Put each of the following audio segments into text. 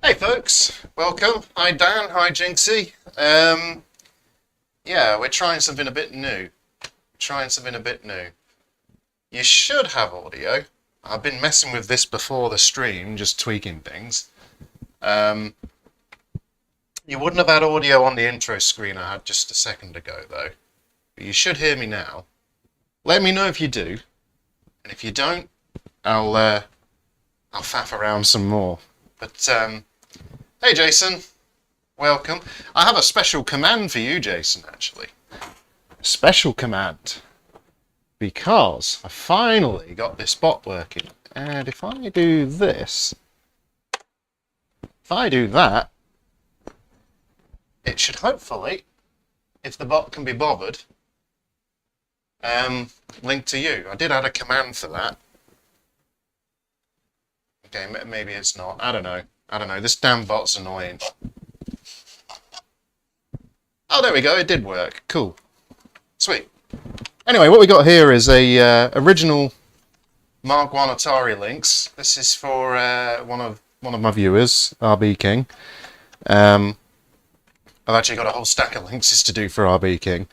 Hey folks, welcome. Hi Dan, hi Jinxie. Yeah, we're trying something a bit new. You should have audio. I've been messing with this before the stream, just tweaking things. You wouldn't have had audio on the intro screen I had just a second ago though. But you should hear me now. Let me know if you do. And if you don't, I'll faff around some more. But hey Jason, welcome. I have a special command for you, Jason, actually. A special command. Because I finally got this bot working. And if I do this, if I do that, it should hopefully, if the bot can be bothered, link to you. I did add a command for that. Okay, maybe it's not. I don't know. This damn bot's annoying. Oh, there we go. It did work. Cool. Sweet. Anyway, what we got here is a original Mark 1 Atari Lynx. This is for one of my viewers, RB King. I've actually got a whole stack of Lynxes to do for RB King.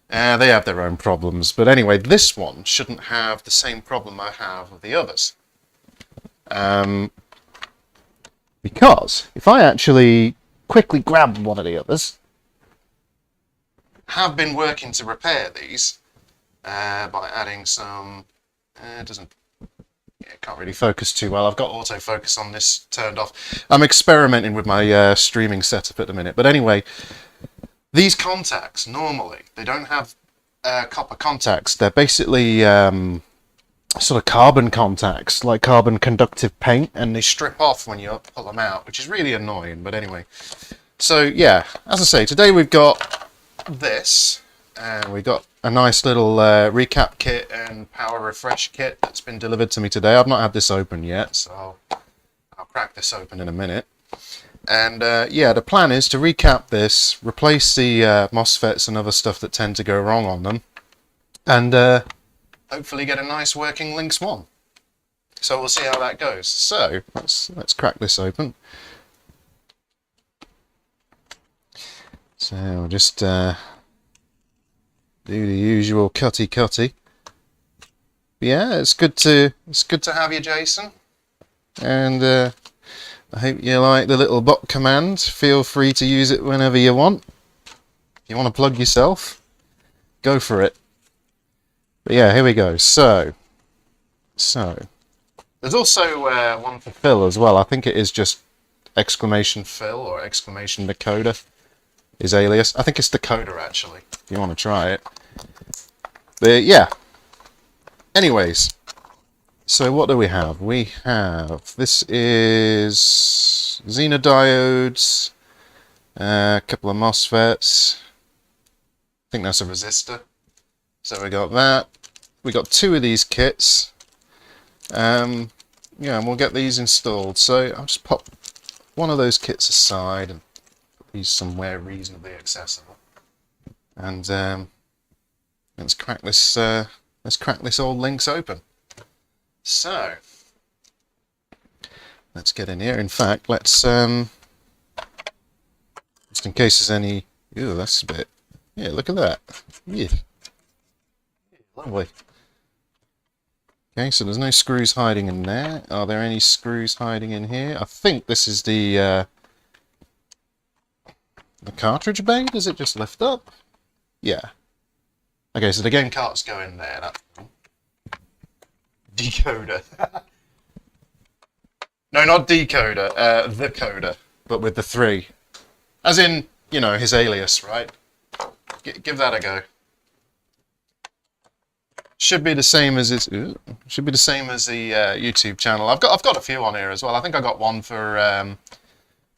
They have their own problems, but anyway, this one shouldn't have the same problem I have with the others. Because if I actually quickly grab one of the others, have been working to repair these by adding some. It can't really focus too well. I've got autofocus on this turned off. I'm experimenting with my streaming setup at the minute, but anyway, these contacts normally they don't have copper contacts. They're basically sort of carbon contacts, like carbon conductive paint, and they strip off when you pull them out, which is really annoying. But anyway, so yeah, as I say, today we've got this, and we got a nice little recap kit and power refresh kit that's been delivered to me today. I've not had this open yet, so I'll crack this open in a minute. And yeah, the plan is to recap this, replace the MOSFETs and other stuff that tend to go wrong on them, and hopefully get a nice working Lynx 1. So we'll see how that goes. So let's crack this open. So we'll just do the usual cutty. Yeah, it's good to have you, Jason. And I hope you like the little bot command. Feel free to use it whenever you want. If you want to plug yourself, go for it. But yeah, here we go. So there's also one for Phil as well. I think it is just exclamation Phil or exclamation Decoder, his alias. I think it's Decoder actually, if you want to try it. But yeah. Anyways, so what do we have? We have, this is xenodiodes, a couple of MOSFETs. I think that's a resistor. So we got that. We got two of these kits. Yeah, and we'll get these installed. So I'll just pop one of those kits aside and put these somewhere reasonably accessible. And let's crack this old Lynx open. So let's get in here. In fact, let's just in case there's any. Ew, that's a bit. Yeah, look at that. Yeah. Lovely. Okay, so there's no screws hiding in there. Are there any screws hiding in here? I think this is the cartridge bay. Does it just lift up? Yeah. Okay, so the game carts go in there. That's decoder. No, not decoder. The coder, but with the 3, as in, you know, his alias, right? Give that a go. Should be the same as its. Should be the same as the YouTube channel. I've got a few on here as well. I think I got one for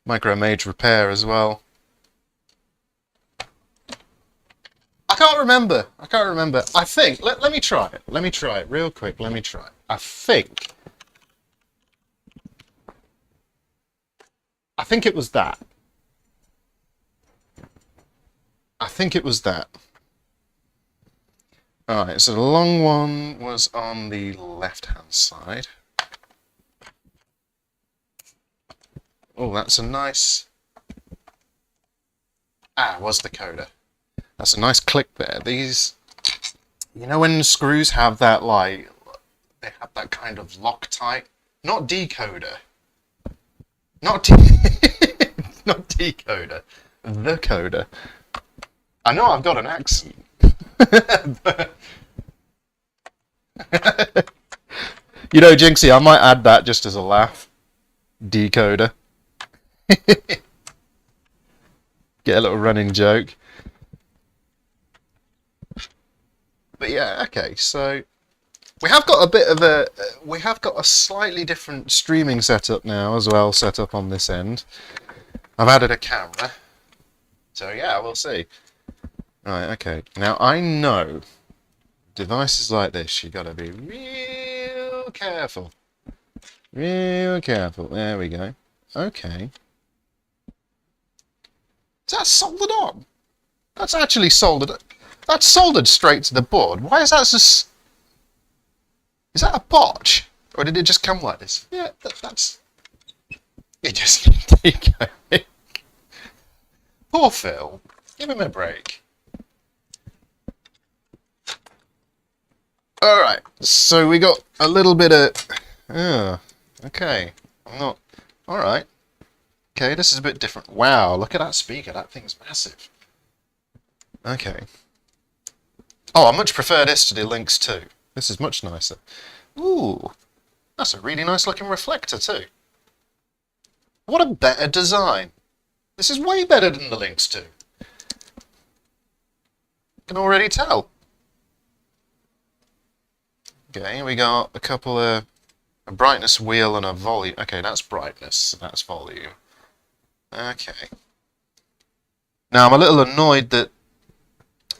Micro Mage Repair as well. I can't remember. I think. Let me try it. Let me try it real quick. Let me try it. I think it was that. Alright, so the long one was on the left-hand side. Oh, that's a nice... was the coda. That's a nice click there. These... You know when screws have that, like... They have that kind of Loctite... Not decoder. Not not decoder. The coda. I know I've got an accent. You know, Jinxie, I might add that just as a laugh. Decoder. Get a little running joke. But yeah, okay, so we have got a bit of a slightly different streaming setup now as well, set up on this end. I've added a camera. So yeah, we'll see. Right, okay. Now I know devices like this, you gotta be real careful. Real careful. There we go. Okay. Is that soldered on? That's actually soldered. That's soldered straight to the board. Why is that just... Is that a botch? Or did it just come like this? Yeah, that's... It just keep going. Poor Phil. Give him a break. Alright, so we got a little bit of... okay. I'm not... Alright. Okay, this is a bit different. Wow, look at that speaker. That thing's massive. Okay. Oh, I much prefer this to the Lynx 2. This is much nicer. Ooh, that's a really nice looking reflector too. What a better design. This is way better than the Lynx 2. Can already tell. Okay, we got a couple of... A brightness wheel and a volume. Okay, that's brightness. That's volume. Okay. Now, I'm a little annoyed that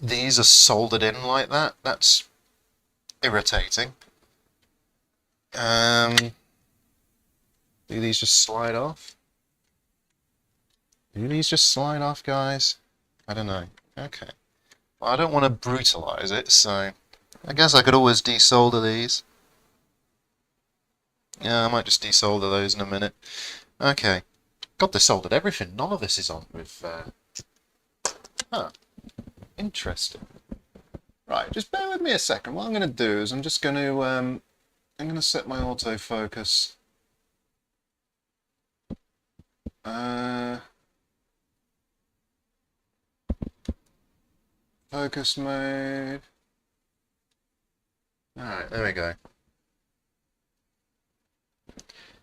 these are soldered in like that. That's irritating. Do these just slide off? Do these just slide off, guys? I don't know. Okay. Well, I don't want to brutalize it, so I guess I could always desolder these. Yeah, I might just desolder those in a minute. Okay. God, they soldered everything. None of this is on with... Interesting. Right, just bear with me a second. What I'm going to do is I'm just going to... I'm going to set my autofocus... Focus mode... Alright, there we go.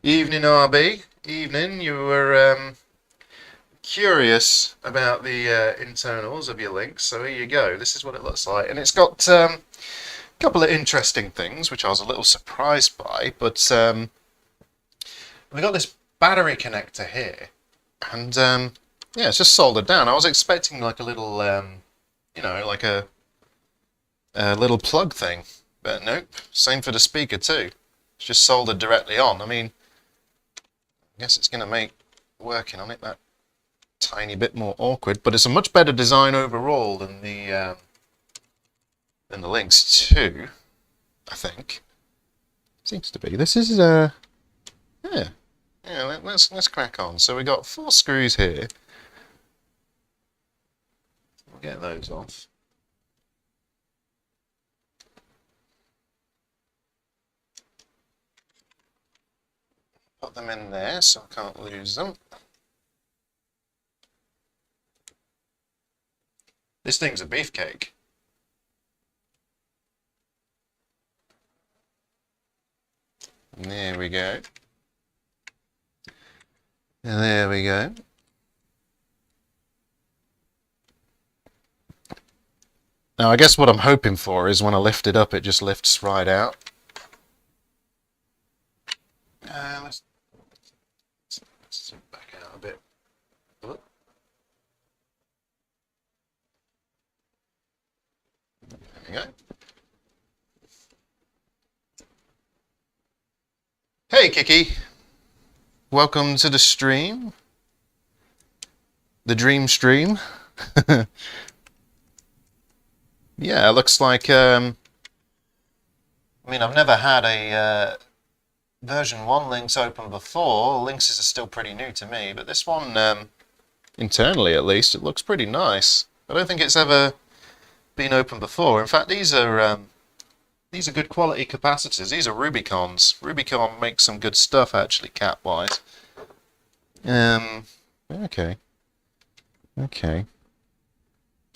Evening, RB. Evening. You were curious about the internals of your Lynx, so here you go. This is what it looks like, and it's got a couple of interesting things, which I was a little surprised by. But we got this battery connector here, and yeah, it's just soldered down. I was expecting like a little, you know, like a little plug thing, but nope. Same for the speaker too. It's just soldered directly on. I mean, I guess it's going to make working on it that tiny bit more awkward, but it's a much better design overall than the Lynx 2, I think. Seems to be. This is yeah, let's crack on. So we got 4 screws here. We'll get those off. Put them in there so I can't lose them. This thing's a beefcake. There we go. And there we go. Now I guess what I'm hoping for is when I lift it up, it just lifts right out. Let's back out a bit. There we go. Hey Kiki, welcome to the stream. The dream stream. Yeah, it looks like, I mean, I've never had a version 1 Lynx open before. Lynxes are still pretty new to me, but this one, internally at least, it looks pretty nice. I don't think it's ever been opened before. In fact, these are good quality capacitors. These are Rubicons. Rubicon makes some good stuff, actually, cat-wise. Okay. Okay.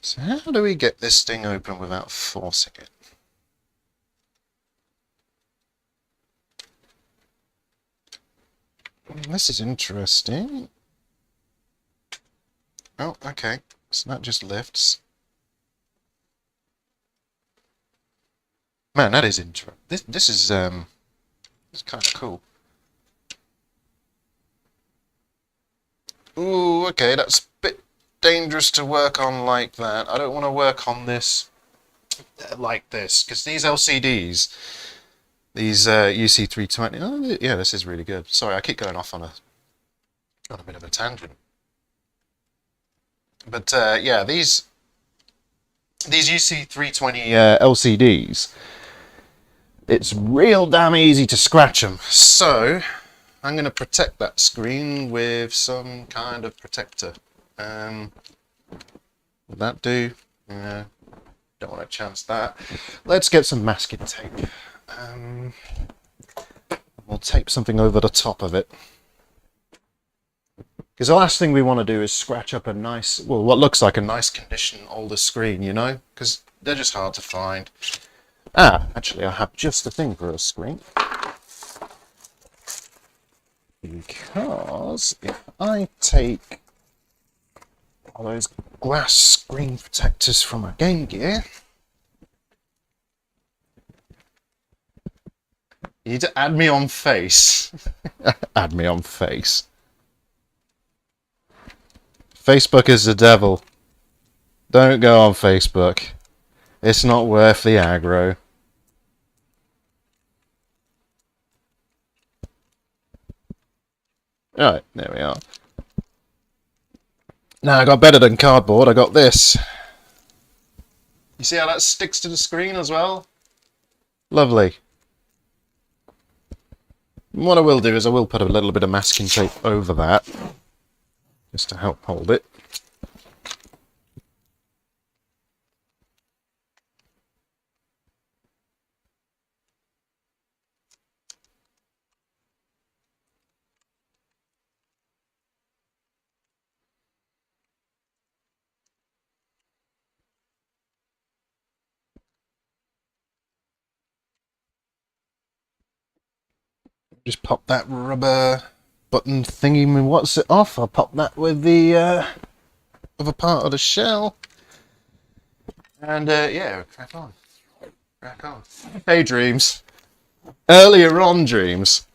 So how do we get this thing open without forcing it? This is interesting. Oh, okay. So that just lifts. Man, that is interesting. This is kind of cool. Ooh, okay, that's a bit dangerous to work on like that. I don't want to work on this like this, because these LCDs, these UC320, oh, yeah, this is really good. Sorry, I keep going off on a bit of a tangent. But yeah, these UC320 LCDs, it's real damn easy to scratch them. So I'm going to protect that screen with some kind of protector. Would that do? Yeah, don't want to chance that. Let's get some masking tape. We'll tape something over the top of it. Because the last thing we want to do is scratch up a nice, well, what looks like a nice condition older screen, you know? Because they're just hard to find. Ah, actually, I have just the thing for a screen. Because if I take all those glass screen protectors from my Game Gear, you need to add me on Face. Add me on Face. Facebook is the devil. Don't go on Facebook. It's not worth the aggro. Alright, there we are. Now I got better than cardboard, I got this. You see how that sticks to the screen as well? Lovely. And what I will do is I will put a little bit of masking tape over that, just to help hold it. Just pop that rubber button thingy, what's it off? I'll pop that with the other part of the shell. And yeah, crack on. Crack on. Hey Dreams. Earlier on, Dreams,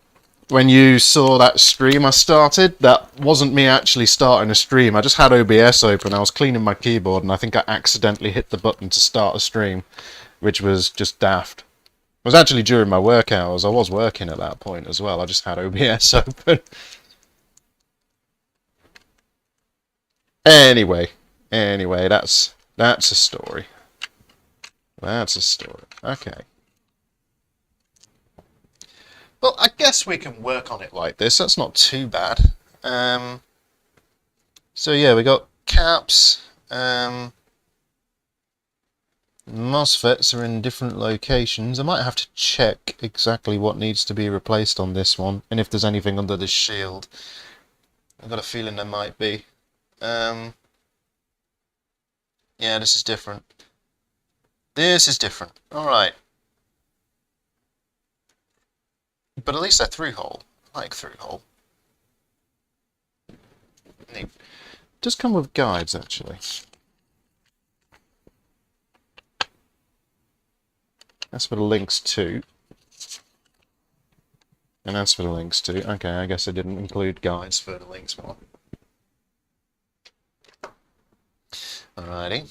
when you saw that stream I started, that wasn't me actually starting a stream. I just had OBS open, I was cleaning my keyboard, and I think I accidentally hit the button to start a stream, which was just daft. It was actually during my work hours. I was working at that point as well. I just had OBS open. Anyway, that's a story. That's a story. Okay. Well, I guess we can work on it like this. That's not too bad. So yeah, we got caps. MOSFETs are in different locations. I might have to check exactly what needs to be replaced on this one, and if there's anything under this shield. I've got a feeling there might be. Yeah, this is different. This is different. Alright. But at least they're through-hole. I like through-hole. Neat. Does come with guides, actually. That's for the Lynx 2. And that's for the Lynx 2. Okay, I guess I didn't include guides for the Lynx 1. Alrighty.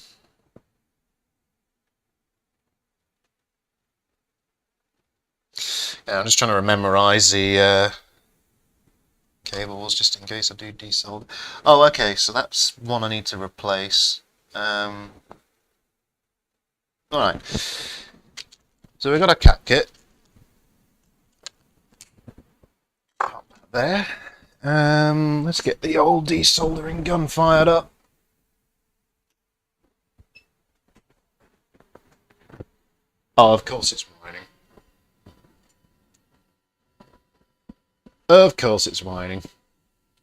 Yeah, I'm just trying to memorize the cables just in case I do desolder. Oh, okay, so that's one I need to replace. Alright. So we've got a cap kit. There. Let's get the old desoldering gun fired up. Oh, of course it's whining. Of course it's whining.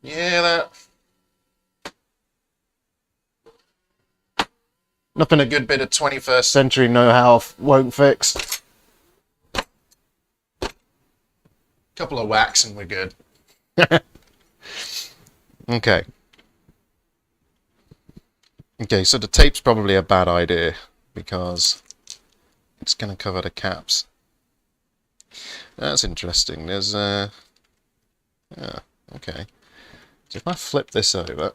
Yeah, that. Nothing a good bit of 21st century know-how won't fix. Couple of whacks and we're good. Okay. Okay, so the tape's probably a bad idea because it's going to cover the caps. That's interesting. There's yeah, okay. So if I flip this over,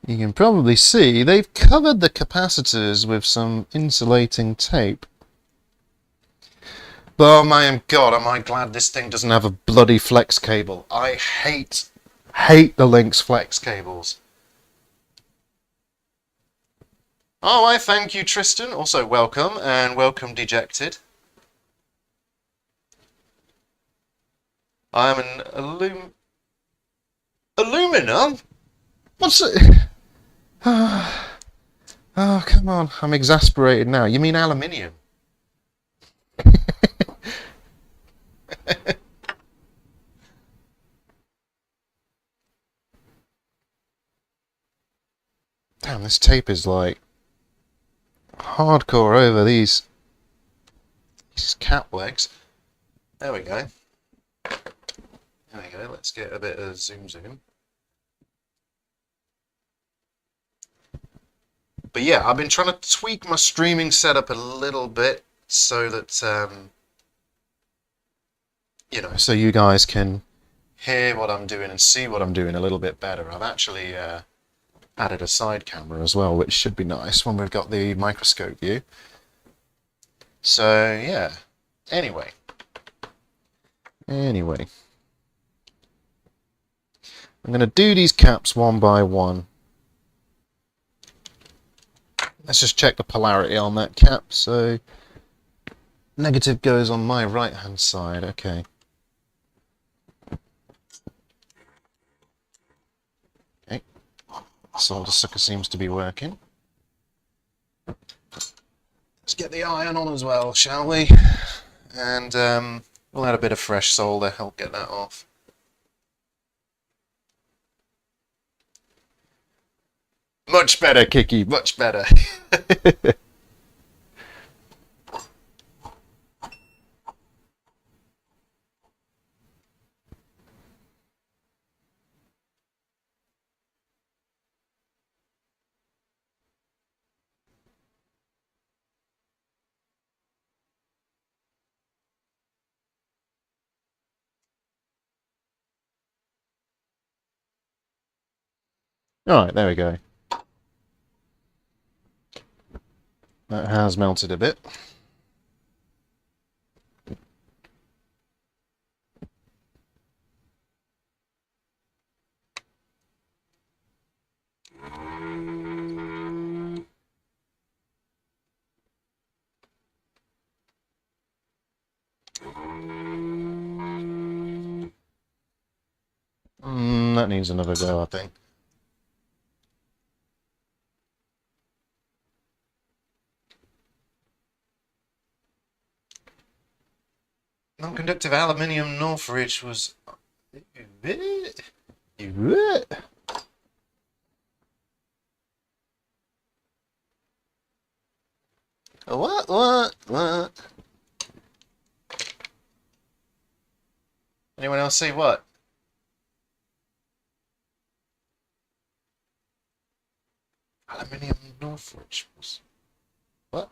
you can probably see they've covered the capacitors with some insulating tape. But oh my god, am I glad this thing doesn't have a bloody flex cable. I hate the Lynx flex cables. Oh, I thank you, Tristan. Also welcome, and welcome, Dejected. I am an aluminum? What's it? Oh, come on. I'm exasperated now. You mean aluminium? Damn, this tape is like hardcore over these cap legs. There we go. There we go. Let's get a bit of zoom. But yeah, I've been trying to tweak my streaming setup a little bit so that, you know, so you guys can hear what I'm doing and see what I'm doing a little bit better. I've actually added a side camera as well, which should be nice when we've got the microscope view. So, yeah. Anyway. I'm going to do these caps one by one. Let's just check the polarity on that cap. So, negative goes on my right-hand side. Okay. Okay. Solder sucker seems to be working. Let's get the iron on as well, shall we? And we'll add a bit of fresh solder, help get that off. Much better, Kiki, much better. Alright, there we go. That has melted a bit. That needs another go, I think. Non-conductive aluminium Northridge was... What? Anyone else see what? Aluminium Northridge was... What?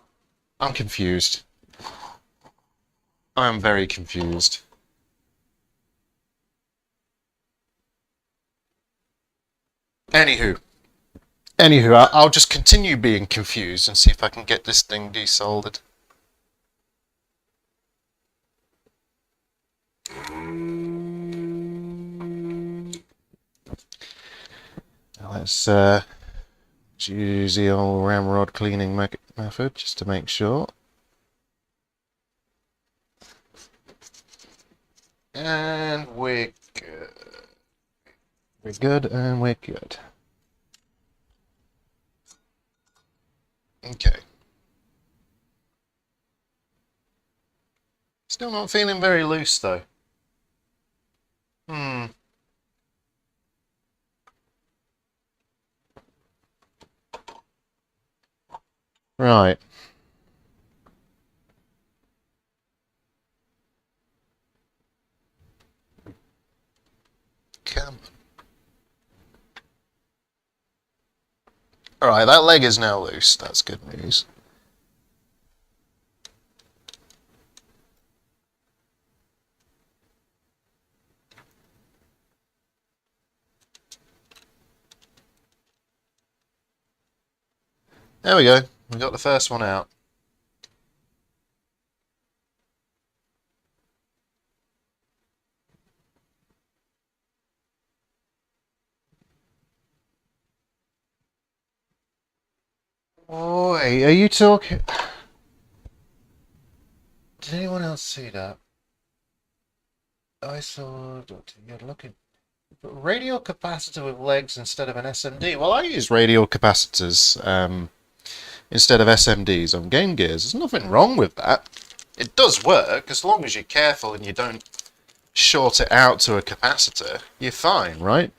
I'm confused. I'm very confused. Anywho, I'll just continue being confused and see if I can get this thing desoldered. Let's Just use the old ramrod cleaning method just to make sure. And we're good. We're good and we're good. Okay. Still not feeling very loose though. Hmm. Right. Come on. Alright, that leg is now loose. That's good news. There we go. We got the first one out. Oi, are you talking? Did anyone else see that? I saw. You're looking. Radial capacitor with legs instead of an SMD. Well, I use radial capacitors instead of SMDs on Game Gears. There's nothing wrong with that. It does work as long as you're careful and you don't short it out to a capacitor. You're fine, right?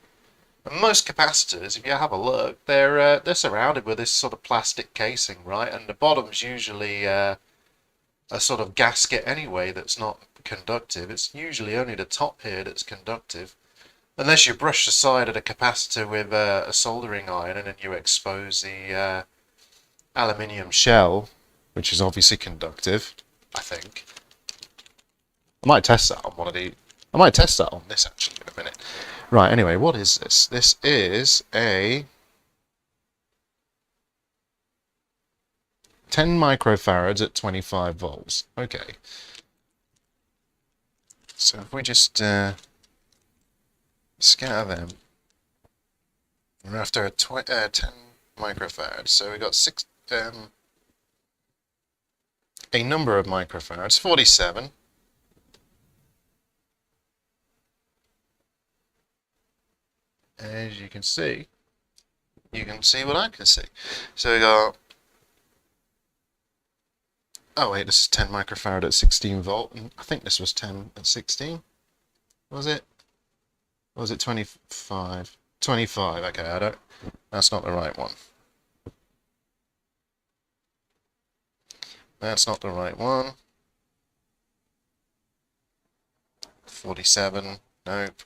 And most capacitors, if you have a look, they're surrounded with this sort of plastic casing, right? And the bottom's usually a sort of gasket anyway that's not conductive. It's usually only the top here that's conductive. Unless you brush the side of the capacitor with a soldering iron and then you expose the aluminium shell, which is obviously conductive, I think. I might test that on one of the... I might test that on this actually in a minute. Right, anyway, what is this? This is a 10 microfarads at 25 volts. Okay. So if we just scatter them, we're after a 10 microfarads. So we got a number of microfarads, 47. As you can see what I can see. So we got... Oh wait, this is 10 microfarad at 16 volt. I think this was 10 at 16. Was it? Or was it 25? 25, okay, that's not the right one. That's not the right one. 47, nope.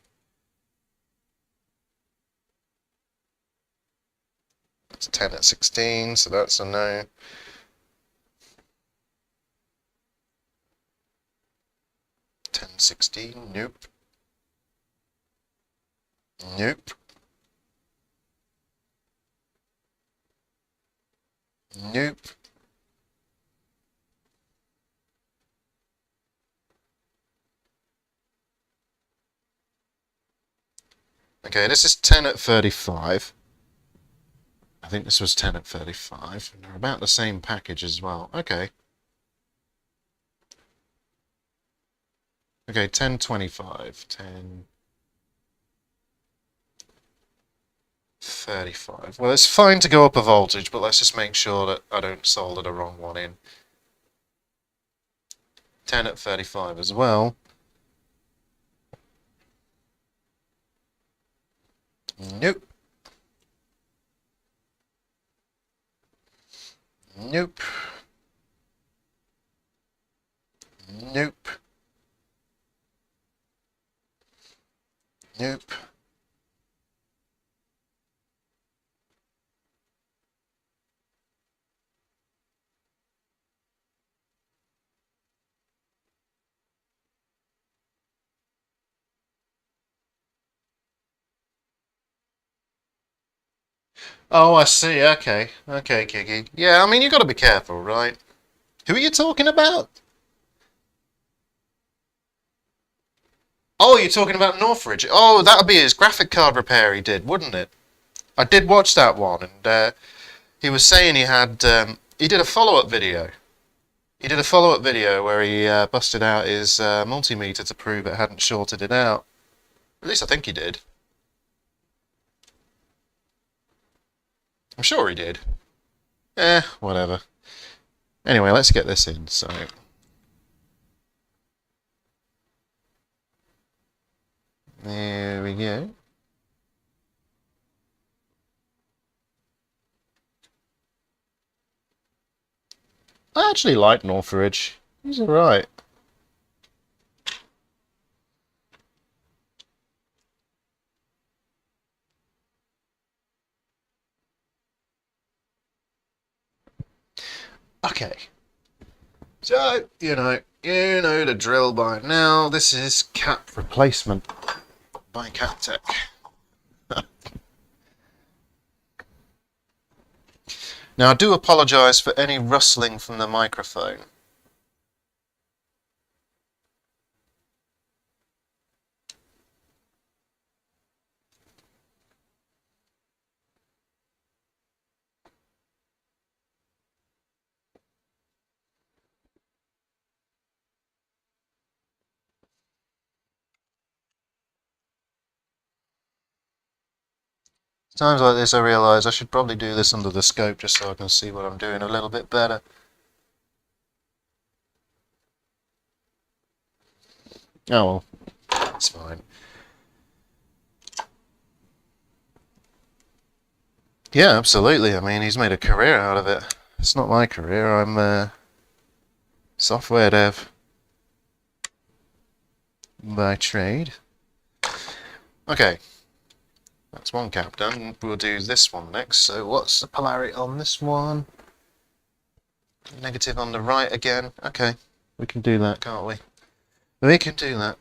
It's 10 at 16, so that's a no. Ten 16, nope. Nope. Nope. Okay, this is 10 at 35. I think this was 10 at 35. And they're about the same package as well. Okay. Okay, 1025. 10... 35. Well, it's fine to go up a voltage, but let's just make sure that I don't solder the wrong one in. 10 at 35 as well. Nope. Nope. Nope. Nope. Oh, I see. Okay. Okay, Kiki. Yeah, I mean, you got to be careful, right? Who are you talking about? Oh, you're talking about Northridge. Oh, that would be his graphic card repair he did, wouldn't it? I did watch that one, and He was saying he did a follow-up video. He did a follow-up video where he busted out his multimeter to prove it hadn't shorted it out. At least I think he did. I'm sure he did. Whatever. Anyway, let's get this in, so... There we go. I actually like Northridge. He's alright. Okay. So, you know the drill by now. This is cap replacement by Captech. Now, I do apologise for any rustling from the microphone. Times like this I realise I should probably do this under the scope just so I can see what I'm doing a little bit better. Oh well, it's fine. Yeah, absolutely. I mean, he's made a career out of it. It's not my career, I'm software dev by trade. Okay. That's one cap done. We'll do this one next. So what's the polarity on this one? Negative on the right again. Okay, we can do that, can't we? We can do that.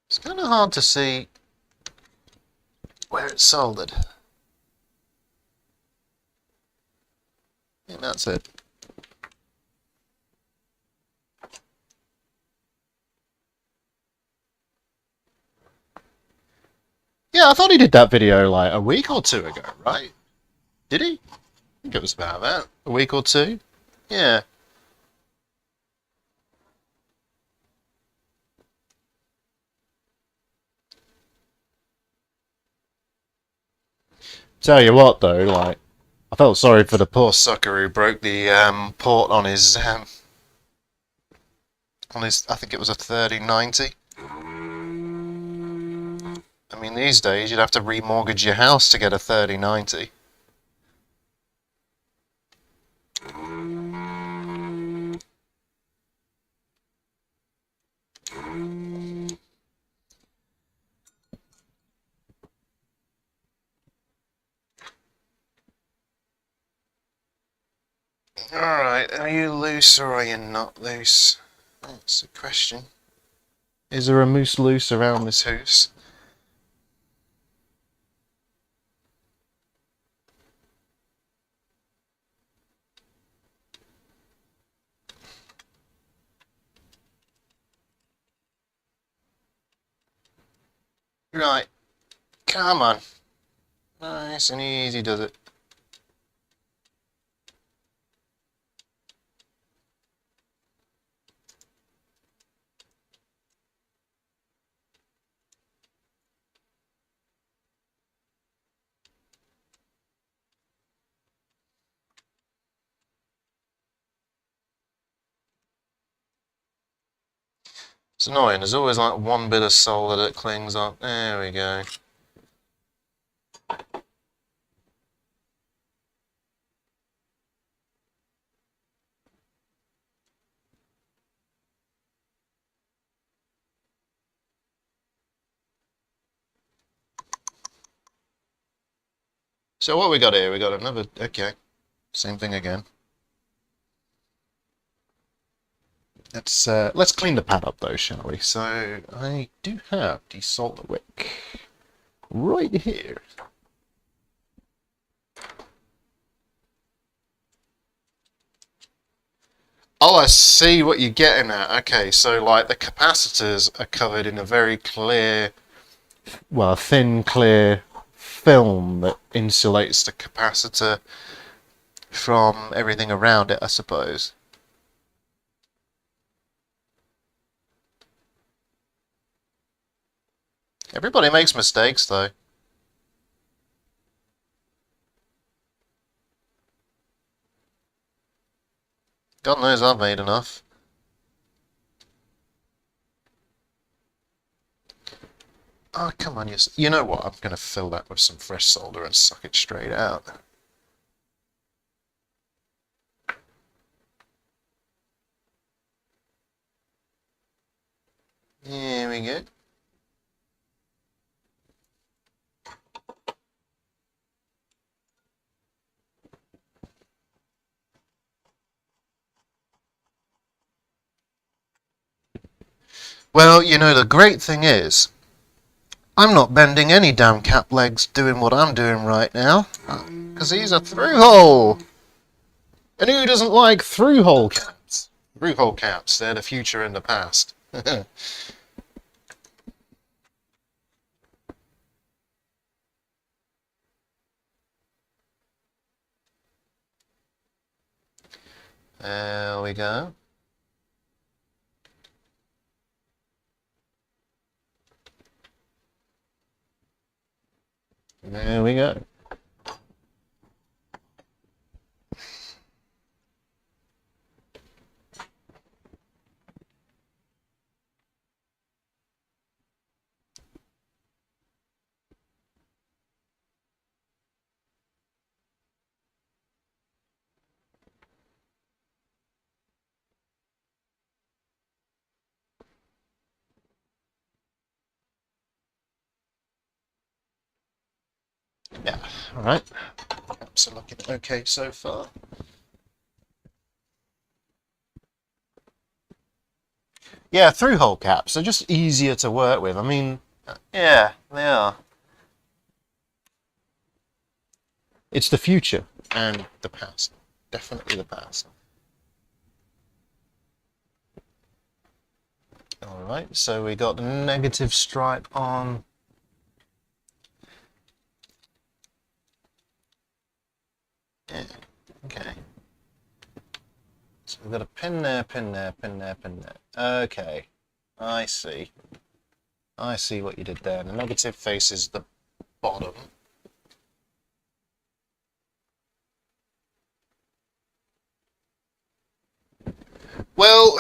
It's kind of hard to see where it's soldered. Yeah, that's it. Yeah, I thought he did that video like a week or two ago, right? Did he? I think it was about that. A week or two? Yeah. Tell you what though, like, I felt sorry for the poor sucker who broke the port on his, I think it was a 3090. I mean, these days you'd have to remortgage your house to get a 3090. Alright, are you loose or are you not loose? That's the question. Is there a moose loose around this house? Right, come on. Nice and easy does it. It's annoying, there's always like one bit of solder that clings up. There we go. So what we got here? We got another, okay, same thing again. Let's clean the pad up though, shall we? So I do have the solder wick right here. Oh, I see what you're getting at. Okay, so like the capacitors are covered in a very clear, well, thin, clear film that insulates the capacitor from everything around it, I suppose. Everybody makes mistakes, though. God knows I've made enough. Oh, come on, you know what? I'm going to fill that with some fresh solder and suck it straight out. Here we go. Well, you know, the great thing is, I'm not bending any damn cap legs doing what I'm doing right now, because he's a through-hole. And who doesn't like through-hole caps? Through-hole caps, they're the future and the past. There we go. There we go. Yeah, alright. Caps are looking okay so far. Yeah, through-hole caps are just easier to work with. I mean, yeah, they are. It's the future and the past. Definitely the past. Alright, so we got the negative stripe on. Yeah, okay. So we've got a pin there, pin there, pin there, pin there. Okay, I see. I see what you did there. The negative faces the bottom. Well,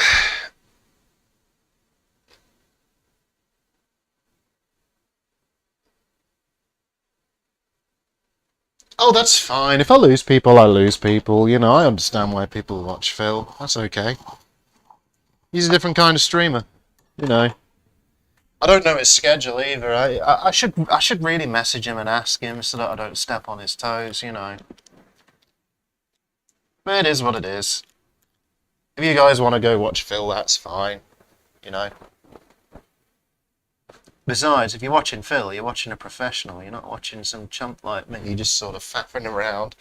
oh, that's fine. If I lose people, I lose people. You know, I understand why people watch Phil. That's okay. He's a different kind of streamer. You know. I don't know his schedule either. I should really message him and ask him so that I don't step on his toes. You know. But it is what it is. If you guys want to go watch Phil, that's fine. You know. Besides, if you're watching Phil, you're watching a professional. You're not watching some chump like me. You're just sort of faffing around.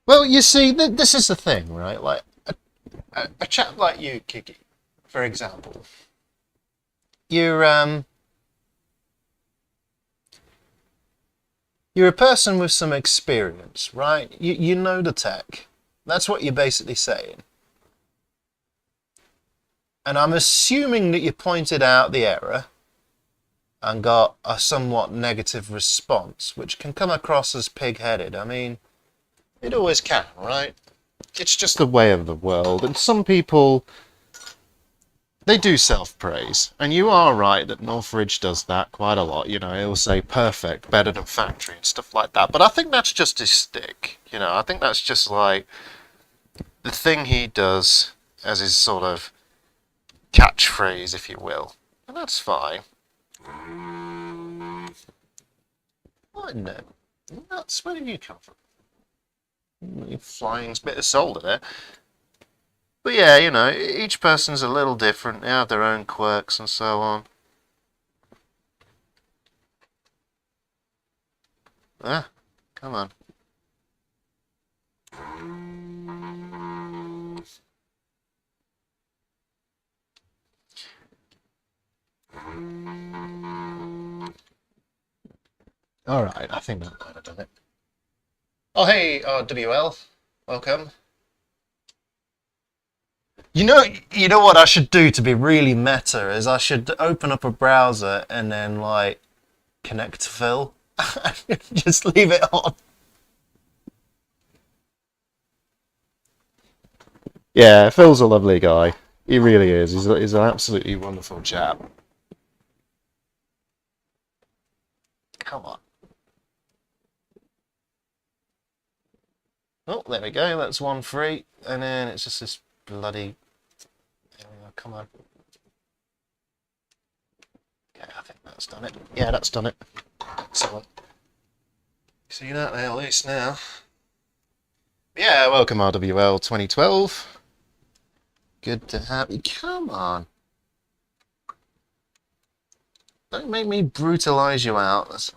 Well, you see, this is the thing, right? Like, a chap like you, Kiki, for example, you're you're a person with some experience, right? You know the tech. That's what you're basically saying. And I'm assuming that you pointed out the error and got a somewhat negative response, which can come across as pig-headed. I mean, it always can, right? It's just the way of the world. And some people, they do self-praise. And you are right that Northridge does that quite a lot. You know, he'll say perfect, better than factory and stuff like that. But I think that's just his stick. You know, I think that's just like the thing he does as his sort of catchphrase, if you will. And that's fine. What in the nuts? Where did you come from? You flying bit of solder there. But yeah, you know, each person's a little different. They have their own quirks and so on. Ah, come on. Alright, I think that might have done it. Oh, hey, WL. Welcome. You know what I should do to be really meta is I should open up a browser and then, like, connect to Phil. Just leave it on. Yeah, Phil's a lovely guy. He really is. He's an absolutely wonderful chap. Come on. Oh, there we go. That's one free. And then it's just this bloody... There we go. Come on. Okay, I think that's done it. Yeah, that's done it. Excellent. See that there at least now. Yeah, welcome RWL 2012. Good to have you. Come on. Don't make me brutalize you out. That's...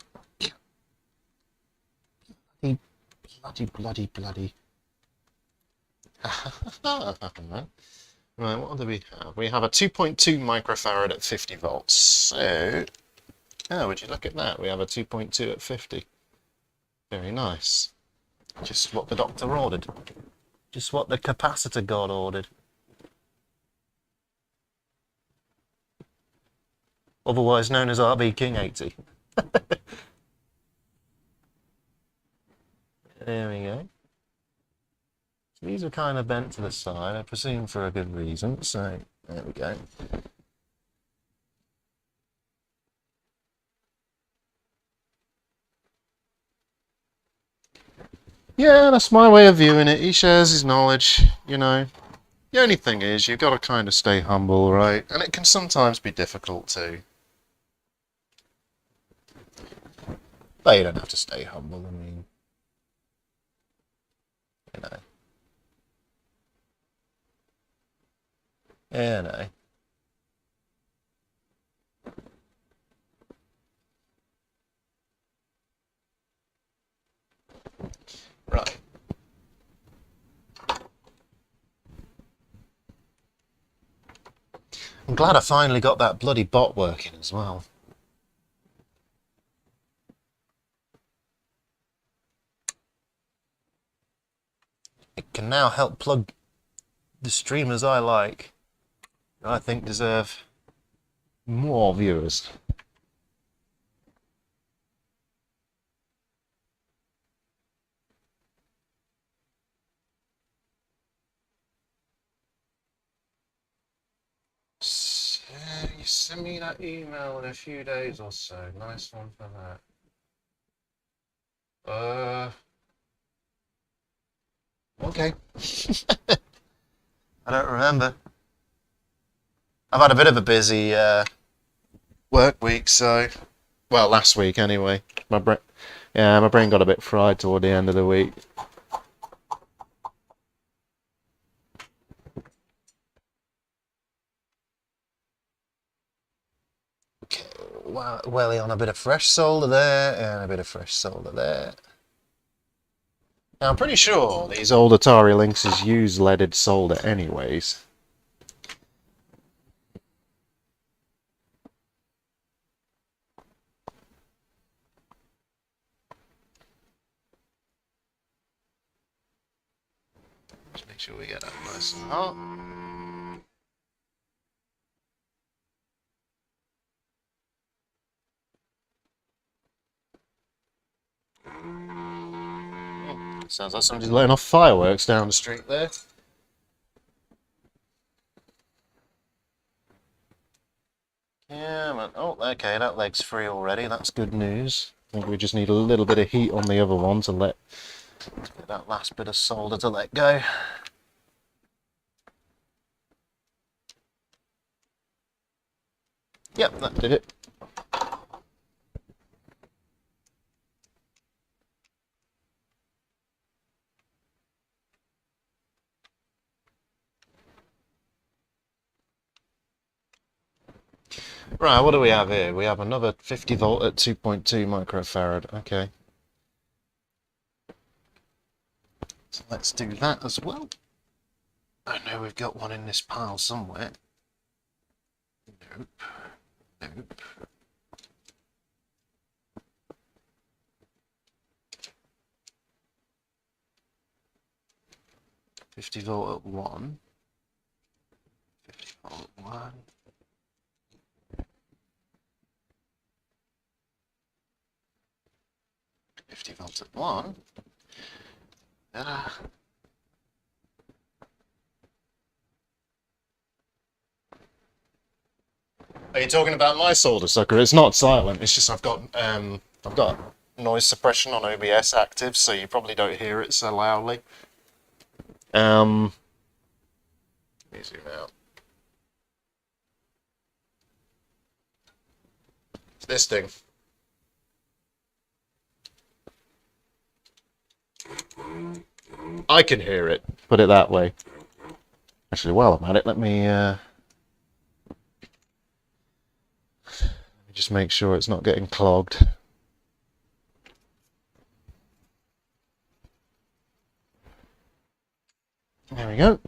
Bloody. Right, what do we have? We have a 2.2 microfarad at 50 volts. So, oh, would you look at that? We have a 2.2 at 50. Very nice. Just what the doctor ordered. Just what the capacitor god ordered. Otherwise known as RB King 80. There we go. So these are kind of bent to the side, I presume for a good reason. So, there we go. Yeah, that's my way of viewing it. He shares his knowledge, you know. The only thing is, you've got to kind of stay humble, right? And it can sometimes be difficult too. But you don't have to stay humble, I mean, you know. Yeah, no. Right. I'm glad I finally got that bloody bot working as well. It can now help plug the streamers I like, who I think deserve more viewers. So, you send me that email in a few days or so. Nice one for that. Okay. I don't remember. I've had a bit of a busy work week, so... Well, last week anyway. My brain got a bit fried toward the end of the week. Okay, welly on a bit of fresh solder there, and a bit of fresh solder there. Now, I'm pretty sure these old Atari Lynxes use leaded solder anyways. Just make sure we get that nice and hot. Sounds like somebody's letting off fireworks down the street there. Yeah, man. Oh, okay, that leg's free already. That's good news. I think we just need a little bit of heat on the other one to get that last bit of solder to let go. Yep, that did it. Right, what do we have here? We have another 50 volt at 2.2 microfarad. Okay. So let's do that as well. I know we've got one in this pile somewhere. Nope. Nope. $50 volt at 1. 50 volt at 1. $50 volts at 1. Are you talking about my solder sucker? It's not silent. It's just I've got noise suppression on OBS active, so you probably don't hear it so loudly. Let me zoom out. It's this thing. I can hear it. Put it that way. Actually, while I'm at it, let me just make sure it's not getting clogged. There we go.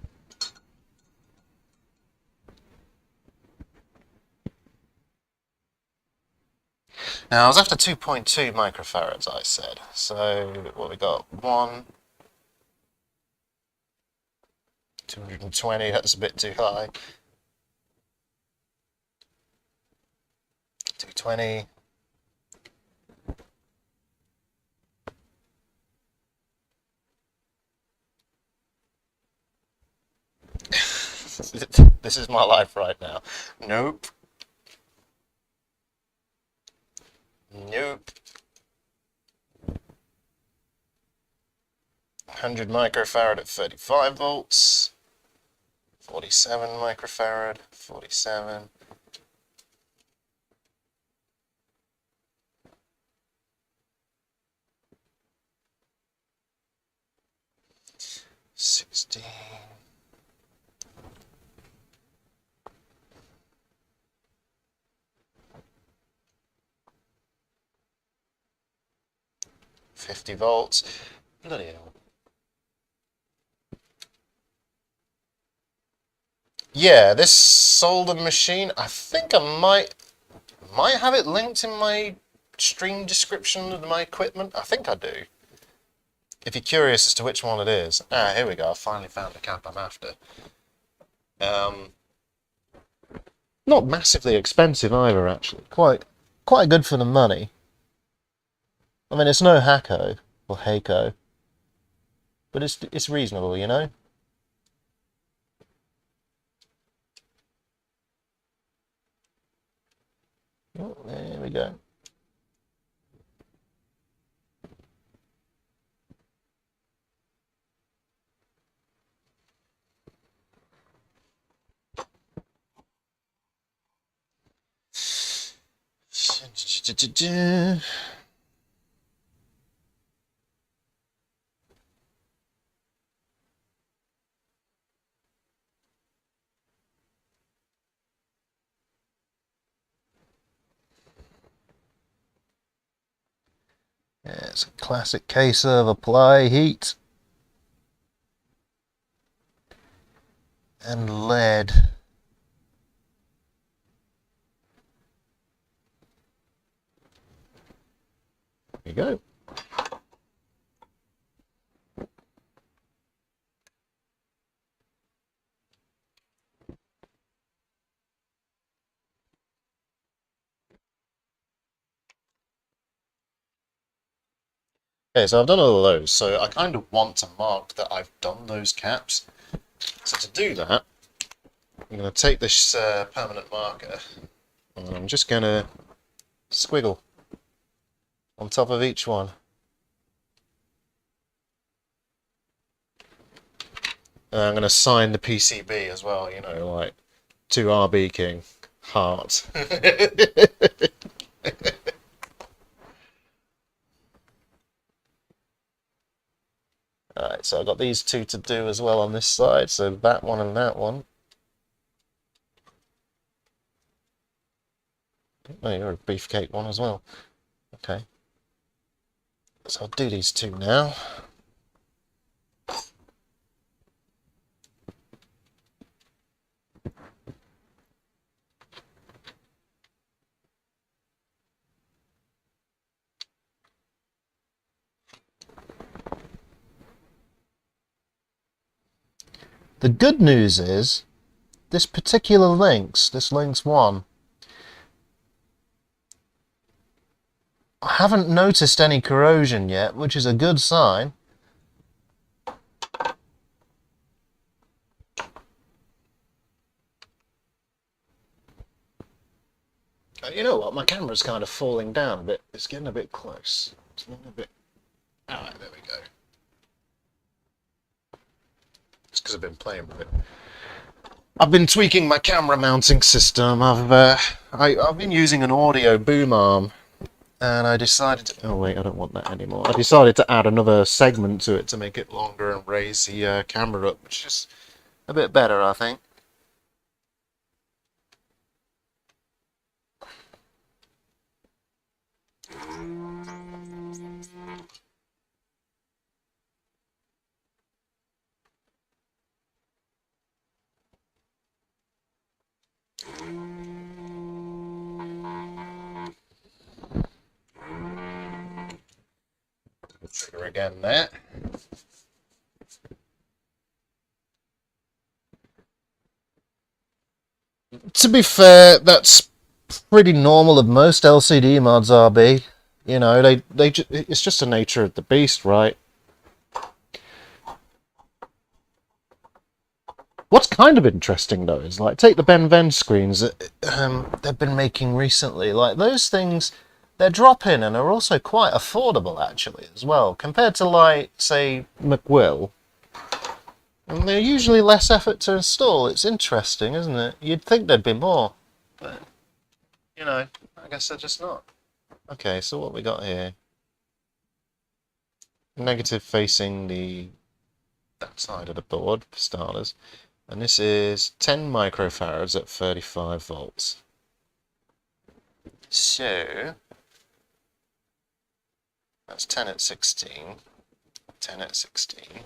Now, I was after 2.2 microfarads, I said. So, what we got? 1, 220, that's a bit too high. 220. This is my life right now. Nope. Nope. 100 microfarad at 35 volts. 47 microfarad, 47. $16. 50 volts. Bloody hell. Yeah, this solder machine, I think I might have it linked in my stream description of my equipment. I think I do. If you're curious as to which one it is. Ah, here we go. I finally found the cap I'm after. Not massively expensive either, actually. Quite good for the money. I mean, it's no Hako or Heiko, but it's reasonable, you know. Oh, there we go. Yeah, it's a classic case of apply heat and lead. There you go. Okay, so I've done all of those, so I kind of want to mark that I've done those caps. So to do that, I'm going to take this permanent marker and I'm just going to squiggle on top of each one. And I'm going to sign the PCB as well, you know, like to RB King, heart. Alright, so I've got these two to do as well on this side, so that one and that one. Oh, you're a beefcake one as well. Okay. So I'll do these two now. The good news is, this particular Lynx, this Lynx 1, I haven't noticed any corrosion yet, which is a good sign. You know what, my camera's kind of falling down a bit. It's getting a bit close. It's getting a bit... Alright, there we go. It's because I've been playing with it. I've been tweaking my camera mounting system. I've been using an audio boom arm, and I decided to... Oh wait, I don't want that anymore. I decided to add another segment to it to make it longer and raise the camera up, which is a bit better, I think. Trigger again there. To be fair, that's pretty normal of most LCD mods, RB. You know, it's just the nature of the beast, right? What's kind of interesting though is, like, take the Ben Ven screens that they've been making recently. Like, those things, they're drop-in and are also quite affordable actually as well, compared to, like, say, McWill. And they're usually less effort to install. It's interesting, isn't it? You'd think there'd be more, but you know, I guess they're just not. Okay, so what we got here? Negative facing that side of the board for starters. And this is 10 microfarads at 35 volts. So, that's 10 at 16. 10 at 16.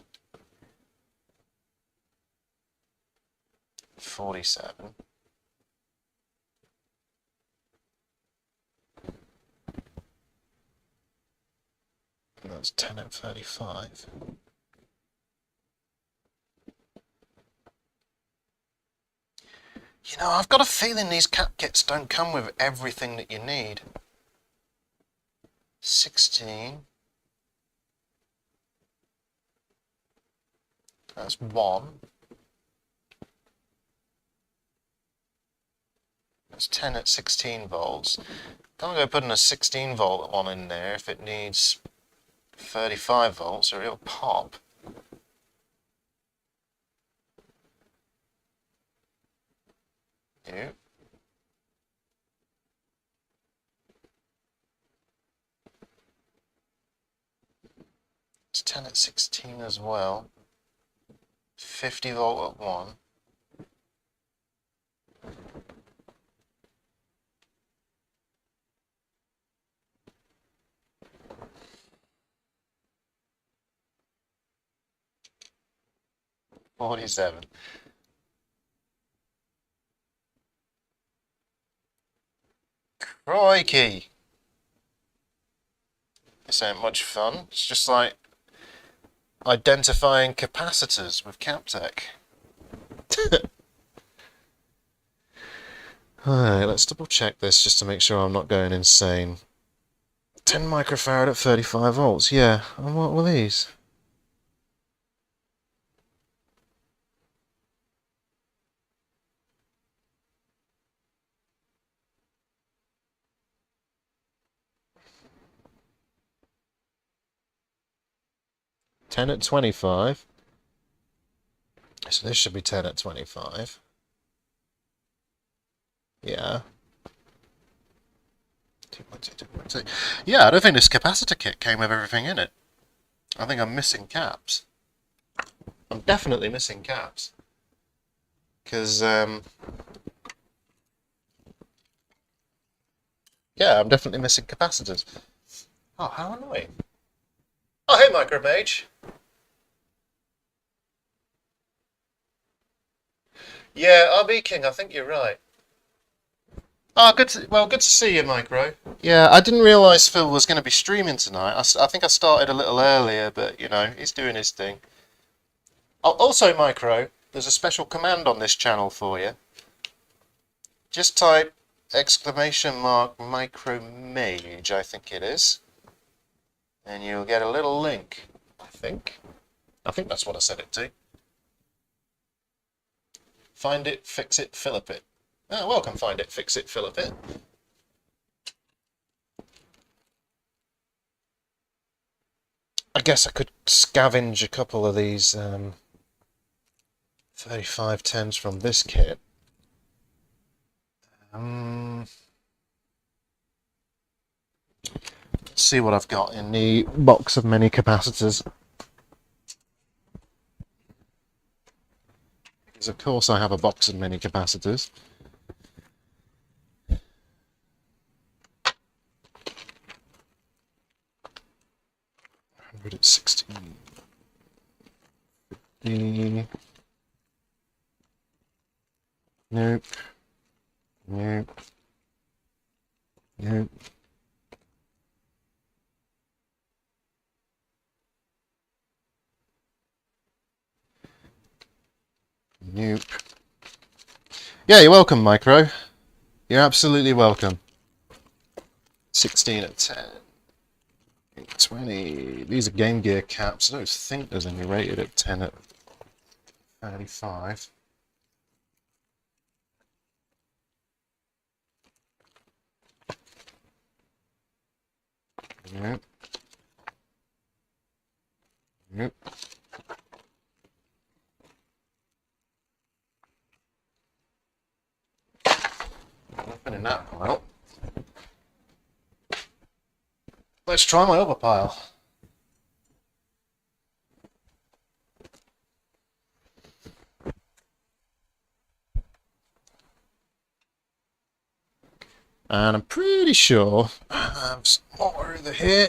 47. And that's 10 at 35. You know, I've got a feeling these cap kits don't come with everything that you need. 16. That's 1. That's 10 at 16 volts. Can't go putting a 16 volt one in there if it needs 35 volts or it'll pop. Yep. It's 10 at 16 as well. 50 volt at 1. $47. Crikey! This ain't much fun. It's just like identifying capacitors with Captech. Alright, let's double check this just to make sure I'm not going insane. 10 microfarad at 35 volts, yeah. And what were these? Ten at 25. So this should be 10 at 25. Yeah. 2.2, 2.2. Yeah, I don't think this capacitor kit came with everything in it. I think I'm missing caps. I'm definitely missing caps. Because, Yeah, I'm definitely missing capacitors. Oh, how annoying. Oh, hey, Micromage. Yeah, RB King, I think you're right. Oh, good to see you, Micro. Yeah, I didn't realise Phil was going to be streaming tonight. I think I started a little earlier, but, he's doing his thing. Oh, also, Micro, there's a special command on this channel for you. Just type exclamation mark Micromage, I think it is. And you'll get a little link, I think. I think that's what I said it to. Find it, fix it, Philip it. Oh, welcome, find it, fix it, Philip it. I guess I could scavenge a couple of these 3510s from this kit. Let's see what I've got in the box of mini capacitors. Because of course I have a box of mini capacitors. 116. 50. Nope. Nope. Nope. Nope. Yeah, you're welcome, Micro. You're absolutely welcome. 16 at 10. 20. These are Game Gear caps. I don't think there's any rated at 10 at 35. Nope. Nope. Nothing in that pile. Let's try my other pile. And I'm pretty sure I have some more over here.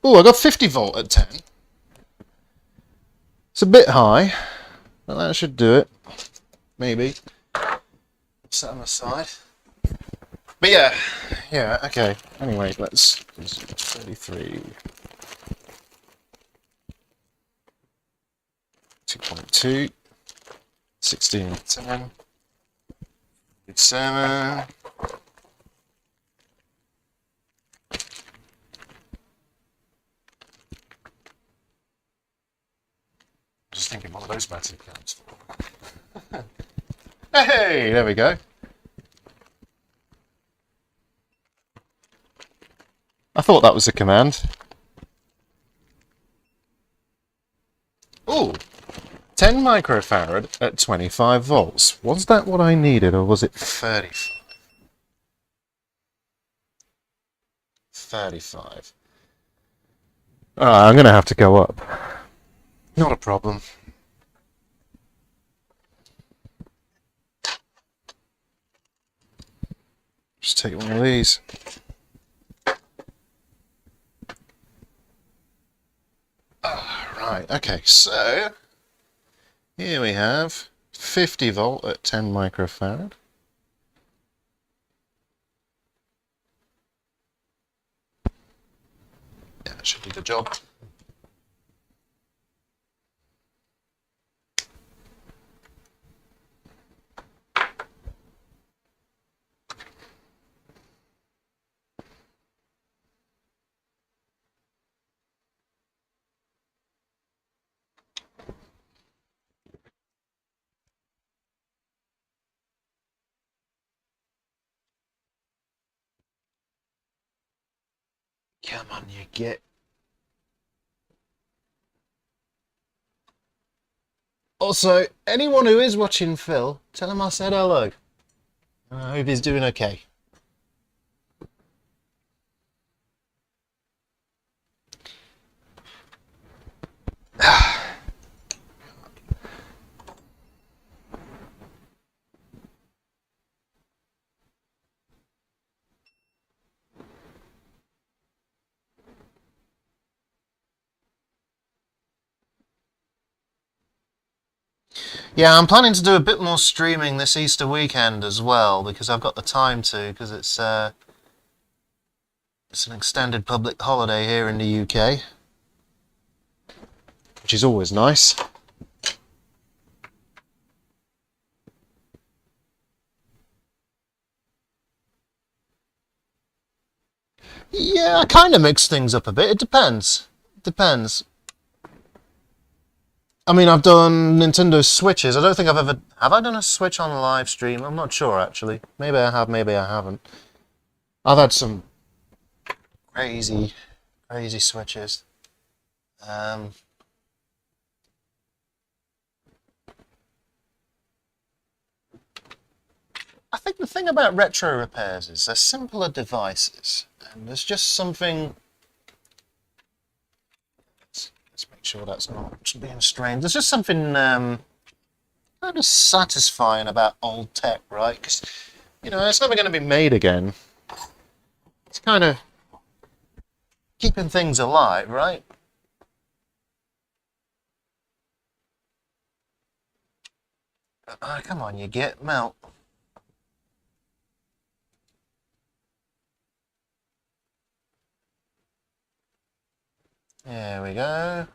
Oh, I got 50 volt at 10. It's a bit high, but that should do it. Maybe. Set them aside. But yeah, okay. Anyway, let's 33. 2.2. 16, 10. 7. Just thinking what are those battery caps for. Hey, there we go. I thought that was a command. Ooh, 10 microfarad at 25 volts. Was that what I needed, or was it 35? 35. I'm going to have to go up. Not a problem. Just take one of these. Right, okay, so here we have 50 volt at 10 microfarad. Yeah, that should do the job. Come on, you get. Also, anyone who is watching Phil, tell him I said hello. I hope he's doing okay. Yeah, I'm planning to do a bit more streaming this Easter weekend as well because I've got the time to because it's an extended public holiday here in the UK, which is always nice. Yeah, I kind of mix things up a bit. It depends. Depends. I mean, I've done Nintendo Switches. I don't think I've ever... Have I done a Switch on live stream? I'm not sure, actually. Maybe I have, maybe I haven't. I've had some crazy, crazy Switches. I think the thing about retro repairs is they're simpler devices. And there's just something... Let's make sure that's not being strange. There's just something kind of satisfying about old tech, right? Because, you know, it's never going to be made again. It's kind of keeping things alive, right? Oh, come on, you get melt. There we go.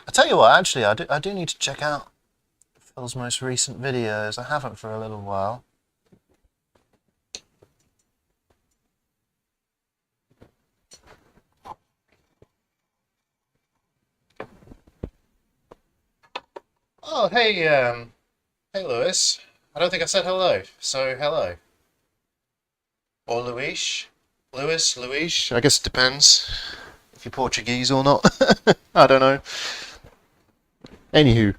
I tell you what, actually, I do need to check out Phil's most recent videos. I haven't for a little while. Oh, hey, Lewis. I don't think I said hello, so hello. Or Luis. Lewis, Luis. I guess it depends if you're Portuguese or not. I don't know. Anywho.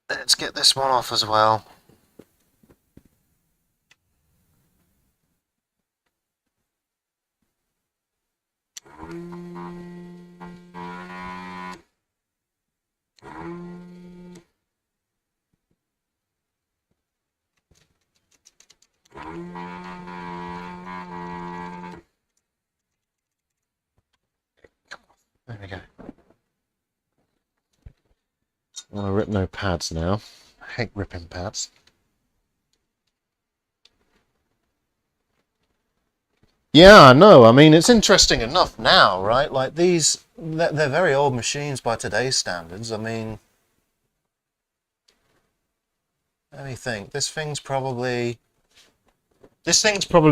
Let's get this one off as well. There we go. I want to rip no pads now. I hate ripping pads. Yeah, no, I mean, it's interesting enough now, right? Like these, they're very old machines by today's standards. I mean, let me think. This thing's probably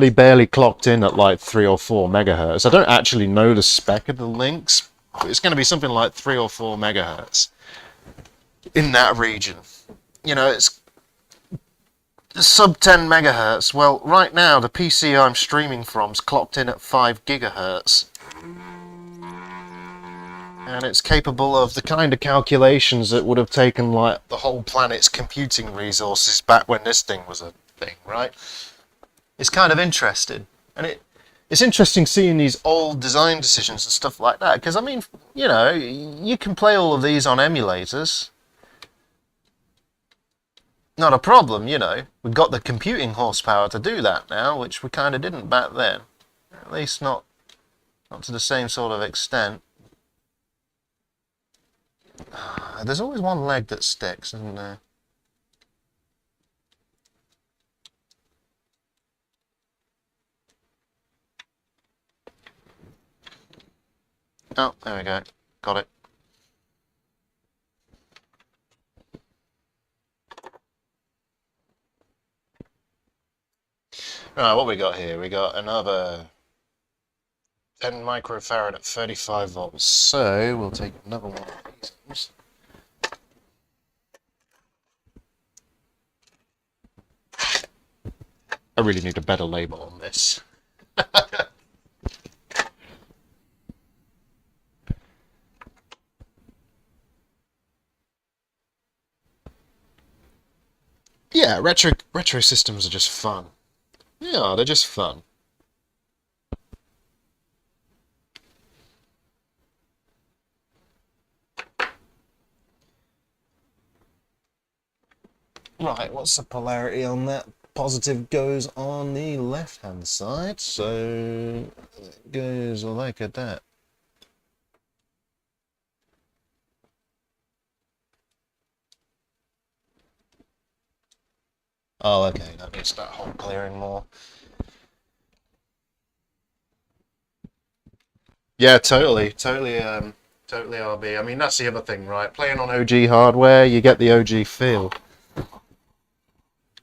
barely clocked in at like 3 or 4 megahertz. I don't actually know the spec of the Lynx, but it's going to be something like 3 or 4 megahertz in that region. You know, it's sub 10 megahertz. Well, right now the PC I'm streaming from's clocked in at 5 gigahertz. And it's capable of the kind of calculations that would have taken like the whole planet's computing resources back when this thing was a thing, right? It's kind of interesting. And it's interesting seeing these old design decisions and stuff like that. Because, I mean, you know, you can play all of these on emulators. Not a problem, you know. We've got the computing horsepower to do that now, which we kind of didn't back then. At least not to the same sort of extent. There's always one leg that sticks, isn't there? Oh, there we go. Got it. Right, what we got here? We got another 10 microfarad at 35 volts. So we'll take another one of these. I really need a better label on this. Yeah, retro systems are just fun. Yeah, they're just fun. Right, what's the polarity on that? positive goes on the left hand side, so it goes like that. Oh, okay, that needs that hole clearing more. Yeah, totally, totally RB. I mean, that's the other thing, right? Playing on OG hardware, you get the OG feel.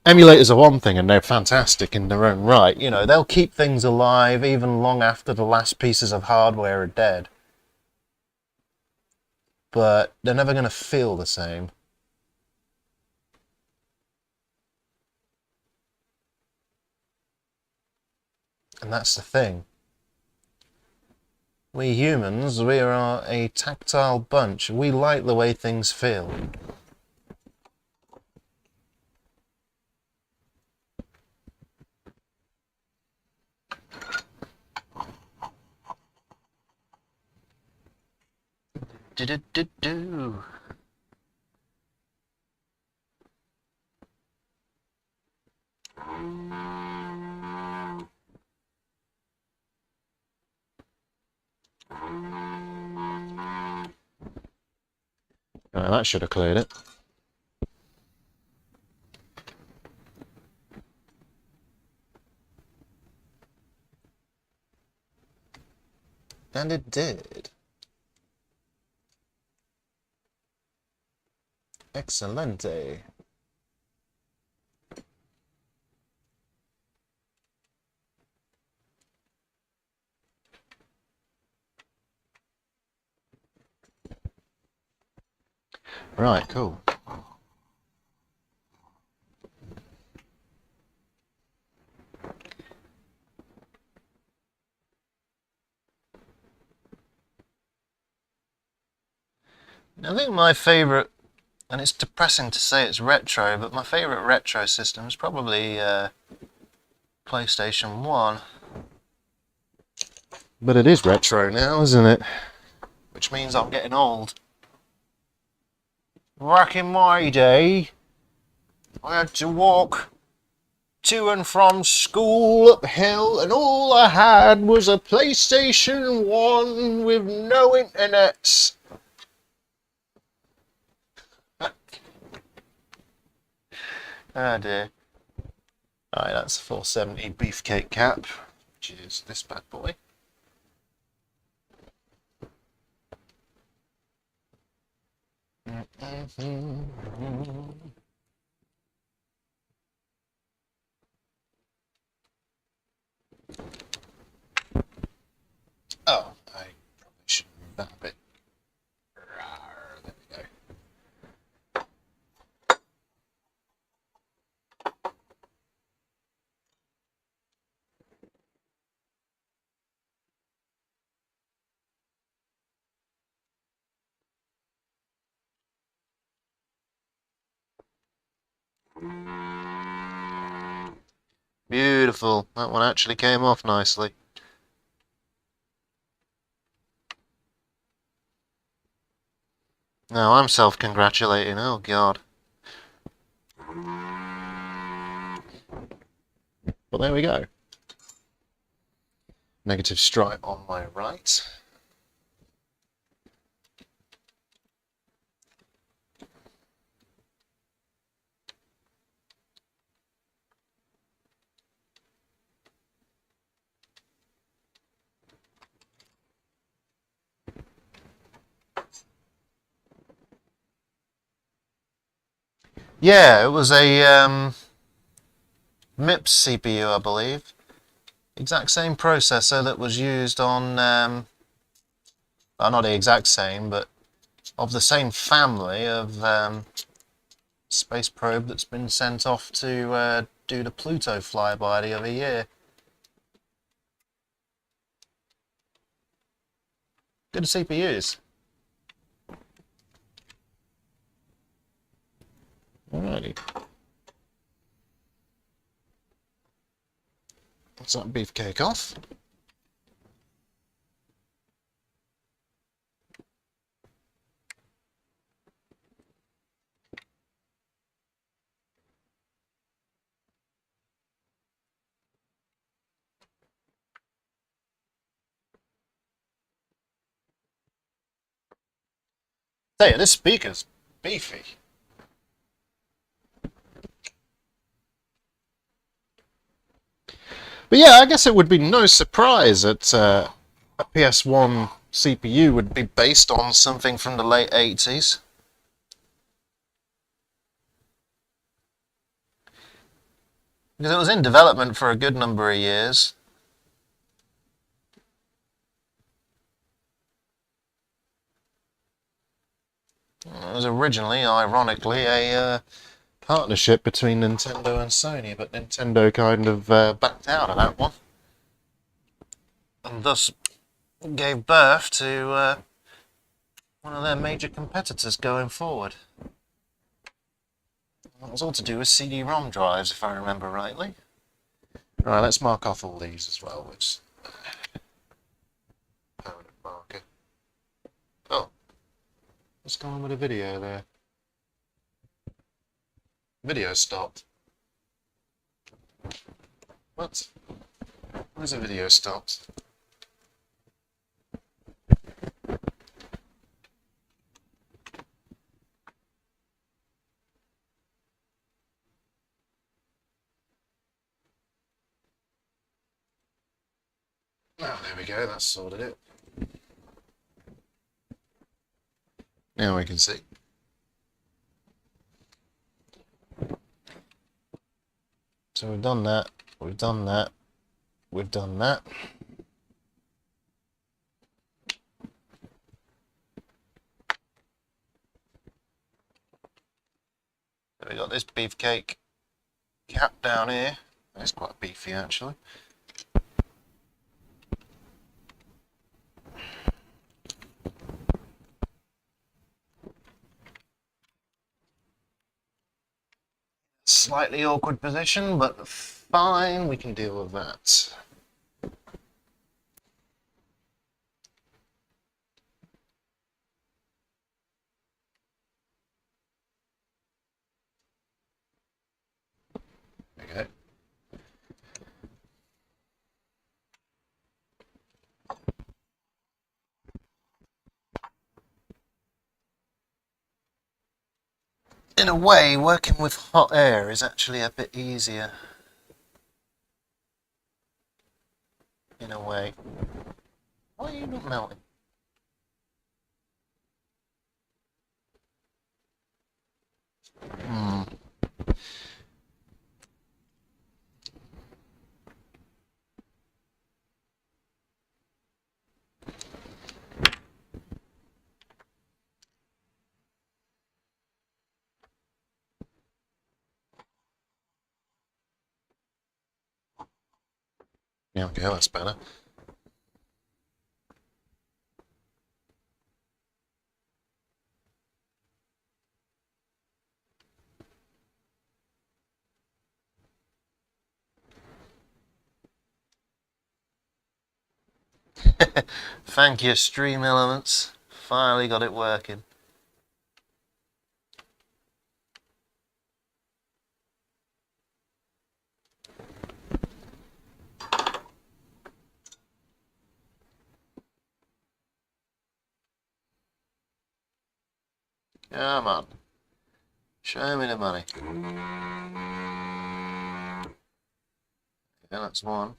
Emulators are one thing, and they're fantastic in their own right. You know, they'll keep things alive even long after the last pieces of hardware are dead. But they're never going to feel the same. And that's the thing. We humans, we are a tactile bunch. We like the way things feel. Do-do-do-do. Right, that should have cleared it. And it did. Excelente. Right, cool. I think my favourite, and it's depressing to say it's retro, but my favourite retro system is probably PlayStation 1. But it is retro now, isn't it? Which means I'm getting old. Back in my day, I had to walk to and from school uphill, and all I had was a PlayStation 1 with no internet. Oh dear. Alright, that's a 470 beefcake cap, which is this bad boy. Oh, I probably should move that a bit. There we go. Beautiful. That one actually came off nicely. Now I'm self-congratulating. Oh, God. Well, there we go. Negative stripe on my right. Yeah, it was a MIPS CPU, I believe. Exact same processor that was used on, well, not the exact same, but of the same family of space probe that's been sent off to do the Pluto flyby the other year. Good CPUs. Alrighty. What's that beefcake off? Tell you, this speaker's beefy. But yeah, I guess it would be no surprise that a PS1 CPU would be based on something from the late 80s. Because it was in development for a good number of years. It was originally, ironically, a partnership between Nintendo and Sony, but Nintendo kind of backed out of that one. And thus gave birth to one of their major competitors going forward. It was all to do with CD-ROM drives, if I remember rightly. Right, let's mark off all these as well, which permanent marker. Oh, what's going on with the video there? Video stopped. What? Where's the video stopped? Oh, there we go, that's sorted it. Now we can see. So we've done that, we've done that, we've done that. So we got this beefcake cap down here. It's quite beefy actually. Slightly awkward position, but fine, we can deal with that. Okay. In a way, working with hot air is actually a bit easier. In a way. Why are you not melting? Hmm. Yeah, okay, that's better. Thank you, Stream Elements. Finally got it working. Come on. Show me the money. Yeah, that's one.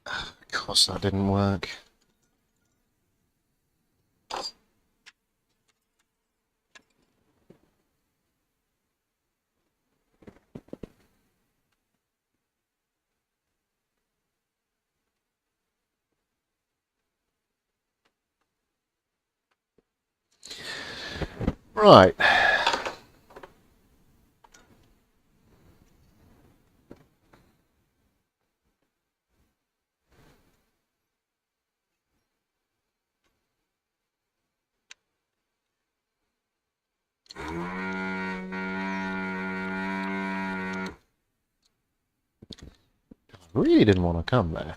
Of course that didn't work. Right. I really didn't want to come there.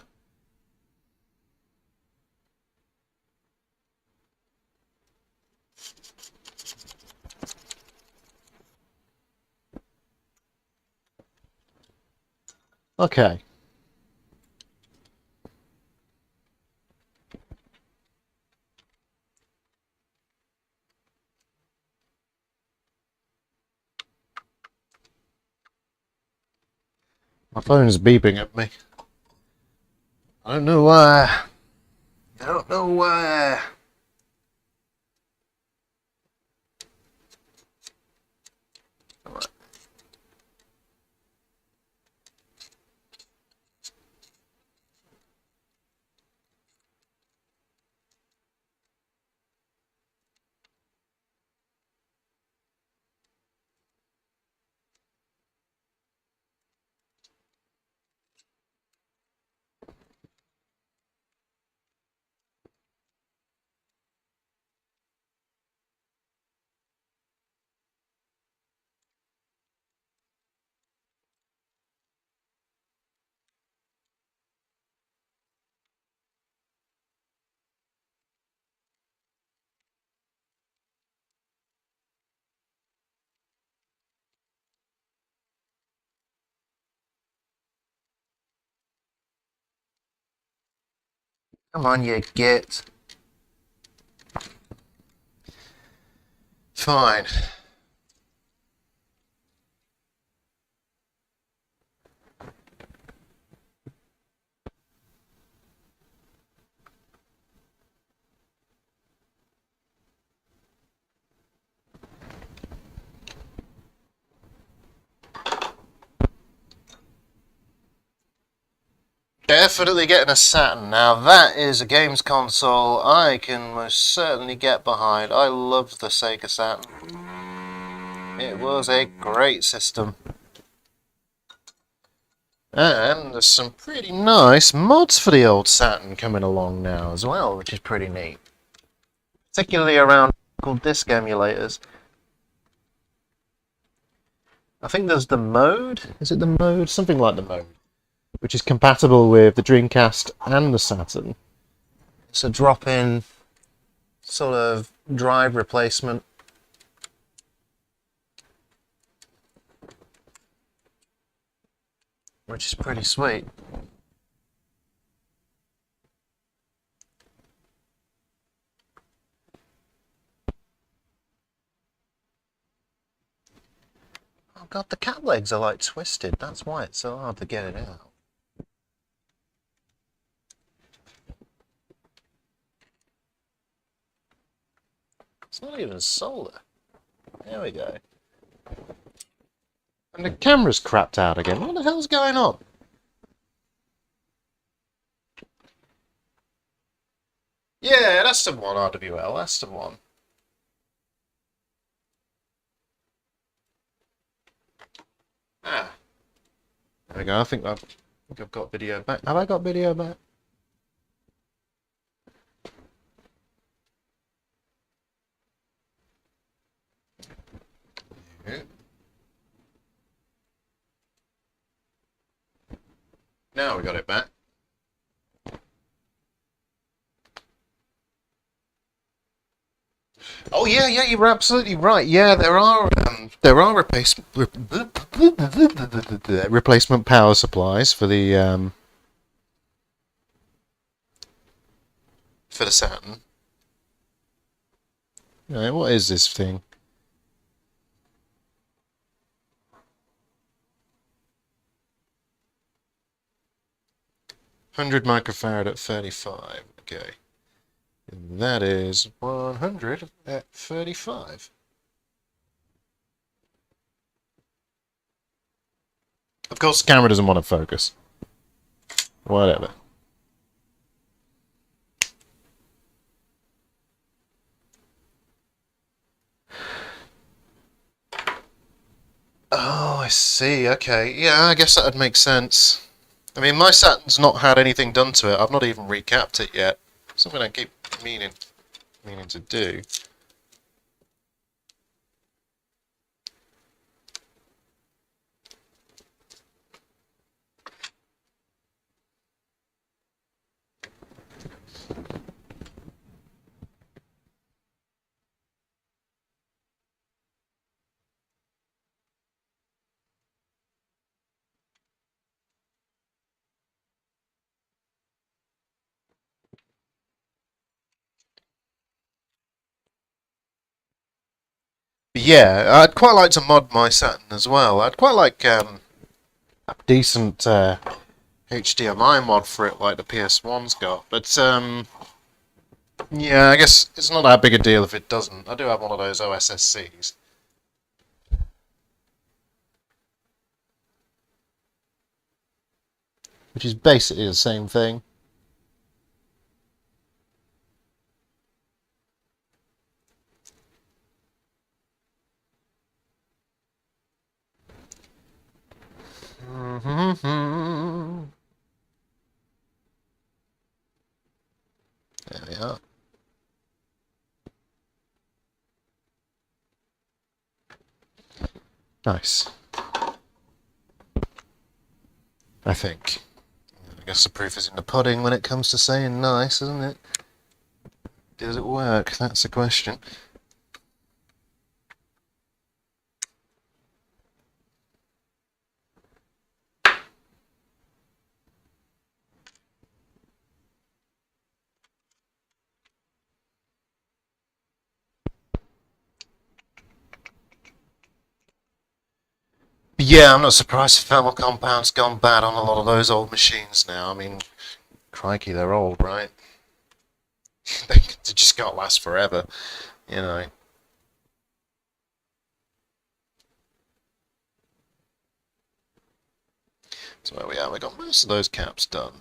Okay. My phone's beeping at me. I don't know why. I don't know why. Come on, you git. Fine. Definitely getting a Saturn. Now that is a games console I can most certainly get behind. I love the Sega Saturn. It was a great system. And there's some pretty nice mods for the old Saturn coming along now as well, which is pretty neat. Particularly around called disk emulators. I think there's the mode. Is it the mode? Something like the mode. Which is compatible with the Dreamcast and the Saturn. It's a drop-in sort of drive replacement. Which is pretty sweet. Oh god, the cat legs are like twisted. That's why it's so hard to get it out. It's not even solar. There we go. And the camera's crapped out again. What the hell's going on? Yeah, that's the one, RWL. That's the one. Ah. There we go. I think I've got video back. Have I got video back? Yeah. Now we got it back. Oh yeah, yeah, you're absolutely right. Yeah, there are replacement power supplies for the Saturn. Right, what is this thing? 100 microfarad at 35. Okay. And that is 100 at 35. Of course, the camera doesn't want to focus. Whatever. Oh, I see. Okay. Yeah, I guess that would make sense. I mean, my Saturn's not had anything done to it. I've not even recapped it yet. Something I keep meaning to do. Yeah, I'd quite like to mod my Saturn as well. I'd quite like a decent HDMI mod for it, like the PS1's got. But yeah, I guess it's not that big a deal if it doesn't. I do have one of those OSSCs. Which is basically the same thing. There we are. Nice. I think. I guess the proof is in the pudding when it comes to saying nice, isn't it? Does it work? That's the question. Yeah, I'm not surprised if thermal compound's gone bad on a lot of those old machines now. I mean, crikey, they're old, right? They just can't last forever, you know. So where we are, we got most of those caps done.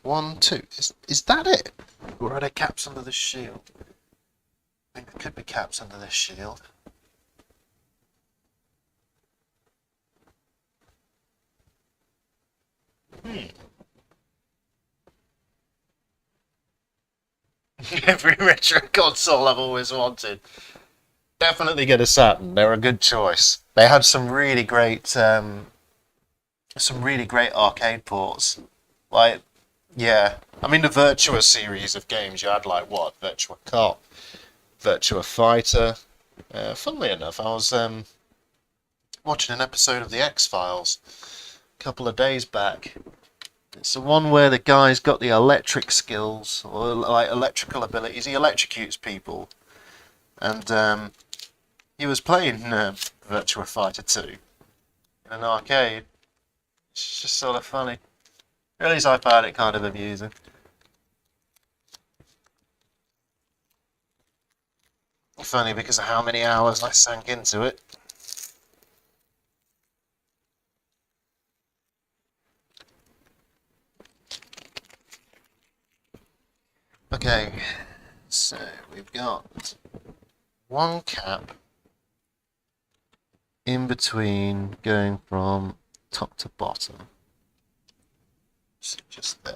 1, 2. Is that it? Or are there caps under the shield? I think there could be caps under this shield. Every retro console I've always wanted. Definitely get a Saturn. They're a good choice. They had some really great arcade ports. Like, yeah, I mean the Virtua series of games. You had like what? Virtua Cop, Virtua Fighter. Funnily enough, I was watching an episode of the X-Files a couple of days back. It's the one where the guy's got the electric skills or like electrical abilities. He electrocutes people, and he was playing Virtua Fighter 2 in an arcade. It's just sort of funny. At least I found it kind of amusing. Funny because of how many hours I sank into it. Okay, so we've got one cap in between going from top to bottom. Just there.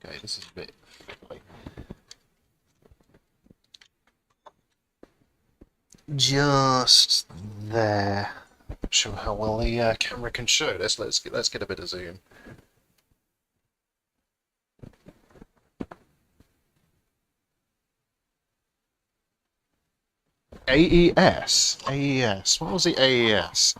Okay, this is a bit fiddly. Just there. Not sure how well the camera can show this. Let's get a bit of zoom. AES. AES. What was the AES?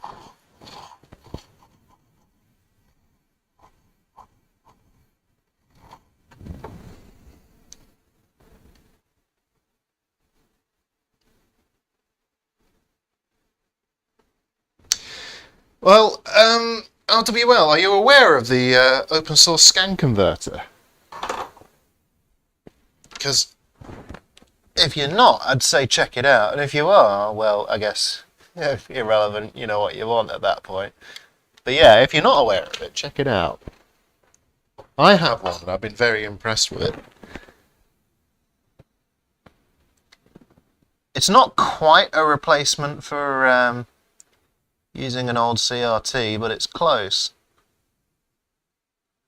Well, RWL, are you aware of the open source scan converter? Because if you're not, I'd say check it out. And if you are, well, I guess irrelevant, you know what you want at that point. But yeah, if you're not aware of it, check it out. I have one and I've been very impressed with it. It's not quite a replacement for using an old CRT, but it's close.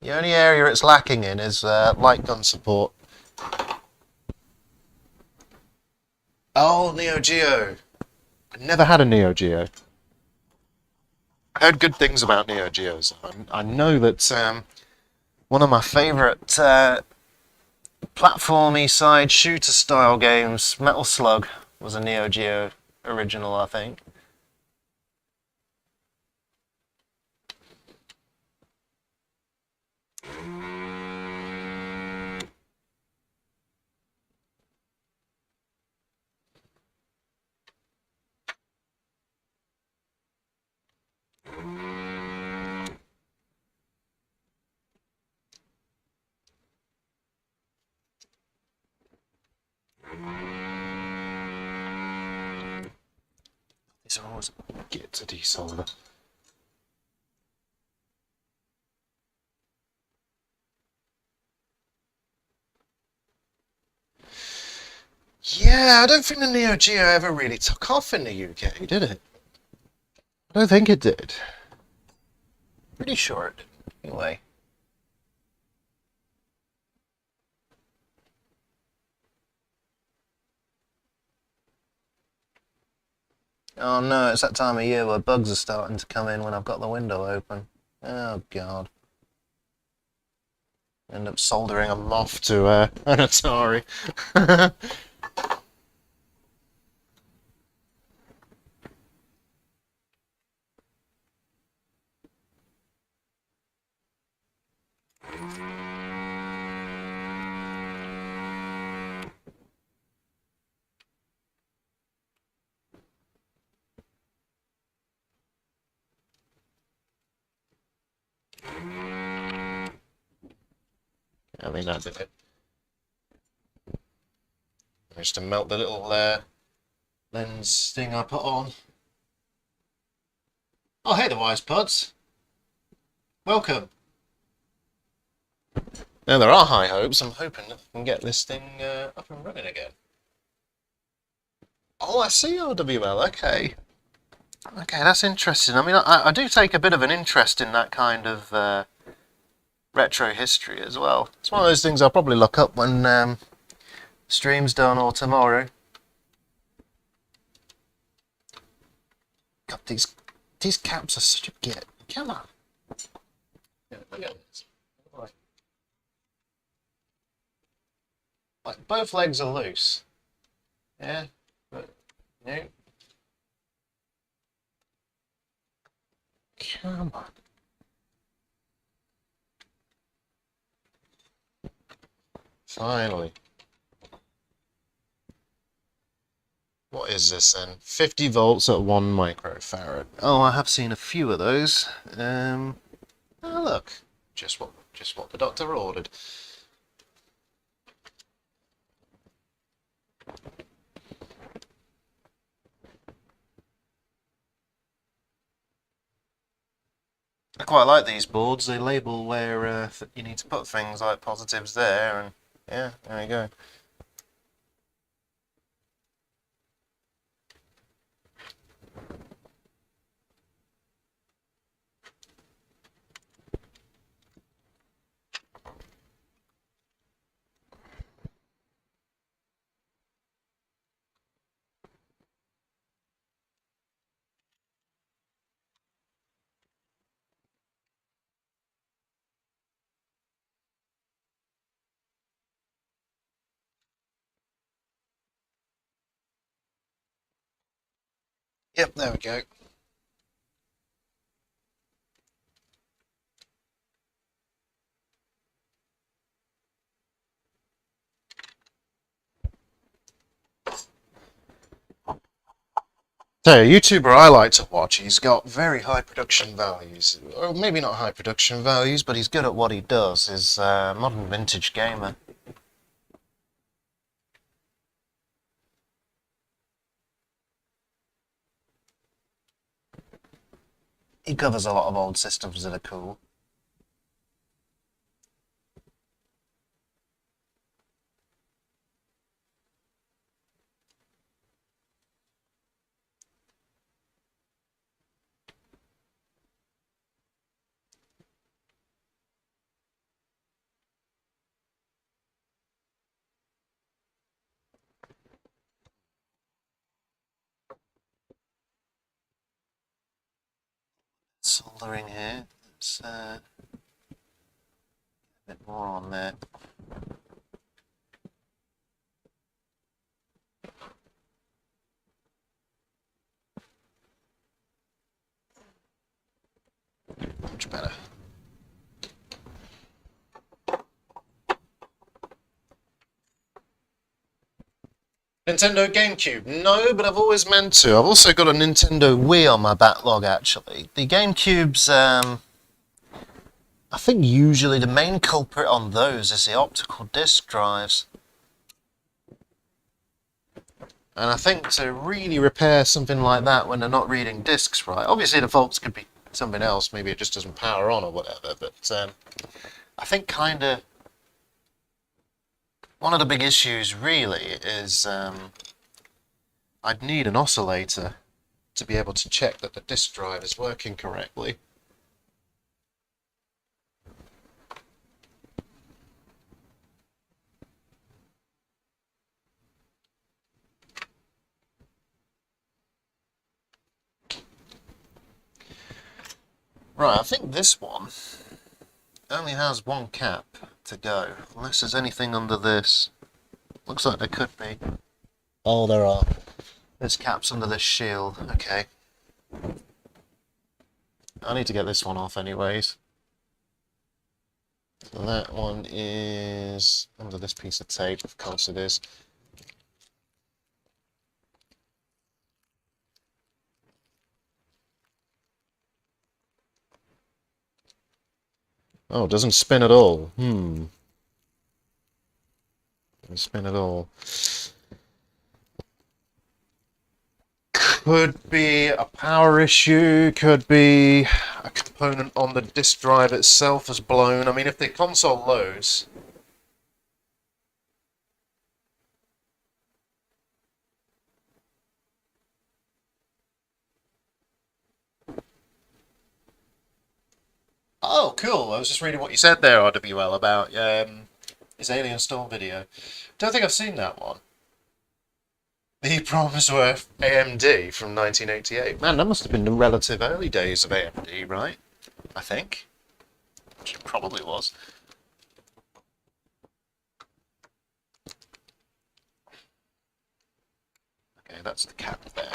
The only area it's lacking in is light gun support. Oh, Neo Geo. I never had a Neo Geo. I heard good things about Neo Geos. I know that one of my favourite platformy side shooter style games, Metal Slug, was a Neo Geo original, I think. These are always get to desolder. Yeah, I don't think the Neo Geo ever really took off in the UK, did it? I don't think it did. Pretty sure it did. Anyway. Oh no, it's that time of year where bugs are starting to come in when I've got the window open. Oh god. End up soldering a moth to an Atari. I mean, that did it. Managed to melt the little lens thing I put on. Oh, hey, the wise pods. Welcome. Now, there are high hopes. I'm hoping that I can get this thing up and running again. Oh, I see RWL. Okay. Okay, that's interesting. I mean, I do take a bit of an interest in that kind of retro history as well. It's one of those things I'll probably look up when stream's done or tomorrow. God, these caps are such a git. Come on. Yeah, look at this. Like both legs are loose. Yeah, but no. Come on. Finally. What is this then? 50 volts at 1 microfarad. Oh, I have seen a few of those. Oh look, just what the doctor ordered. I quite like these boards. They label where you need to put things like positives there, and yeah, there you go. Yep, there we go. So, a YouTuber I like to watch, he's got very high production values. Or maybe not high production values, but he's good at what he does, is Modern Vintage Gamer. He covers a lot of old systems that are cool. Soldering here. Let's a bit more on there. Much better. Nintendo GameCube? No, but I've always meant to. I've also got a Nintendo Wii on my backlog, actually. The GameCube's, I think usually the main culprit on those is the optical disc drives. And I think to really repair something like that when they're not reading discs right, obviously the faults could be something else, maybe it just doesn't power on or whatever, but I think kind of one of the big issues really is I'd need an oscillator to be able to check that the disk drive is working correctly. Right, I think this one only has one cap to go, unless there's anything under this. Looks like there could be. Oh, there are. There's caps under this shield. Okay. I need to get this one off anyways. So that one is under this piece of tape, of course it is. Oh, it doesn't spin at all. Doesn't spin at all. Could be a power issue, could be a component on the disk drive itself has blown. I mean, if the console loads... Oh, cool. I was just reading what you said there, RWL, about his Alien Storm video. Don't think I've seen that one. The problems were AMD from 1988. Man, that must have been the relative early days of AMD, right? I think. Which it probably was. Okay, that's the cap there.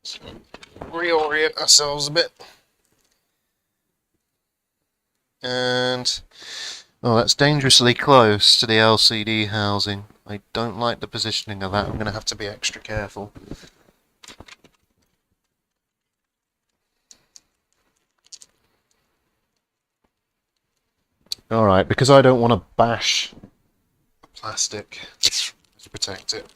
So reorient ourselves a bit. And... oh, that's dangerously close to the LCD housing. I don't like the positioning of that. I'm going to have to be extra careful. Alright, because I don't want to bash plastic to protect it.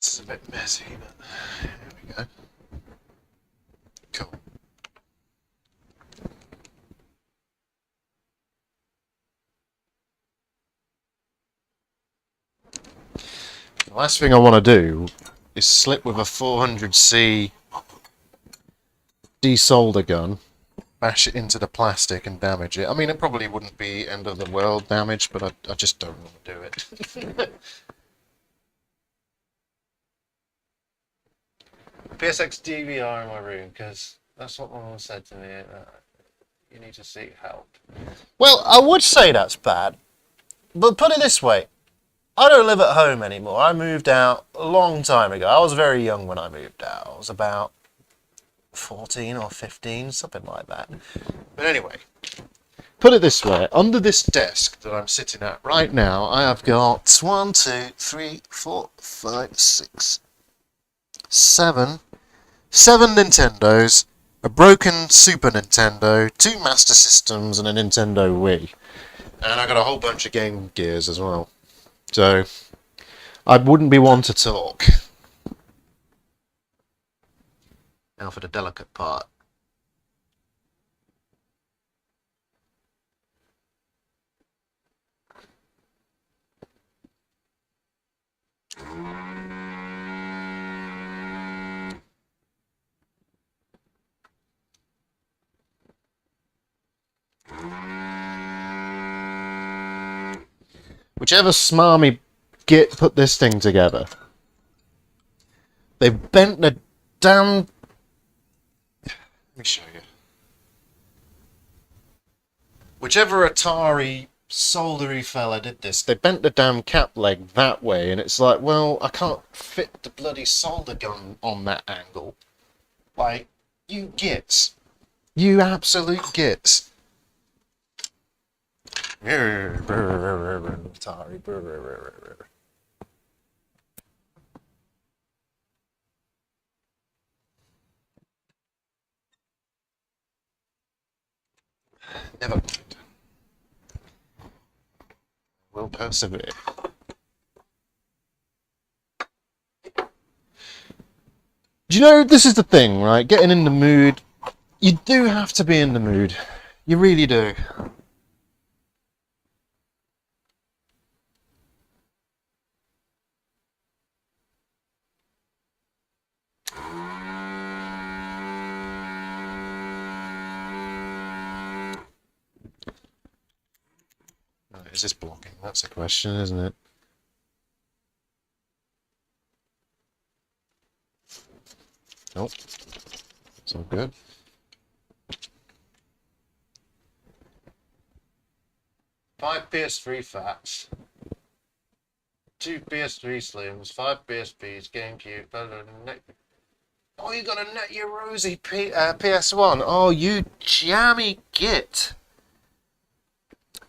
It's a bit messy, but here we go. Cool. The last thing I want to do is slip with a 400C desolder gun, bash it into the plastic and damage it. I mean, it probably wouldn't be end of the world damage, but I just don't want to do it. PSX DVR in my room, because that's what my mum said to me. You need to seek help. Well, I would say that's bad, but put it this way. I don't live at home anymore. I moved out a long time ago. I was very young when I moved out. I was about 14 or 15, something like that. But anyway, put it this way. Under this desk that I'm sitting at right now, I have got 1, 2, 3, 4, 5, 6, 7 Nintendos, a broken Super Nintendo, 2 Master Systems, and a Nintendo Wii. And I got a whole bunch of Game Gears as well. So, I wouldn't be one to talk. Now for the delicate part. Whichever smarmy git put this thing together, they've bent the damn... Let me show you. Whichever Atari soldery fella did this, they bent the damn cap leg that way, and it's like, well, I can't fit the bloody solder gun on that angle. Like, you gits. You absolute gits. Atari. Never mind. We'll persevere. Do you know, this is the thing, right? Getting in the mood. You do have to be in the mood. You really do. Is this blocking? That's a question, isn't it? Nope. It's all good. Five PS3 fats. 2 PS3 Slims, 5 PSPs, GameCube, oh, you got a Net Your Rosy PS1. Oh, you jammy git.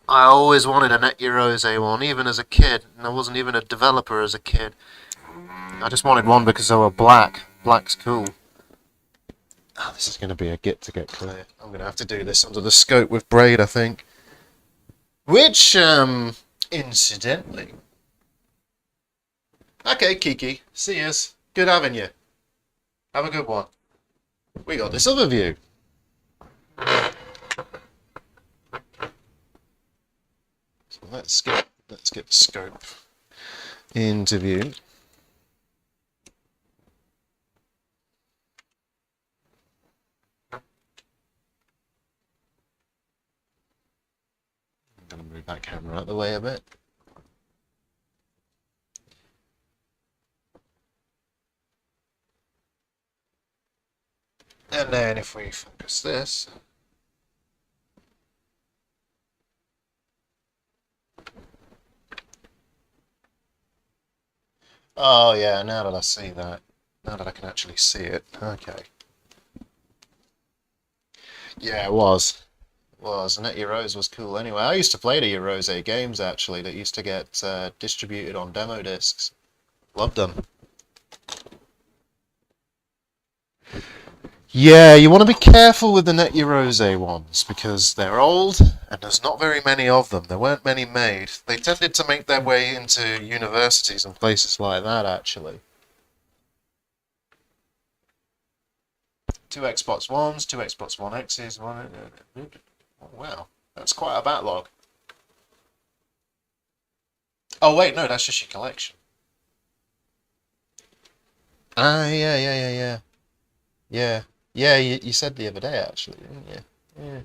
I always wanted a Net Your Rose one, even as a kid, and I wasn't even a developer as a kid. I just wanted one because they were black. Black's cool. Oh, this is going to be a git to get clear. I'm going to have to do this under the scope with Braid, I think. Which, incidentally... Okay, Kiki. See yous. Good having you. Have a good one. We got this other view. So let's get the scope into view. I'm gonna move that camera out of the way a bit. And then if we focus this, oh yeah, now that I see that, now that I can actually see it, okay. Yeah, it was. It was. And that Euros was cool anyway. I used to play the Eurose games actually that used to get distributed on demo discs. Loved them. Yeah, you want to be careful with the Net Eurose ones because they're old and there's not very many of them. There weren't many made. They tended to make their way into universities and places like that, actually. Two Xbox Ones, two Xbox One X's, one. Oh, wow, that's quite a backlog. Oh wait, no, that's just your collection. Ah, yeah, yeah, yeah, yeah, yeah, yeah. You said the other day, actually, didn't you? Yeah.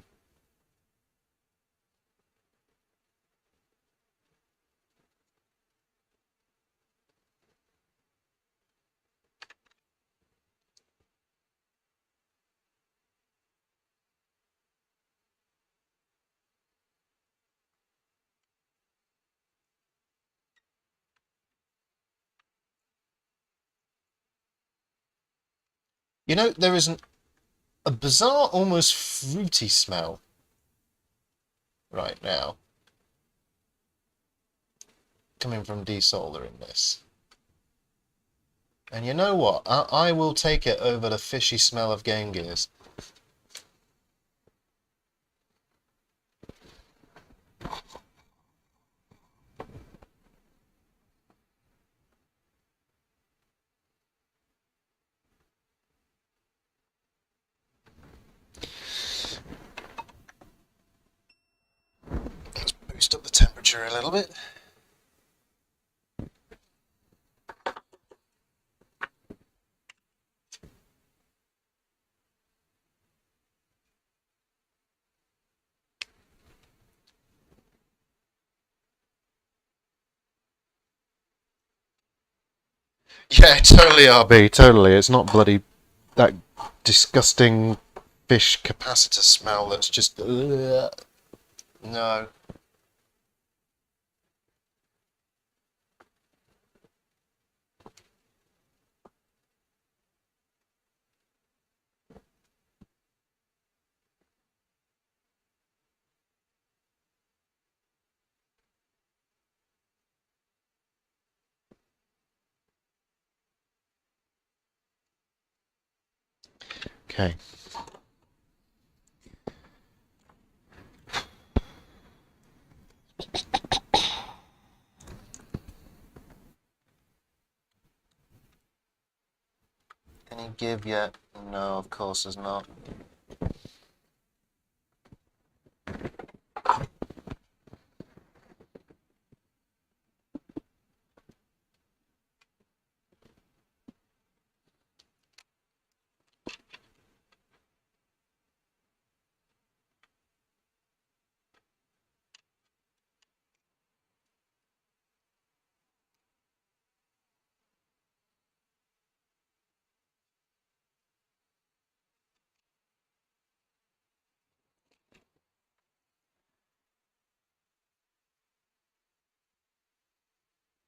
You know, there is a bizarre, almost fruity smell right now coming from desoldering this. And you know what? I will take it over the fishy smell of Game Gears. Let's boost up the temperature a little bit. Yeah, totally, RB, totally. It's not bloody that disgusting fish capacitor smell that's just. Ugh. No. Okay. Any give yet? No, of course there's not.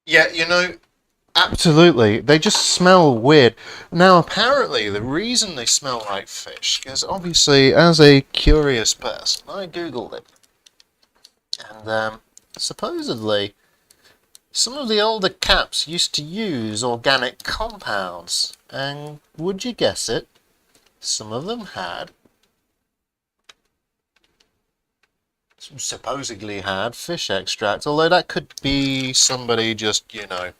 Yeah, you know, absolutely. They just smell weird. Now, apparently, the reason they smell like fish, because obviously, as a curious person, I googled it. And supposedly, some of the older caps used to use organic compounds. And would you guess it? Some of them supposedly had fish extract, although that could be somebody just, you know,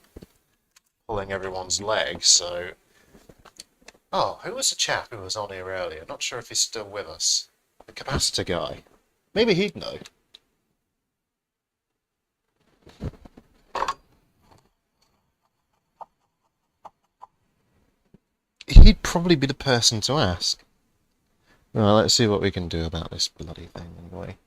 pulling everyone's leg, so... Oh, who was the chap who was on here earlier? Not sure if he's still with us. The capacitor guy. Maybe he'd know. He'd probably be the person to ask. Well, let's see what we can do about this bloody thing anyway.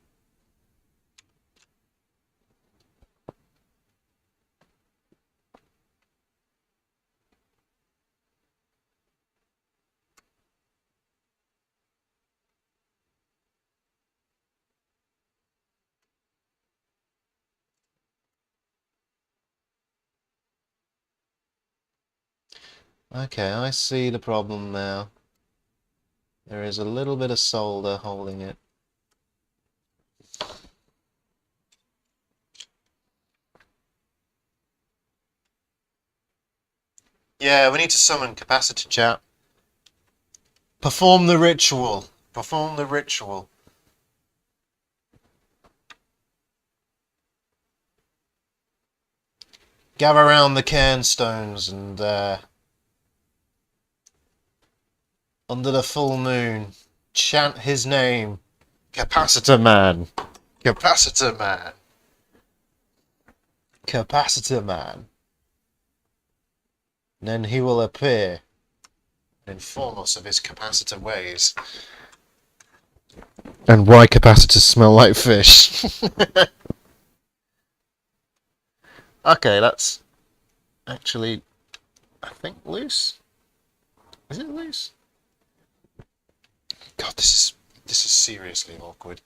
Okay, I see the problem now. There is a little bit of solder holding it. Yeah, we need to summon capacitor chap. Perform the ritual. Perform the ritual. Gather around the cairnstones and under the full moon, chant his name. Capacitor man. Capacitor man. Capacitor man. And then he will appear and inform us of his capacitor ways. And why capacitors smell like fish. Okay, that's actually, I think, loose. Is it loose? God, this is seriously awkward.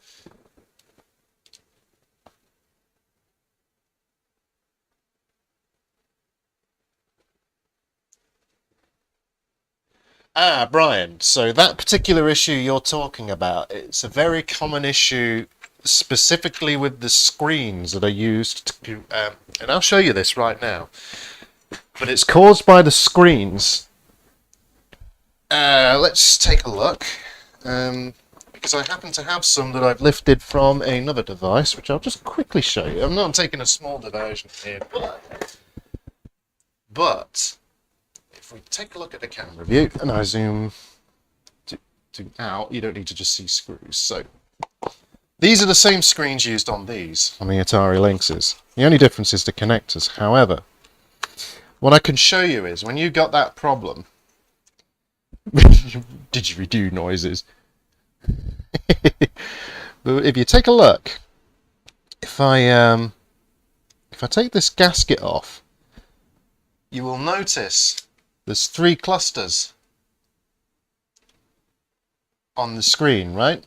Ah, Brian, so that particular issue you're talking about, it's a very common issue specifically with the screens that are used to, and I'll show you this right now, but it's caused by the screens. Let's take a look, because I happen to have some that I've lifted from another device, which I'll just quickly show you. I'm not taking a small diversion here, but if we take a look at the camera view, and I zoom to out, you don't need to just see screws. So these are the same screens used on these, on the Atari Lynxes. The only difference is the connectors. However, what I can show you is when you got that problem, didgeridoo noises. But if you take a look, if I take this gasket off, you will notice there's 3 clusters on the screen, right?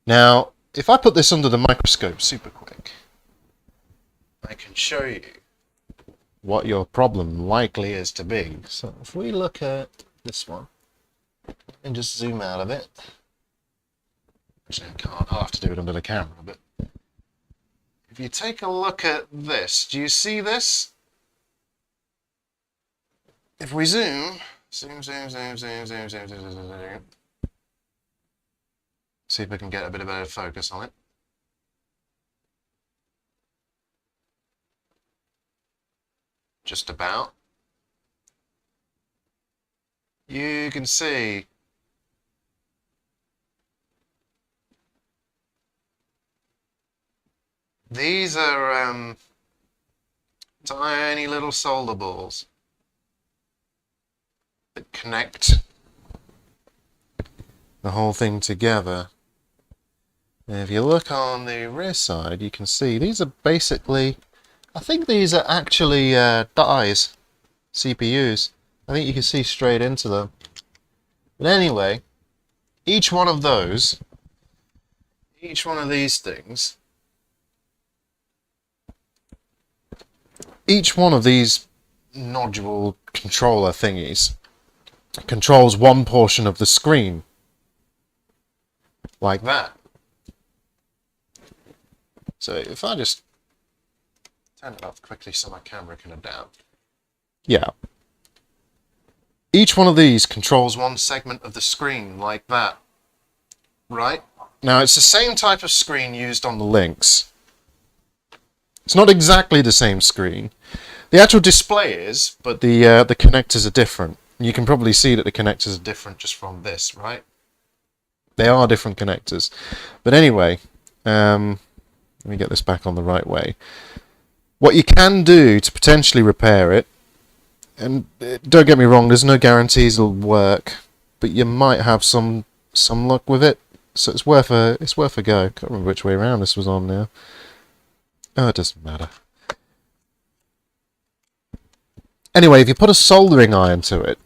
Now, if I put this under the microscope super quick, I can show you what your problem likely is to be. So if we look at this one and just zoom out of it, actually I can't, I'll have to do it under the camera, but if you take a look at this, do you see this? If we zoom, Zoom, zoom, zoom, zoom, zoom, zoom, zoom, zoom, zoom. See if I can get a bit of better focus on it. Just about. You can see these are tiny little solder balls that connect the whole thing together. And if you look on the rear side, you can see these are basically, I think these are actually dies, CPUs. I think you can see straight into them. But anyway, each one of these things, each one of these nodule controller thingies controls one portion of the screen. Like that. So if I just turn it off quickly so my camera can adapt. Yeah. Each one of these controls one segment of the screen like that. Right? Now it's the same type of screen used on the Lynx. It's not exactly the same screen. The actual display is, but the connectors are different. You can probably see that the connectors are different just from this, right? They are different connectors. But anyway, let me get this back on the right way. What you can do to potentially repair it, and don't get me wrong, there's no guarantees it'll work, but you might have some luck with it. So it's worth a go. Can't remember which way around this was on now. Oh, it doesn't matter. Anyway, if you put a soldering iron to it,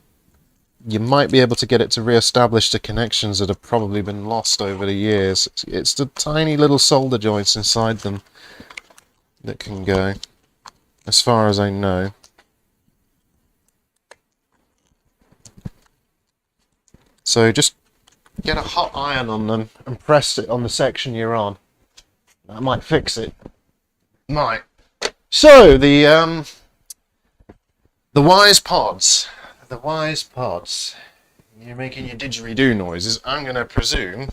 you might be able to get it to re-establish the connections that have probably been lost over the years. It's the tiny little solder joints inside them that can go, as far as I know. So just get a hot iron on them and press it on the section you're on. That might fix it. Might. So the wise pods. The wise pods. You're making your didgeridoo noises. I'm going to presume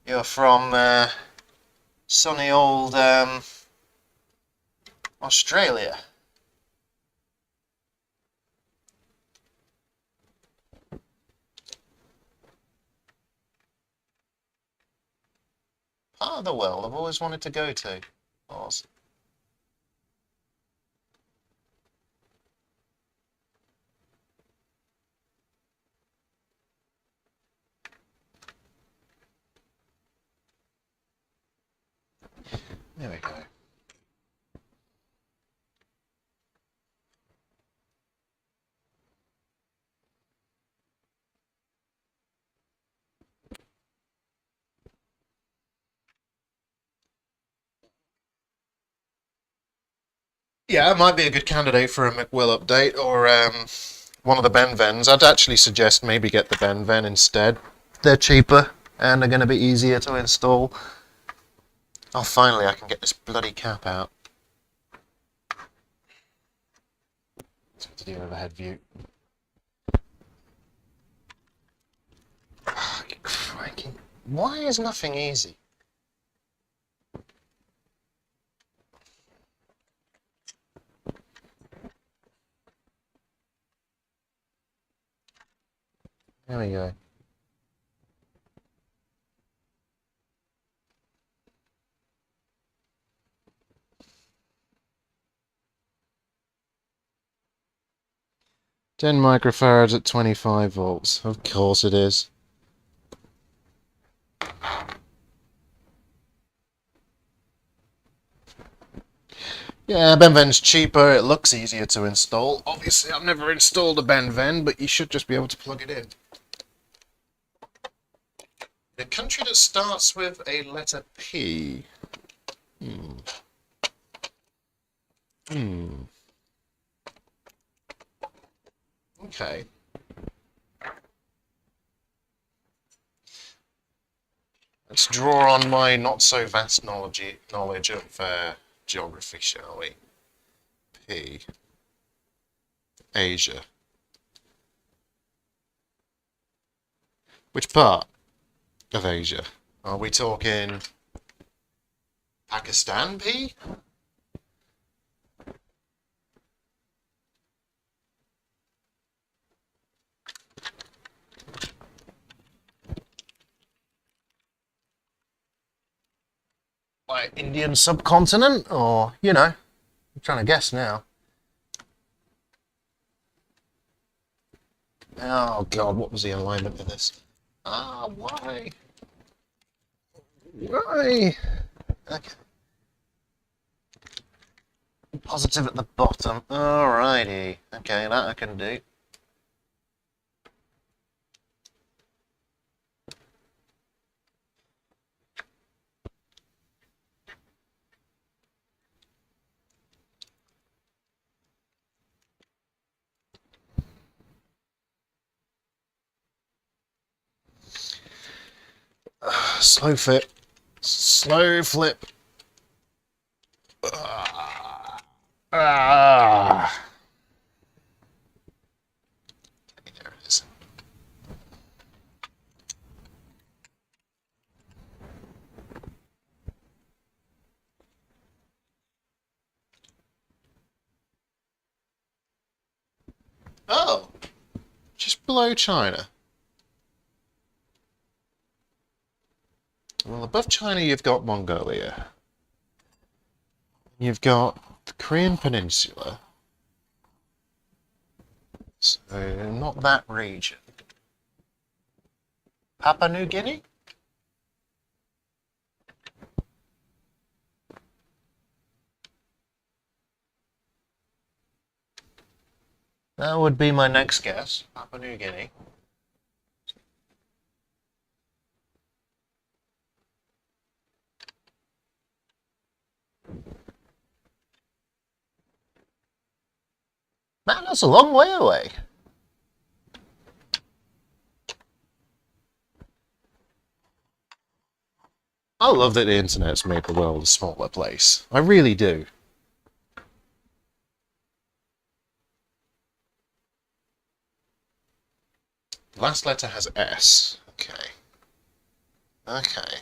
you're from sunny old Australia. Part of the world I've always wanted to go to. Oz. There we go. Yeah, it might be a good candidate for a McWill update or one of the Benvens. I'd actually suggest maybe get the Benven instead. They're cheaper and they're going to be easier to install. Oh, finally I can get this bloody cap out. Let's get to the overhead view. Oh, crikey. Why is nothing easy? There we go. Ten microfarads at 25 volts. Of course it is. Yeah, Benven's cheaper, it looks easier to install. Obviously, I've never installed a Benven, but you should just be able to plug it in. A country that starts with a letter P. Okay. Let's draw on my not so vast knowledge of geography, shall we? P. Asia. Which part of Asia? Are we talking Pakistan, P? Like Indian subcontinent? Or, you know, I'm trying to guess now. Oh god, what was the alignment for this? Ah, why? Why? Okay. Positive at the bottom. Alrighty. Okay, that I can do. Slow flip. Slow flip. Ah. There it is. Oh, just below China. Well, above China, you've got Mongolia. You've got the Korean Peninsula. So, not that region. Papua New Guinea? That would be my next guess. Papua New Guinea. Man, that's a long way away. I love that the internet's made the world a smaller place. I really do. Last letter has S. Okay. Okay.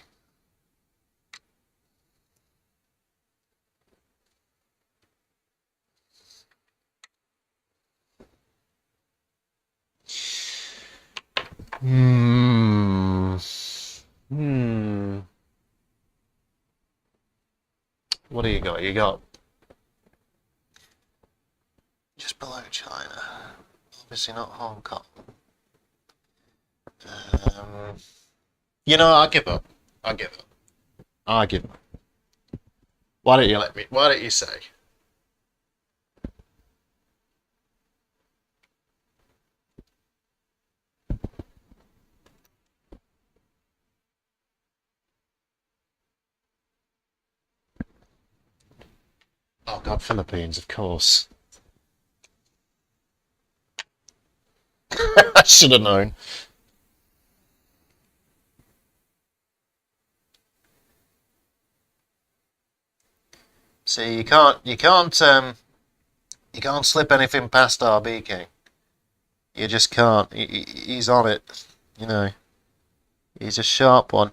Hmm. Hmm. What do you got? You got just below China. Obviously not Hong Kong. You know, I'll give up. I'll give up. I'll give up. Why don't you let me? Why don't you say? Oh God, Philippines, of course. I should have known. See, you can't slip anything past RB King. You just can't. He's on it. You know, he's a sharp one.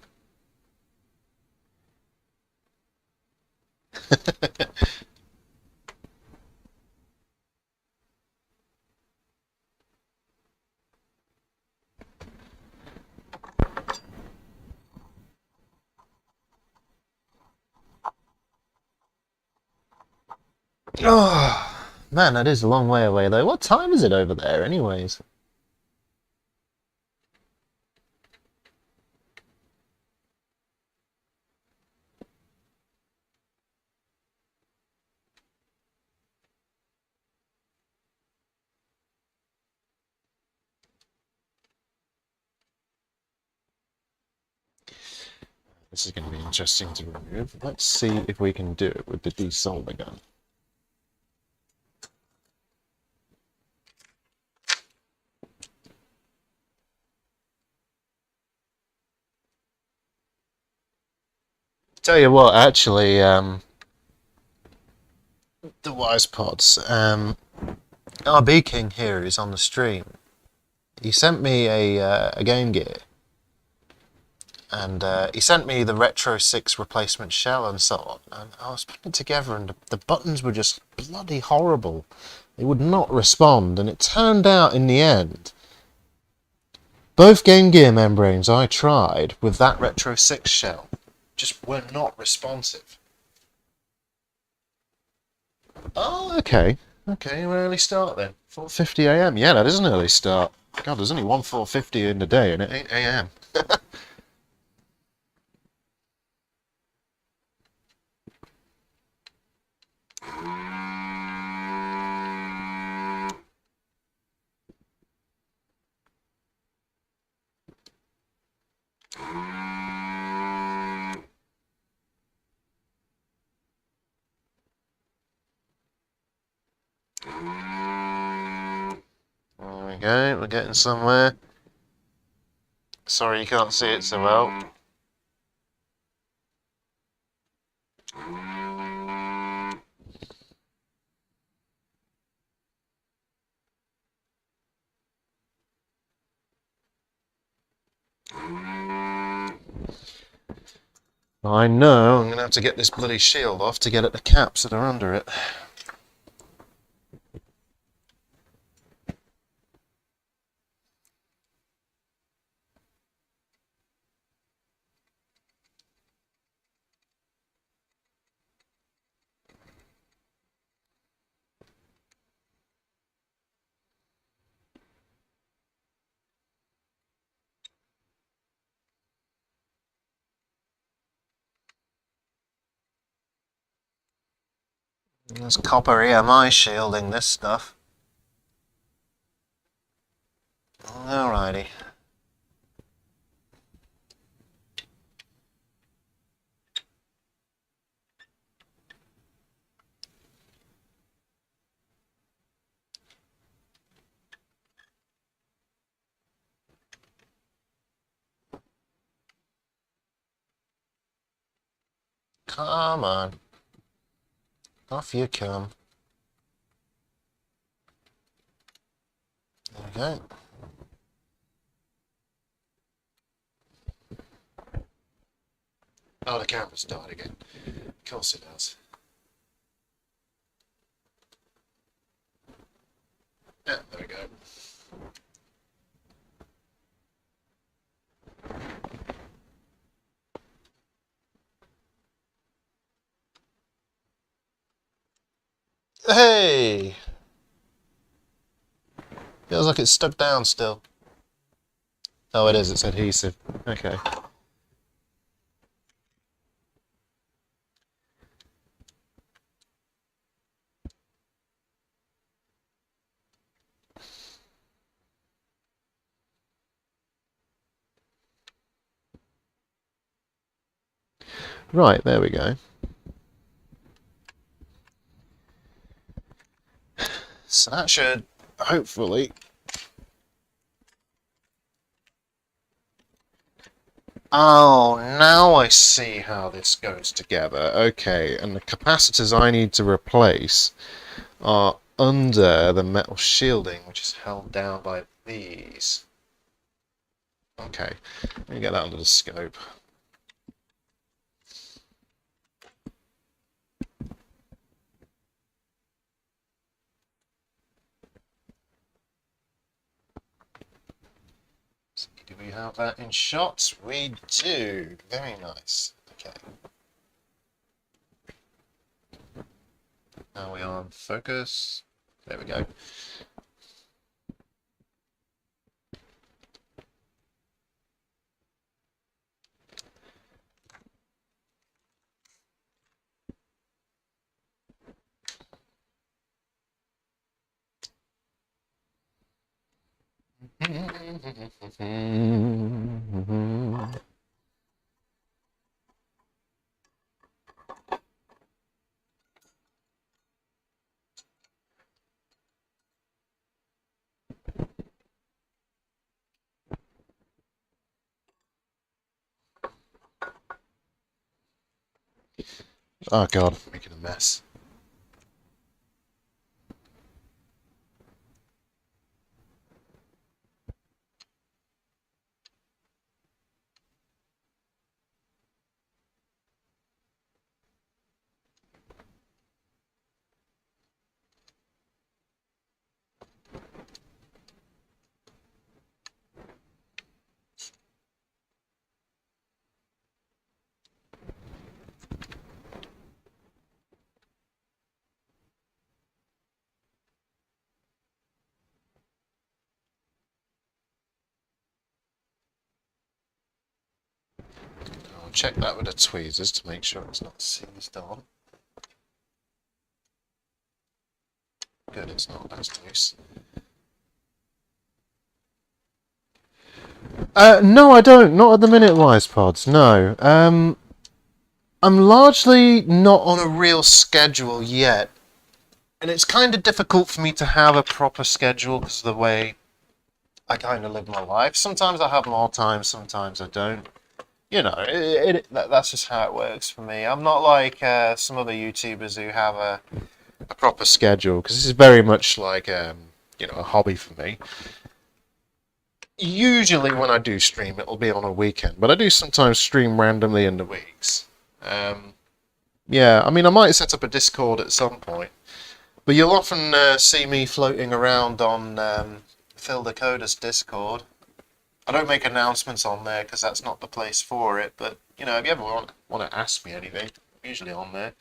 Oh, man, that is a long way away though. What time is it over there, anyways? This is going to be interesting to remove. Let's see if we can do it with the desolder gun. Tell you what, actually, the Wise Pods, RB King here is on the stream. He sent me a Game Gear And he sent me the Retro 6 replacement shell and so on. And I was putting it together, and the buttons were just bloody horrible. They would not respond, and it turned out in the end, both Game Gear membranes I tried with that Retro 6 shell just were not responsive. Oh, okay. Okay, an early start then. 4:50 a.m. Yeah, that is an early start. God, there's only one 4:50 in the day, and it ain't a.m. There we go, we're getting somewhere. Sorry you can't see it so well. I know, I'm going to have to get this bloody shield off to get at the caps that are under it. There's copper EMI shielding this stuff. Alrighty. Come on. Off you come. There we go. Oh, the camera's died again. Of course it has. Yeah, there we go. Hey! Feels like it's stuck down still. Oh, it is, it's adhesive. Okay. Right, there we go. So that should, hopefully... Oh, now I see how this goes together. Okay, and the capacitors I need to replace are under the metal shielding, which is held down by these. Okay, let me get that under the scope. So do we have that in shots? We do. Very nice. Okay. Now we are on focus. There we go. Oh god, making a mess. check that with the tweezers to make sure it's not seized on. Good, it's not. That's loose. No, I don't. Not at the minute, Wise Pods. No. I'm largely not on a real schedule yet. And it's kind of difficult for me to have a proper schedule because of the way I kind of live my life. Sometimes I have more time, sometimes I don't. You know, that's just how it works for me. I'm not like some other YouTubers who have a proper schedule, because this is very much like, you know, a hobby for me. Usually when I do stream, it'll be on a weekend, but I do sometimes stream randomly in the weeks. Yeah, I mean, I might set up a Discord at some point. But you'll often see me floating around on Phil Dakota's Discord. I don't make announcements on there because that's not the place for it. But, you know, if you ever want to ask me anything, I'm usually on there.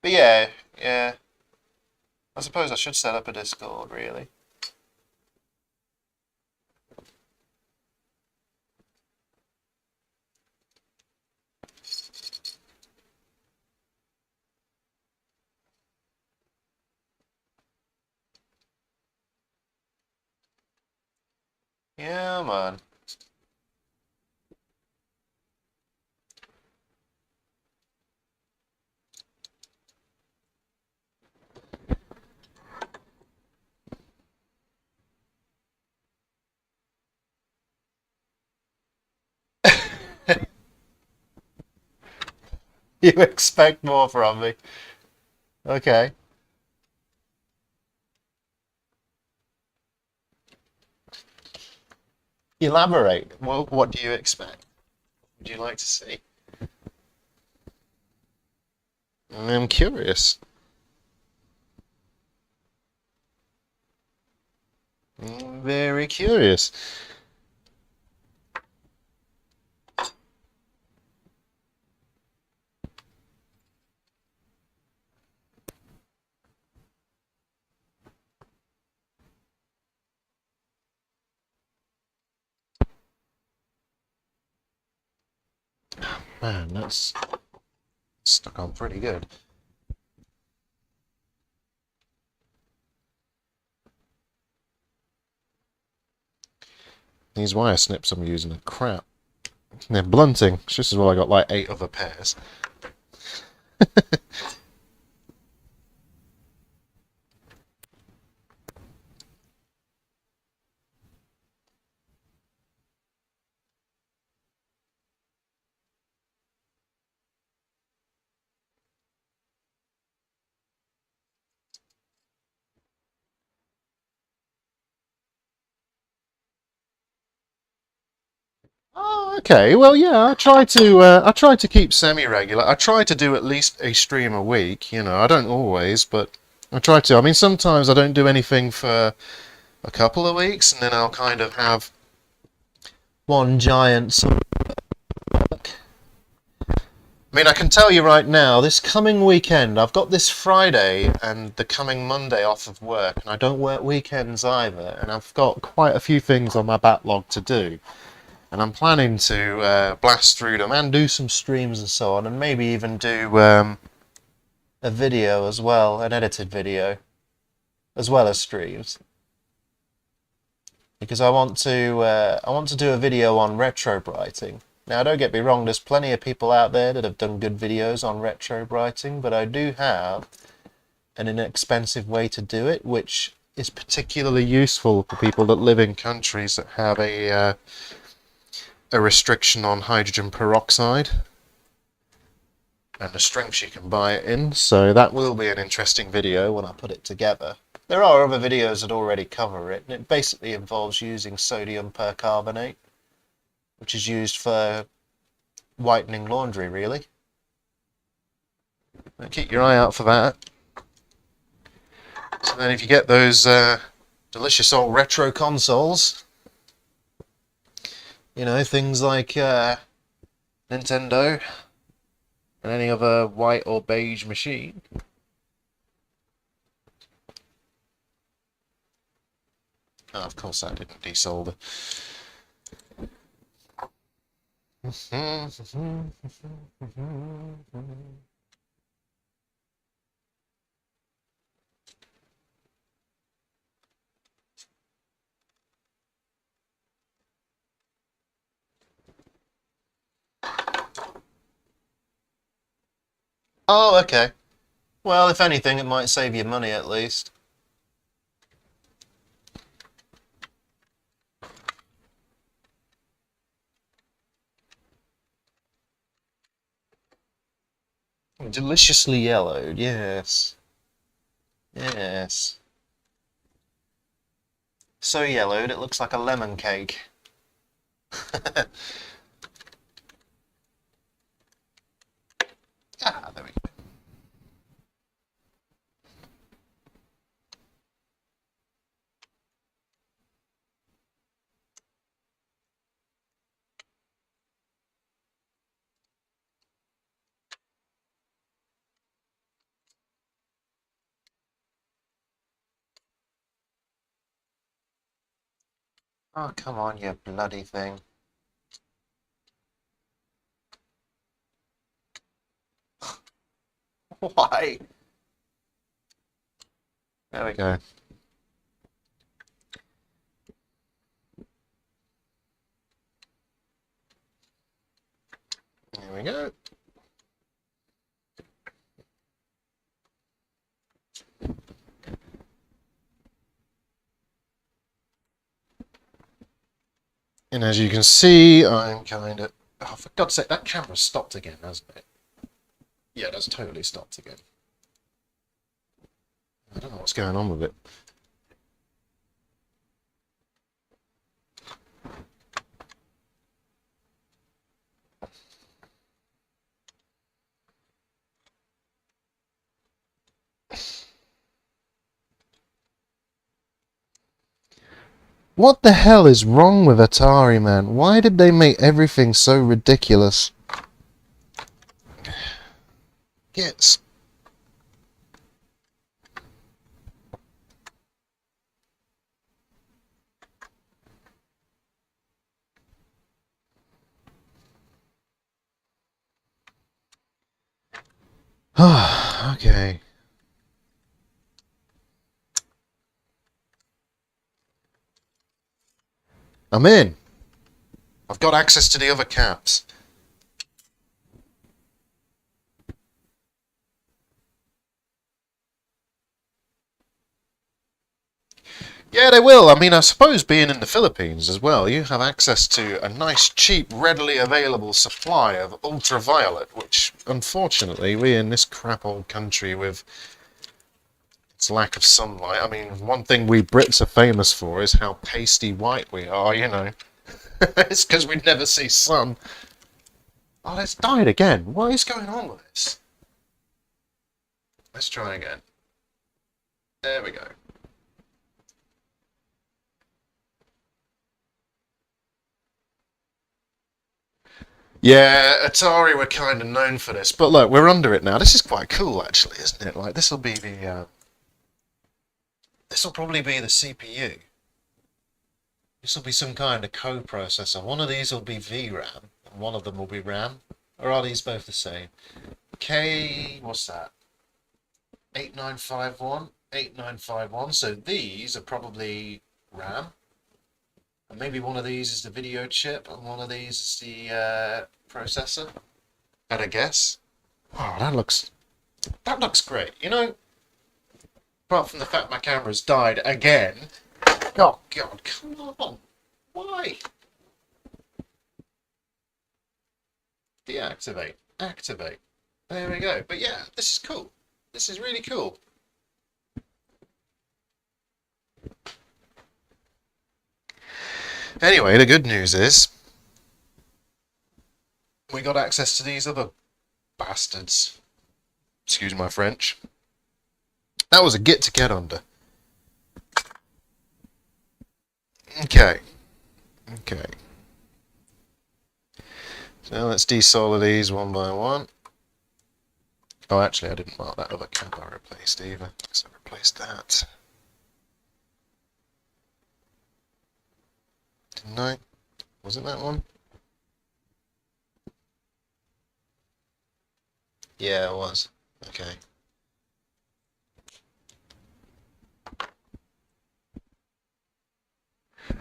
But yeah. I suppose I should set up a Discord, really. Yeah, man. You expect more from me. Okay. Elaborate. What do you expect? What would you like to see? I'm curious. Very curious. Man, that's stuck on pretty good. These wire snips I'm using are crap. They're blunting. It's just as well I got like 8 other pairs. Oh, okay. Well, yeah. I try to keep semi-regular. I try to do at least a stream a week. You know, I don't always, but I try to. I mean, sometimes I don't do anything for a couple of weeks, and then I'll kind of have one giant sort of. I mean, I can tell you right now, this coming weekend, I've got this Friday and the coming Monday off of work, and I don't work weekends either, and I've got quite a few things on my backlog to do. And I'm planning to blast through them and do some streams and so on, and maybe even do a video as well, an edited video, as well as streams. Because I want to do a video on retrobrighting. Now, don't get me wrong, there's plenty of people out there that have done good videos on retrobrighting, but I do have an inexpensive way to do it, which is particularly useful for people that live in countries that have a restriction on hydrogen peroxide and the strengths you can buy it in. So that will be an interesting video when I put it together. There are other videos that already cover it, and it basically involves using sodium percarbonate, which is used for whitening laundry, really. Now keep your eye out for that. So then if you get those delicious old retro consoles, you know, things like Nintendo and any other white or beige machine, Oh, of course that didn't desolder. Oh, okay. Well, if anything, it might save you money at least. Deliciously yellowed, yes. Yes. So yellowed, it looks like a lemon cake. Ah, there we go. Oh, come on, you bloody thing. Why? There we go. There we go. And as you can see, I'm kind of... Oh, for God's sake, that camera's stopped again, hasn't it? Yeah, that's totally stopped again. I don't know what's going on with it. What the hell is wrong with Atari, man? Why did they make everything so ridiculous? Yes. Okay. I'm in. I've got access to the other caps. Yeah, they will. I mean, I suppose being in the Philippines as well, you have access to a nice, cheap, readily available supply of ultraviolet, which, unfortunately, we in this crap old country with its lack of sunlight. I mean, one thing we Brits are famous for is how pasty white we are, you know. It's because we never see sun. Oh, it's died again. What is going on with this? Let's try again. There we go. Yeah, Atari were kind of known for this, but look, we're under it now. This is quite cool, actually, isn't it? Like, this will be the, this will probably be the CPU. This will be some kind of co-processor. One of these will be VRAM, and one of them will be RAM. Or are these both the same? What's that? 8951, 8951. So these are probably RAM. And maybe one of these is the video chip, and one of these is the processor. At a guess. Oh, that looks great. You know, apart from the fact my camera's died again. Oh God, come on! Why? Deactivate. Activate. There we go. But yeah, this is cool. This is really cool. Anyway, the good news is we got access to these other bastards. Excuse my French. That was a git to get under. Okay. Okay. So let's desolder these one by one. Oh, actually, I didn't mark that other cap I replaced either, so I replaced that. Didn't I? Was it that one? Yeah, it was. Okay.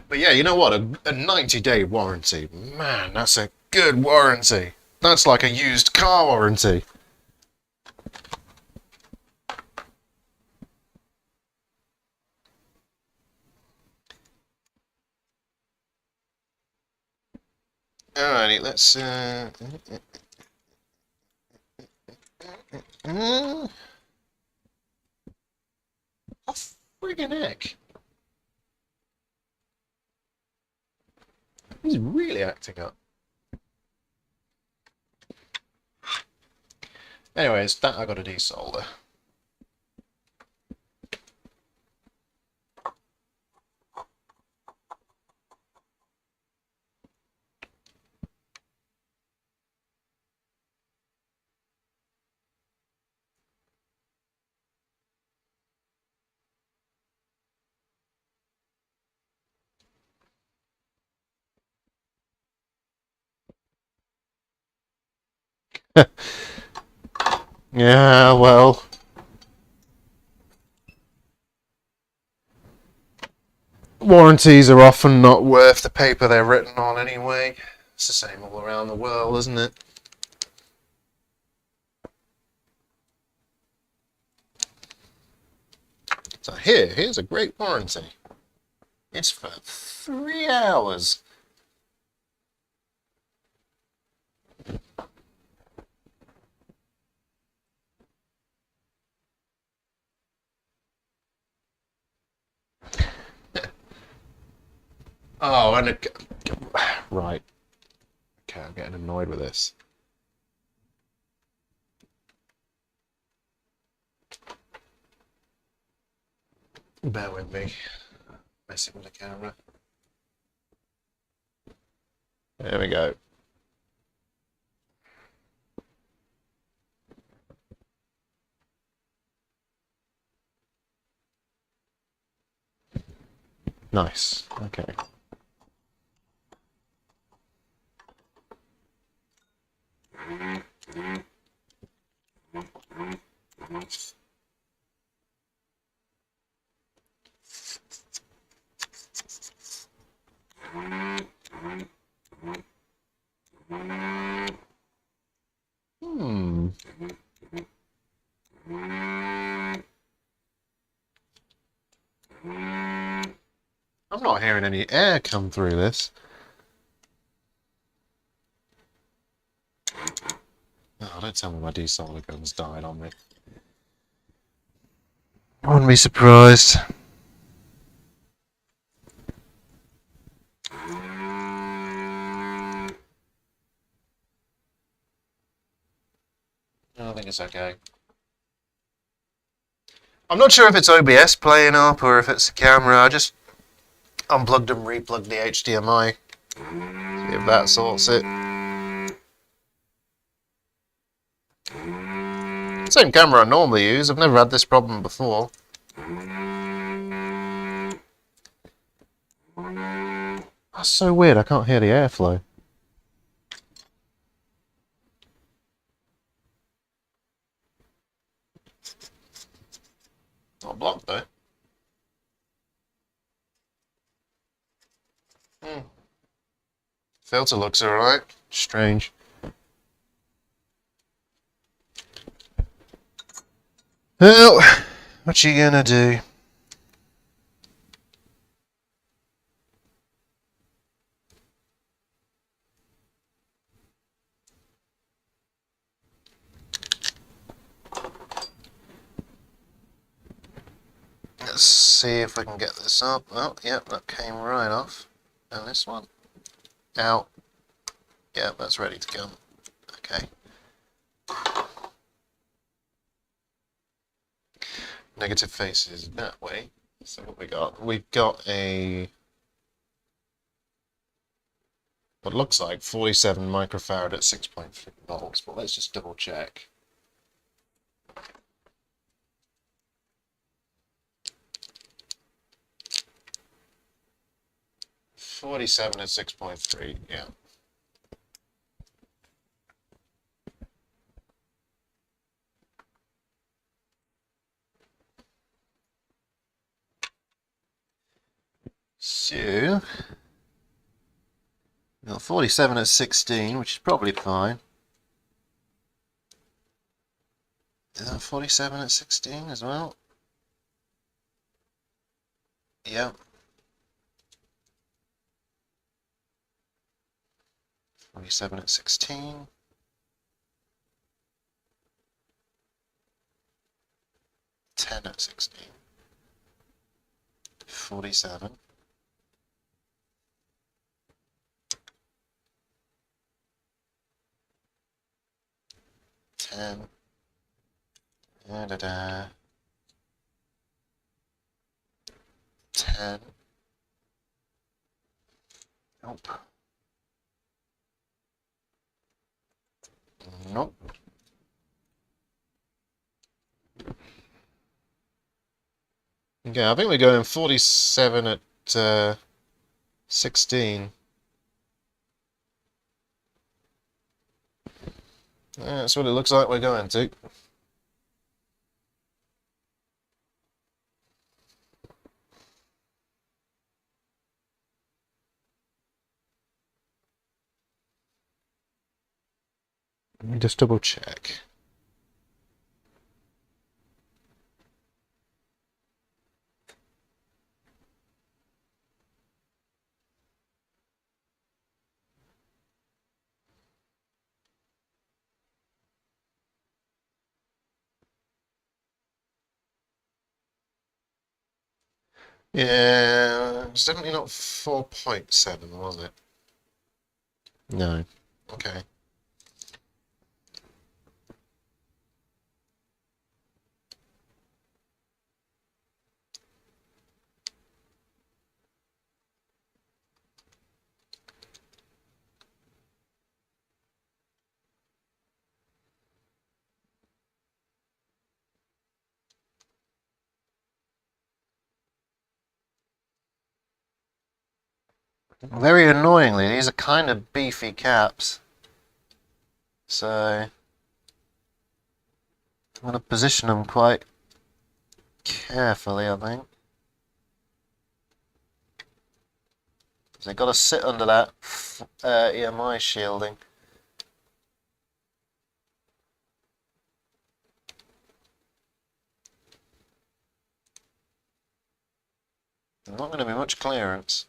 But yeah, you know what? A 90-day warranty. Man, that's a good warranty. That's like a used car warranty. Alrighty, let's oh, friggin' heck. He's really acting up. Anyways, that I got to desolder. Yeah, well. Warranties are often not worth the paper they're written on anyway. It's the same all around the world, isn't it? So here's a great warranty. It's for 3 hours. Oh, and right. Okay, I'm getting annoyed with this. Bear with me. Messing with the camera. There we go. Nice. Okay. Hmm. I'm not hearing any air come through this. Oh, don't tell me my desolder gun's died on me. I wouldn't be surprised. I think it's okay. I'm not sure if it's OBS playing up or if it's the camera. I just unplugged and replugged the HDMI. See if that sorts it. Same camera I normally use. I've never had this problem before. That's so weird. I can't hear the airflow. Not blocked though. Filter looks alright. Strange. Well, what you gonna do? Let's see if we can get this up. Oh, yep, that came right off. And this one. Out. Yep, that's ready to go. Okay. Negative faces that way. So what we got? We've got a what looks like 47 microfarad at 6.3 volts, but let's just double check. 47 and 6.3, yeah. So, got 47 at 16, which is probably fine. Is that 47 at 16 as well? Yeah. 47 at 16. 10 at 16. 47. 10. Da, da, da. 10. Nope. Nope. Okay, I think we're going 47 at 16. That's what it looks like we're going to. Let me just double check. Yeah, it's definitely not 4.7, was it? No. Okay. Very annoyingly, these are kind of beefy caps. So, I'm going to position them quite carefully, I think. So they've got to sit under that EMI shielding. Not going to be much clearance.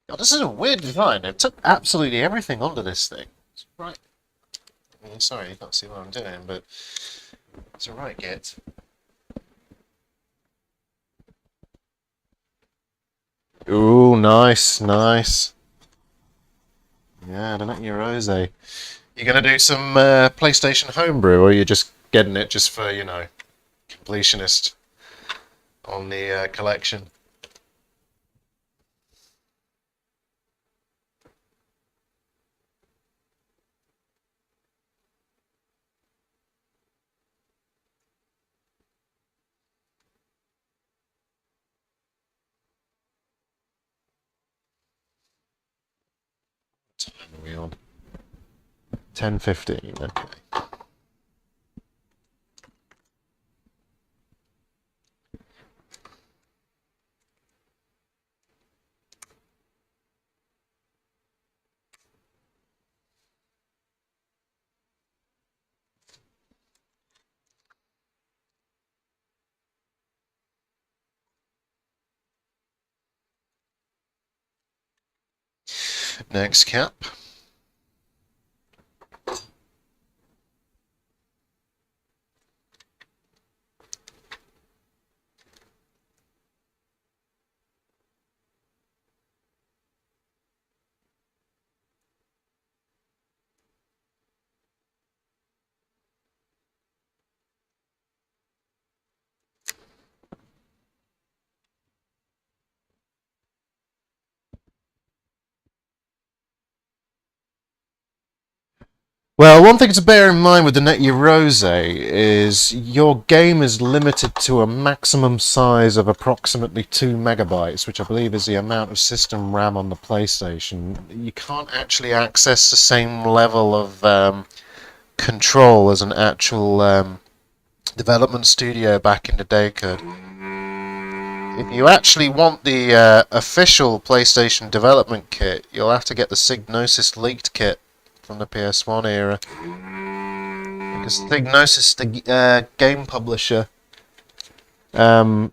God, this is a weird design. They've took absolutely everything onto this thing. It's right. Sorry, you can't see what I'm doing, but it's a right get. Ooh, nice, nice. Yeah, the Nutty Rose. You gonna do some PlayStation homebrew, or are you just getting it just for, completionist on the collection? What time are we on? 10:15. Okay. Next cap. Well, one thing to bear in mind with the Net Rose is your game is limited to a maximum size of approximately 2 megabytes, which I believe is the amount of system RAM on the PlayStation. You can't actually access the same level of control as an actual development studio back in the day could. If you actually want the official PlayStation development kit, you'll have to get the Psygnosis leaked kit from the PS1 era. Because Psygnosis, the game publisher, um,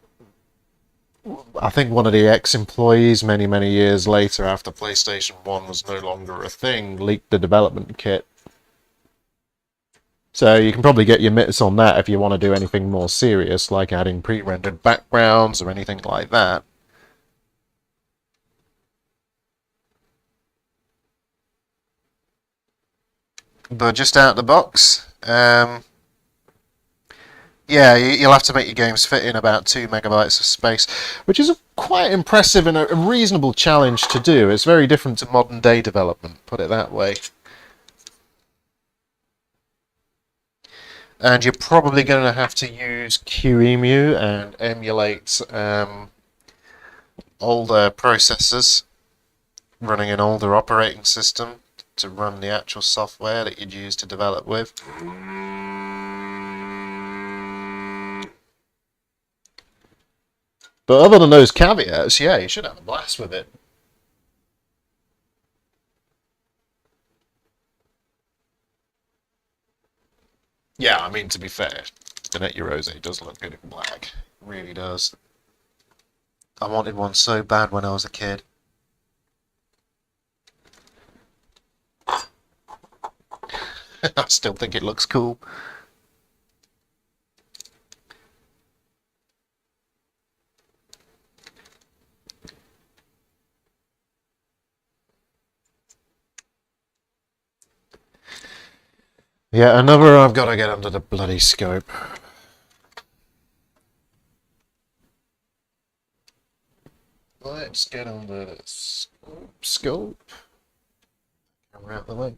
I think one of the ex-employees many years later, after PlayStation 1 was no longer a thing, leaked the development kit. So you can probably get your mitts on that if you want to do anything more serious, like adding pre-rendered backgrounds or anything like that. But just out of the box, yeah, you'll have to make your games fit in about 2 megabytes of space, which is a quite impressive and a reasonable challenge to do. It's very different to modern day development, put it that way. And you're probably going to have to use QEMU and emulate older processors running an older operating system to run the actual software that you'd use to develop with. But other than those caveats, yeah, you should have a blast with it. Yeah, I mean, to be fair, the Net Rose does look good in black. It really does. I wanted one so bad when I was a kid. I still think it looks cool. Yeah, another I've got to get under the bloody scope. Let's get under the scope. Come out the way.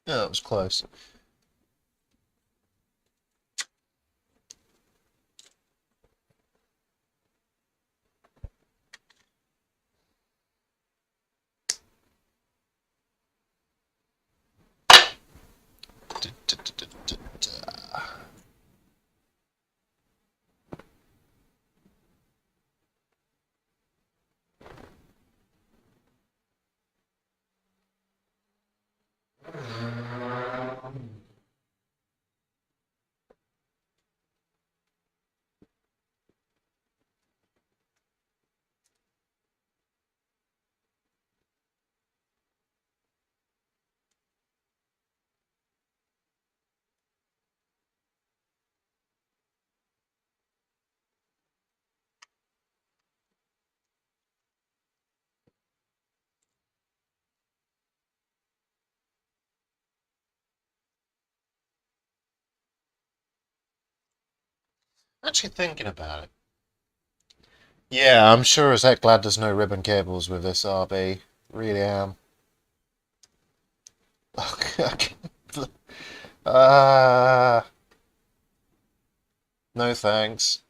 Yeah, that was close. Actually thinking about it. Yeah, I'm sure as heck glad there's no ribbon cables with this RB. Really am. uh, no thanks.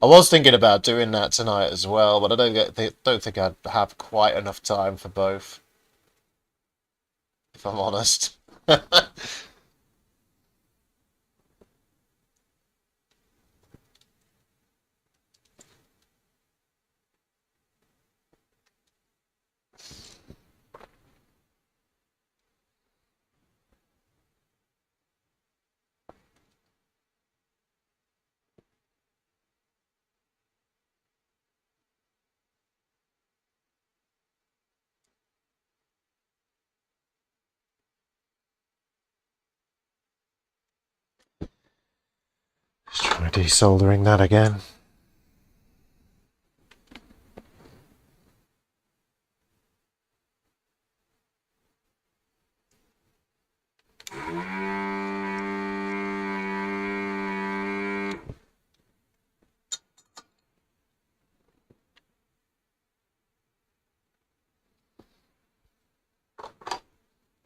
I was thinking about doing that tonight as well, but don't think I'd have quite enough time for both, if I'm honest. Just trying desoldering that again.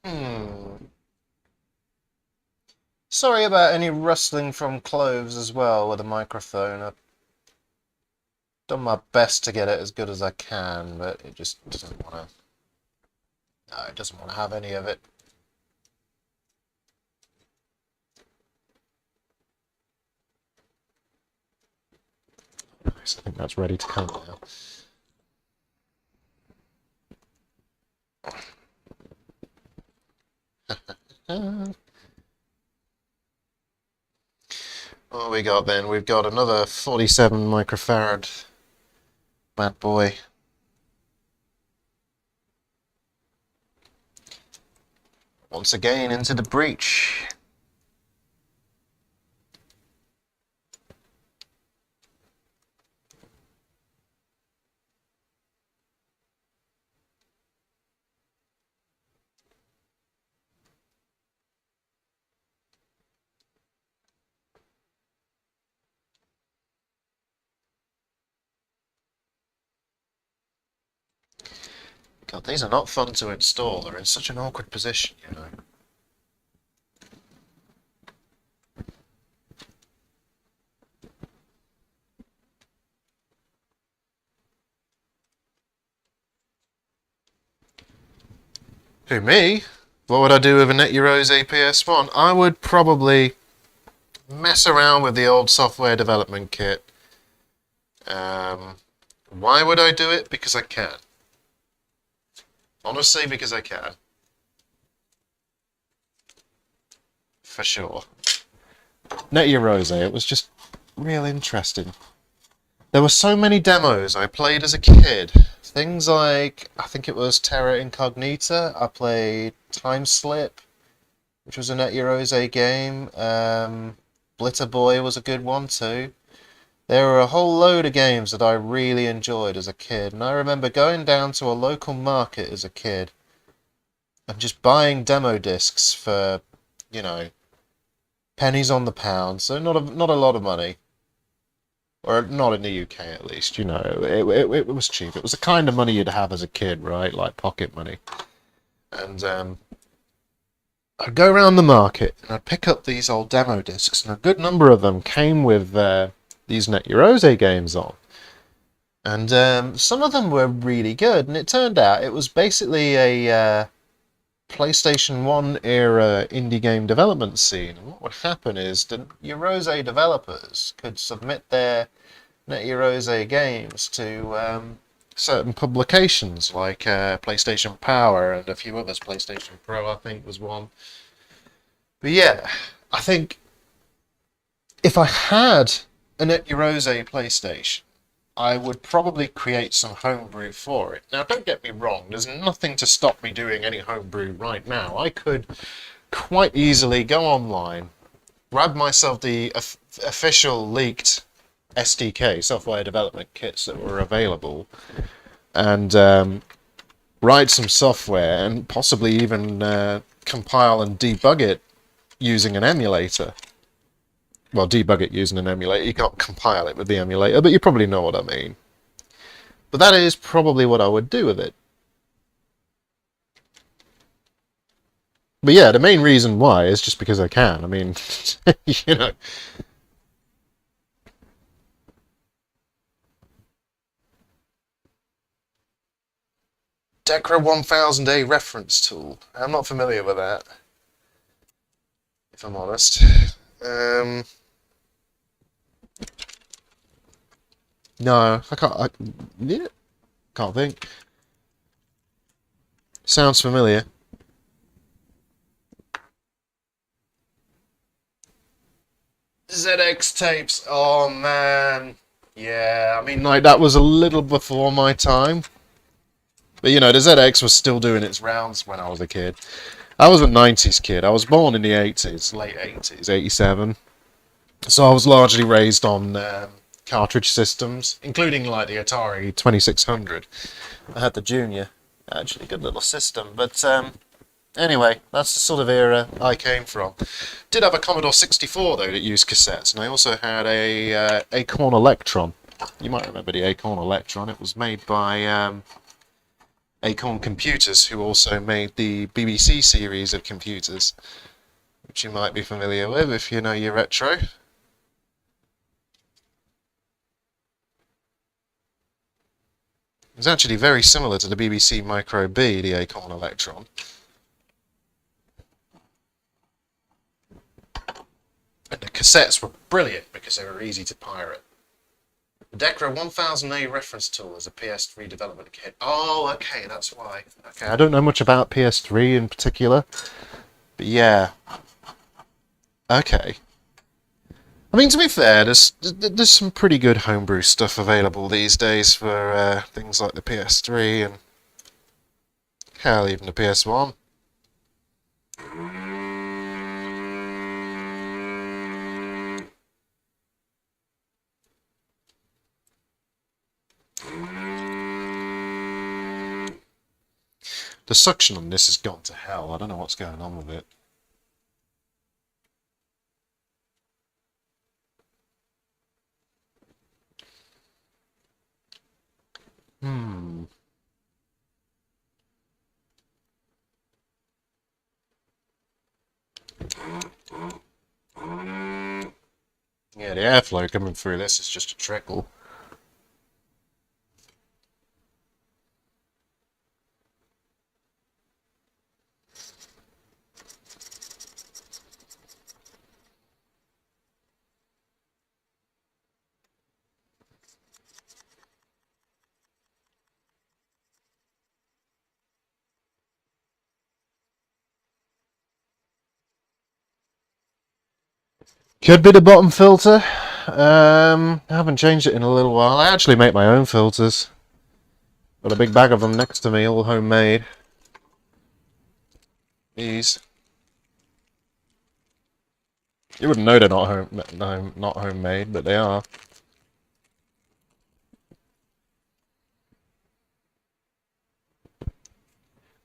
Hmm. Sorry about any rustling from cloves as well with the microphone. I've done my best to get it as good as I can, but it just doesn't want to. No, it doesn't want to have any of it. Nice, I think that's ready to come now. What we got then? We've got another 47 microfarad bad boy. Once again into the breach. God, these are not fun to install. They're in such an awkward position, you know. Who, me? What would I do with a NetEurose APS-1? I would probably mess around with the old software development kit. Why would I do it? Because I can. Honestly, because I can. For sure. NetEurose, it was just real interesting. There were so many demos I played as a kid. Things like, I think it was Terra Incognita. I played Time Slip, which was a NetEurose game. Blitter Boy was a good one too. There were a whole load of games that I really enjoyed as a kid, and I remember going down to a local market as a kid and just buying demo discs for, you know, pennies on the pound, so not a lot of money. Or not in the UK at least, you know. It was cheap. It was the kind of money you'd have as a kid, right? Like pocket money. And I'd go around the market and I'd pick up these old demo discs, and a good number of them came with these NetEurose games on. And some of them were really good, and it turned out it was basically a PlayStation 1 era indie game development scene. And what would happen is the Eurose developers could submit their NetEurose games to certain publications like PlayStation Power and a few others. PlayStation Pro, I think, was one. But yeah, I think if I had a NetEurose PlayStation, I would probably create some homebrew for it. Now, don't get me wrong, there's nothing to stop me doing any homebrew right now. I could quite easily go online, grab myself the official leaked SDK, software development kits that were available, and write some software and possibly even compile and debug it using an emulator. Well, debug it using an emulator. You can't compile it with the emulator, but you probably know what I mean. But that is probably what I would do with it. But yeah, the main reason why is just because I can. I mean, you know. Decra 1000A reference tool. I'm not familiar with that, if I'm honest. No, I can't. Yeah, can't think. Sounds familiar. ZX tapes. Oh man. Yeah, I mean, like, that was a little before my time. But you know, the ZX was still doing its rounds when I was a kid. I was a 90s kid. I was born in the 80s, late 80s, 87. So I was largely raised on cartridge systems, including like the Atari 2600. I had the Junior. Actually, good little system. But anyway, that's the sort of era I came from. Did have a Commodore 64 though that used cassettes, and I also had a Acorn Electron. You might remember the Acorn Electron. It was made by Acorn Computers, who also made the BBC series of computers, which you might be familiar with if you know your retro. It's actually very similar to the BBC Micro B, the Acorn Electron. And the cassettes were brilliant because they were easy to pirate. The Decra 1000A reference tool is a PS3 development kit. Oh, okay, that's why. Okay, I don't know much about PS3 in particular, but yeah. Okay. I mean, to be fair, there's some pretty good homebrew stuff available these days for things like the PS3 and hell, even the PS1. The suction on this has gone to hell. I don't know what's going on with it. Yeah, the airflow coming through this is just a trickle. Could be the bottom filter. I haven't changed it in a little while. I actually make my own filters. Got a big bag of them next to me, all homemade. These. You wouldn't know they're not homemade, but they are.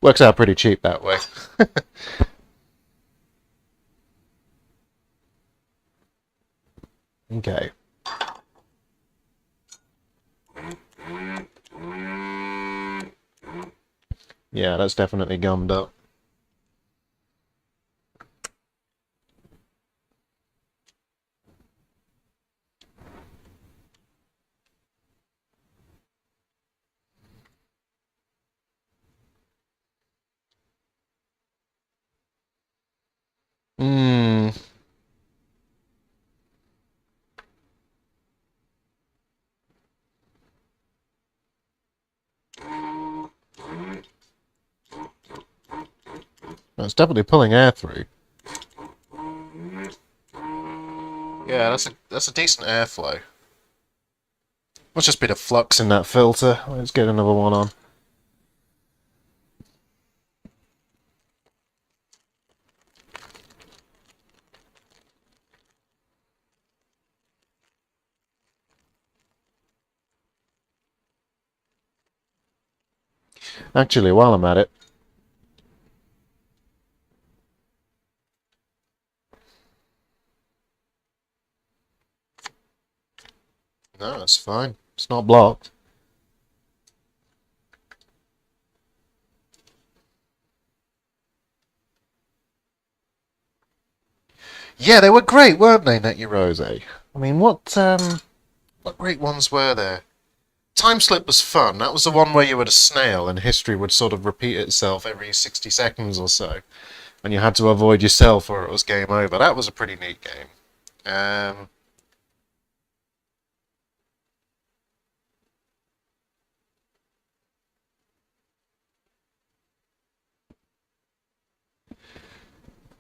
Works out pretty cheap that way. Okay. Yeah, that's definitely gummed up. Mmm. It's definitely pulling air through. Yeah, that's a decent airflow. Must just be the flux in that filter. Let's get another one on. Actually, while I'm at it, no, it's fine. It's not blocked. Yeah, they were great, weren't they, Net Rose? I mean, what great ones were there? Time Slip was fun. That was the one where you were a snail and history would sort of repeat itself every 60 seconds or so. And you had to avoid yourself or it was game over. That was a pretty neat game.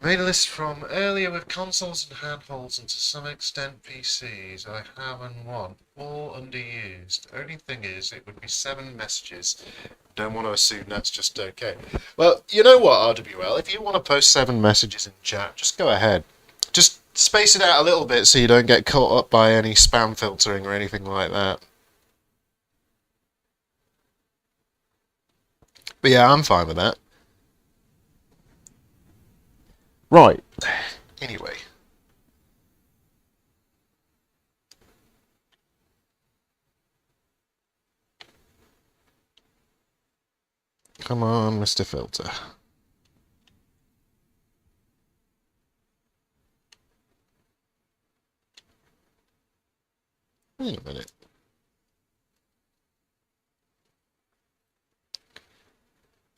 Made a list from earlier with consoles and handholds and to some extent PCs. I have and want. All underused. Only thing is, it would be 7 messages. Don't want to assume that's just okay. Well, you know what, RWL? If you want to post 7 messages in chat, just go ahead. Just space it out a little bit so you don't get caught up by any spam filtering or anything like that. But yeah, I'm fine with that. Right. Anyway. Come on, Mr. Filter. Wait a minute.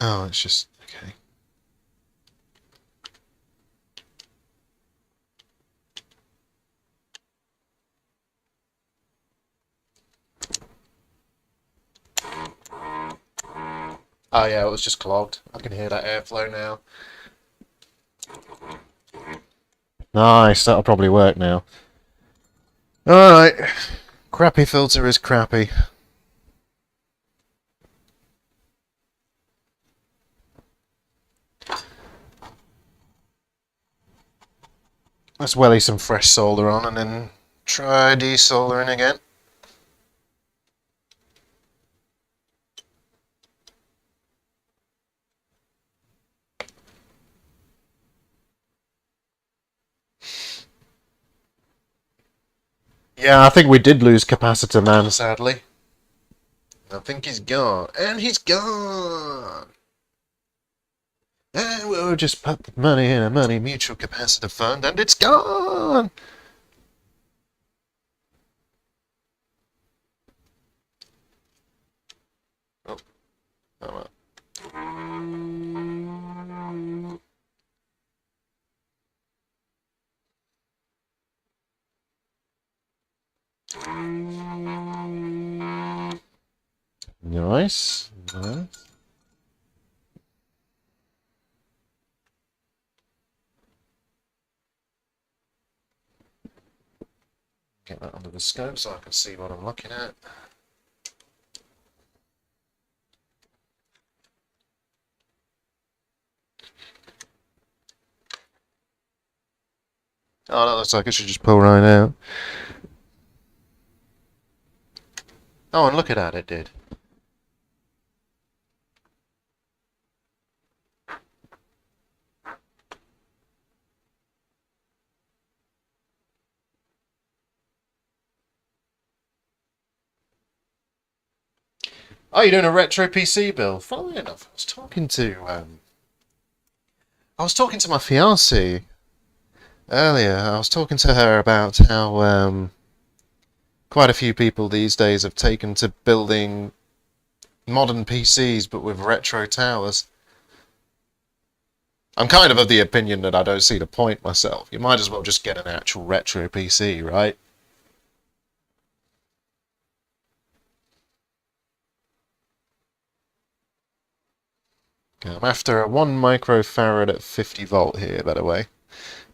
Oh, it's just... okay. Oh yeah, it was just clogged. I can hear that airflow now. Nice, that'll probably work now. Alright. Crappy filter is crappy. Let's welly some fresh solder on and then try desoldering again. Yeah, I think we did lose Capacitor Man, sadly. I think he's gone. And he's gone! And we'll just put the money in a money mutual capacitor fund and it's gone! Oh. Oh well. Nice. Nice. Get that under the scope so I can see what I'm looking at. Oh, that looks like it should just pull right out. Oh, and look at that, it did. Oh, you're doing a retro PC build? Funnily enough, I was talking to my fiancée earlier. I was talking to her about how quite a few people these days have taken to building modern PCs but with retro towers. I'm kind of the opinion that I don't see the point myself. You might as well just get an actual retro PC, right? Okay, I'm after a 1 microfarad at 50 volt here, by the way.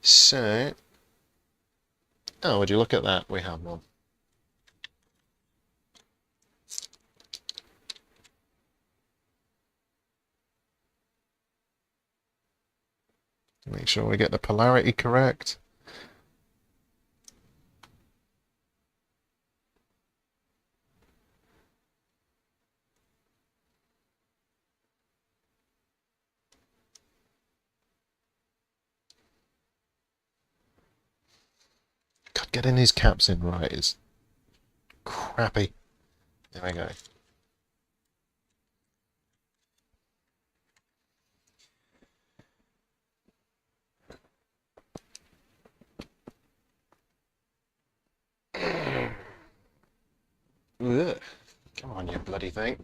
So... oh, would you look at that? We have one. Make sure we get the polarity correct. God, getting these caps in right is crappy. There we go. Ugh. Come on, you bloody thing.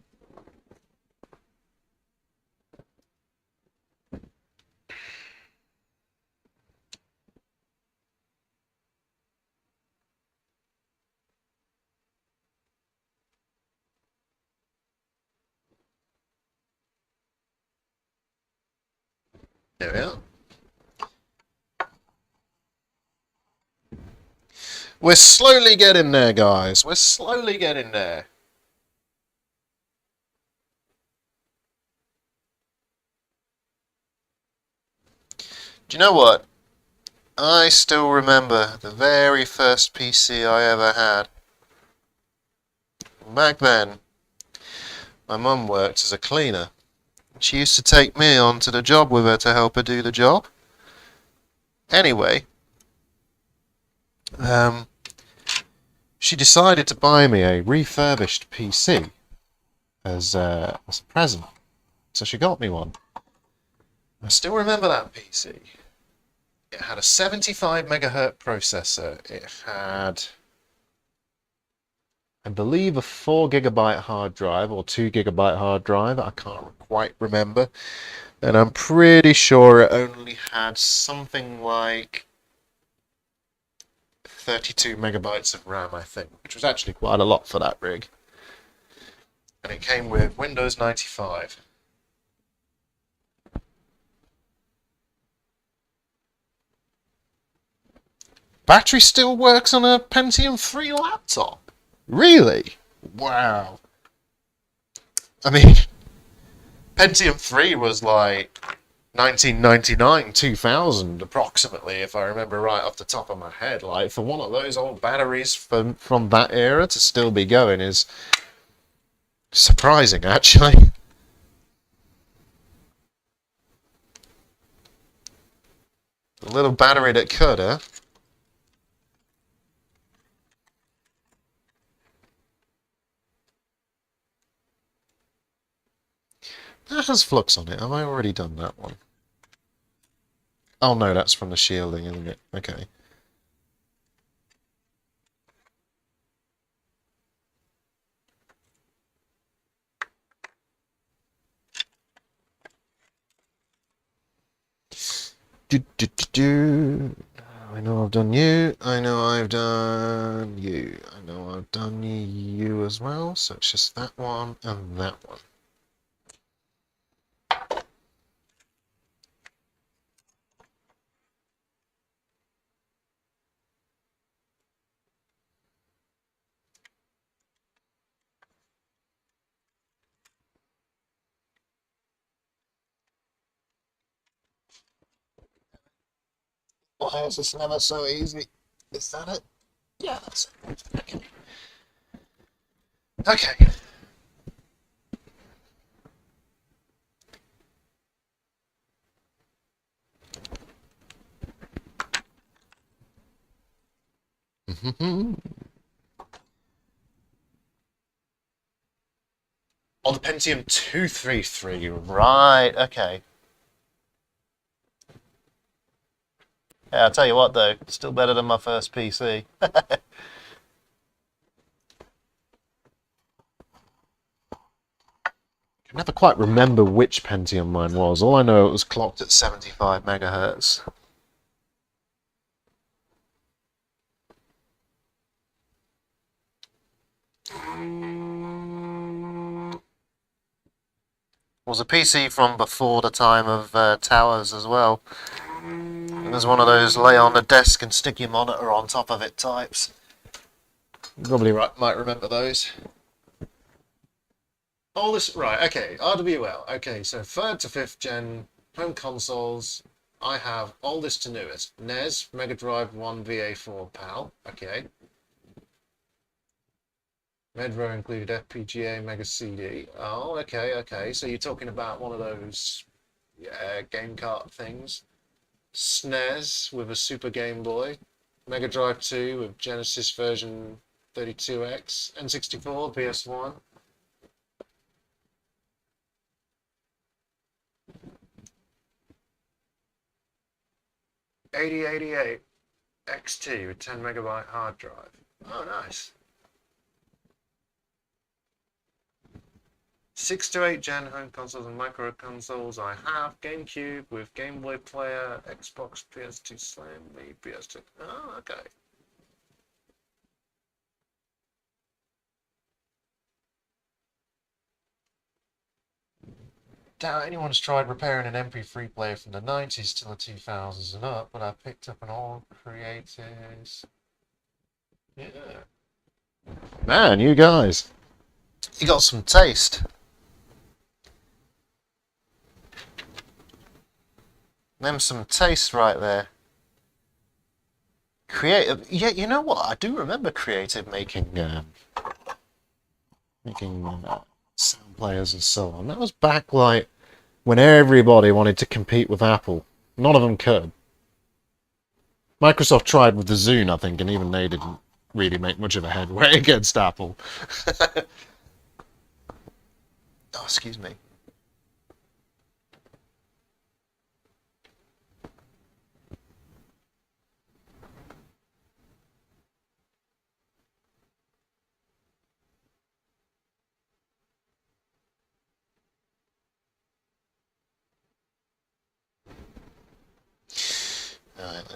There we are. We're slowly getting there, guys. We're slowly getting there. Do you know what? I still remember the very first PC I ever had. Back then, my mum worked as a cleaner. She used to take me on to the job with her to help her do the job. Anyway, she decided to buy me a refurbished PC as a present. So she got me one. I still remember that PC. It had a 75 megahertz processor. It had, I believe, a 4 gigabyte hard drive or 2 gigabyte hard drive. I can't quite remember. And I'm pretty sure it only had something like 32 megabytes of RAM, I think, which was actually quite a lot for that rig. And it came with Windows 95. Battery still works on a Pentium 3 laptop? Really? Wow. I mean, Pentium 3 was like 1999, 2000 approximately, if I remember right off the top of my head. Like, for one of those old batteries from that era to still be going is surprising, actually. A little battery that could, huh? That has flux on it. Have I already done that one? Oh no, that's from the shielding, isn't it? Okay. Do. I know I've done you. I know I've done you. I know I've done you as well. So it's just that one and that one. Why is this never so easy? Is that it? Yeah, that's it. Okay. Okay. On the Pentium 233, right, okay. Yeah, I'll tell you what though, still better than my first PC. I can never quite remember which Pentium mine was. All I know, it was clocked at 75 megahertz. Was a PC from before the time of towers as well. It was one of those lay on the desk and stick your monitor on top of it types. You probably might remember those. All this, right, okay, RWL. Okay, so 3rd to 5th gen home consoles. I have oldest to newest. NES, Mega Drive 1, VA4 PAL. Okay. Medro included FPGA, Mega CD. Oh, okay. So you're talking about one of those game cart things. SNES with a Super Game Boy. Mega Drive 2 with Genesis version 32X. N64, PS1. $8088 XT with 10 megabyte hard drive. Oh, nice. 6 to 8 gen home consoles and micro consoles. I have GameCube with Game Boy Player, Xbox, PS2 Slim, Wii, PS2. Oh, okay. Doubt anyone's tried repairing an MP3 player from the 90s to the 2000s and up, but I picked up an old Creators. Yeah. Man, you guys. You got some taste. Them some taste right there. Creative, yeah. You know what? I do remember Creative making sound players and so on. That was back like when everybody wanted to compete with Apple. None of them could. Microsoft tried with the Zune, I think, and even they didn't really make much of a headway against Apple. Oh, excuse me.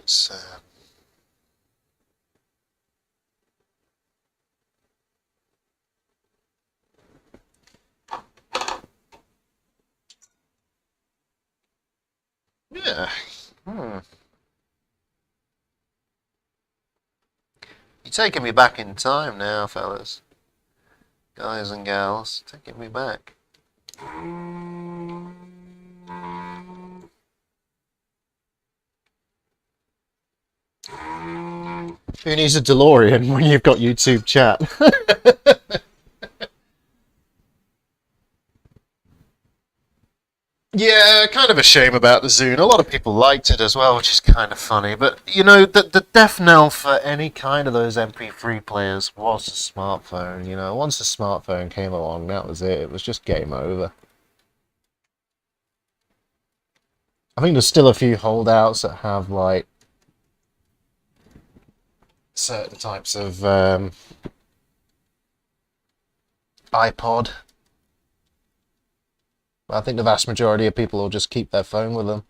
It's yeah. Hmm. You're taking me back in time now, fellas. Guys and gals, taking me back. Who needs a DeLorean when you've got YouTube chat? Yeah, kind of a shame about the Zune. A lot of people liked it as well, which is kind of funny. But, you know, the death knell for any kind of those MP3 players was a smartphone. You know, once a smartphone came along, that was it. It was just game over. I think there's still a few holdouts that have, like, certain types of iPod. I think the vast majority of people will just keep their phone with them.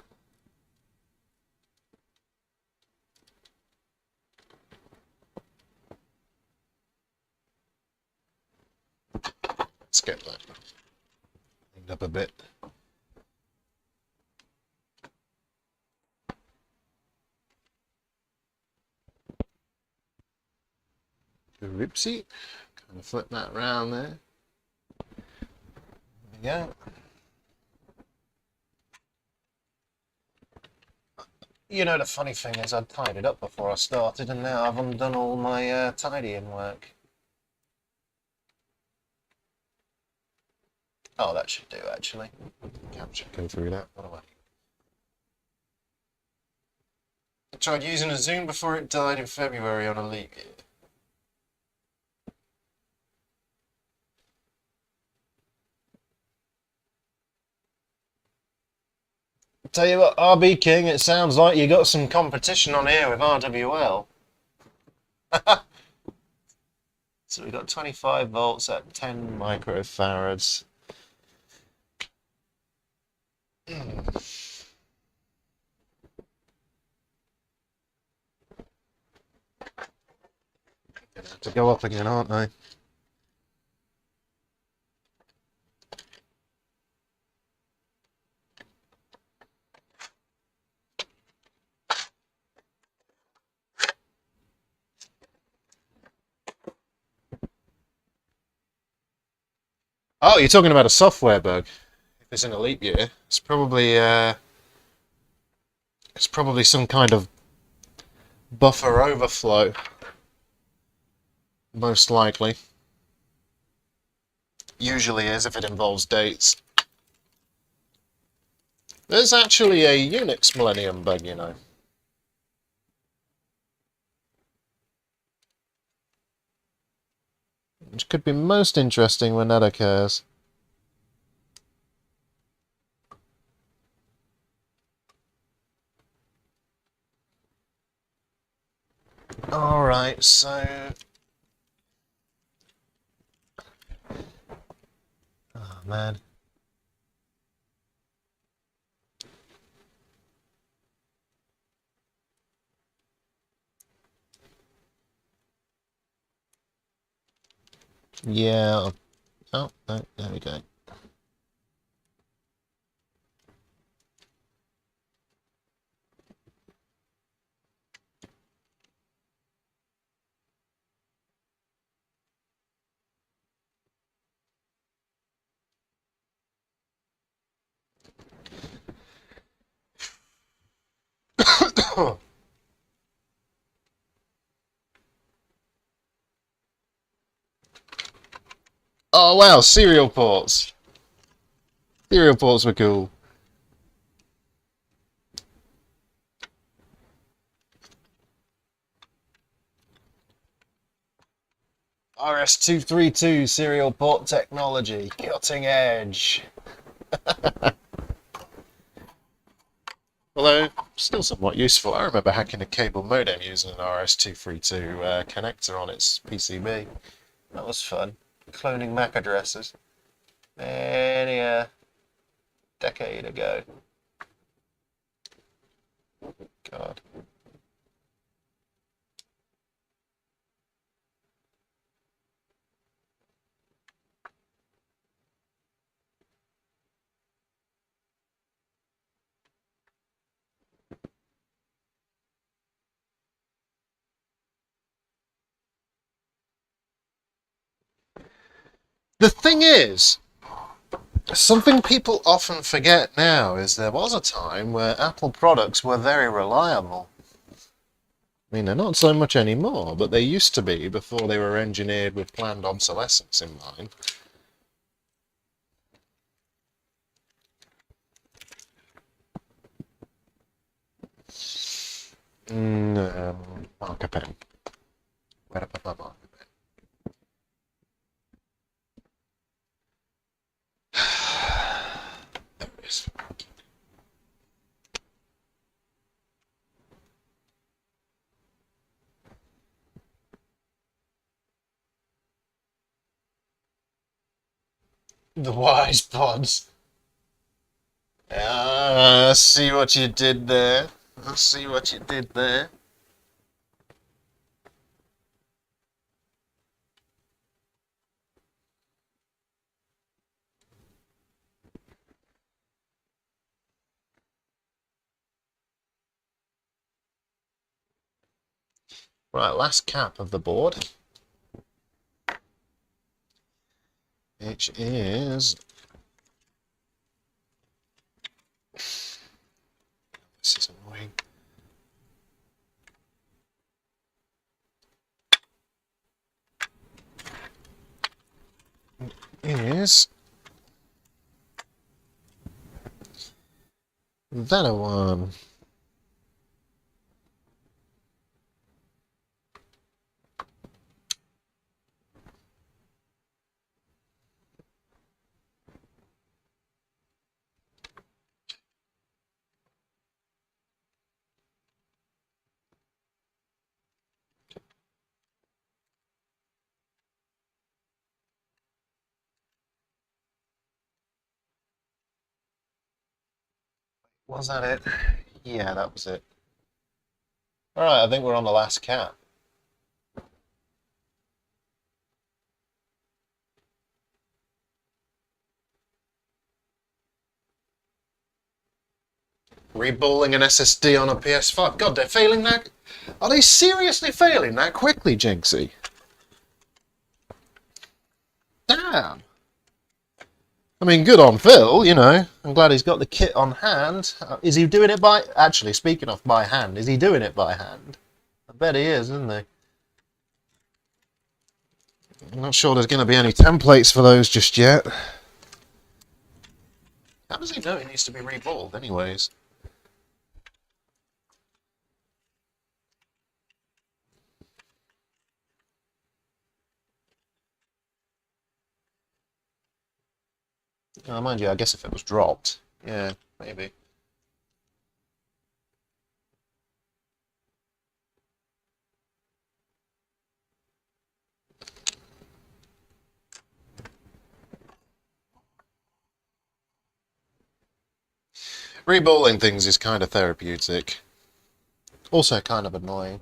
Let's get that cleaned up a bit. Oopsie. Kind of flip that around there. There we go. You know, the funny thing is I'd tied it up before I started, and now I've undone all my tidying work. Oh, that should do, actually. Capture, go through that. What do I tried using a Zoom before it died in February on a leap year. Tell you what, RB King, it sounds like you got some competition on here with RWL. So we've got 25 volts at 10 microfarads. Gonna have to go up again, aren't they? Oh, you're talking about a software bug. If it's in a leap year, it's probably some kind of buffer overflow, most likely. Usually is if it involves dates. There's actually a Unix Millennium bug, you know. Which could be most interesting when that occurs. Alright, so... Oh, man. Yeah. Oh, no, there we go. Oh wow, serial ports. Serial ports were cool. RS-232 serial port technology, cutting edge. Although, still somewhat useful. I remember hacking a cable modem using an RS-232 connector on its PCB. That was fun. Cloning MAC addresses. Many a decade ago. God. The thing is, something people often forget now is there was a time where Apple products were very reliable. I mean, they're not so much anymore, but they used to be before they were engineered with planned obsolescence in mind. Marker pen. Where did I put my marker pen? There it is. The wise pods. Ah, I see what you did there. I see what you did there. Right, last cap of the board. Which is... This is annoying. Is... that one. Was that it? Yeah, that was it. Alright, I think we're on the last cap. Reballing an SSD on a PS5. God, they're failing that... Are they seriously failing that quickly, Jinxie? Damn. I mean, good on Phil, you know. I'm glad he's got the kit on hand. Is he doing it by... Actually, speaking of by hand, is he doing it by hand? I bet he is, isn't he? I'm not sure there's going to be any templates for those just yet. How does he know it needs to be reballed, anyways? Oh, mind you, I guess if it was dropped, yeah, maybe. Reballing things is kind of therapeutic. Also kind of annoying.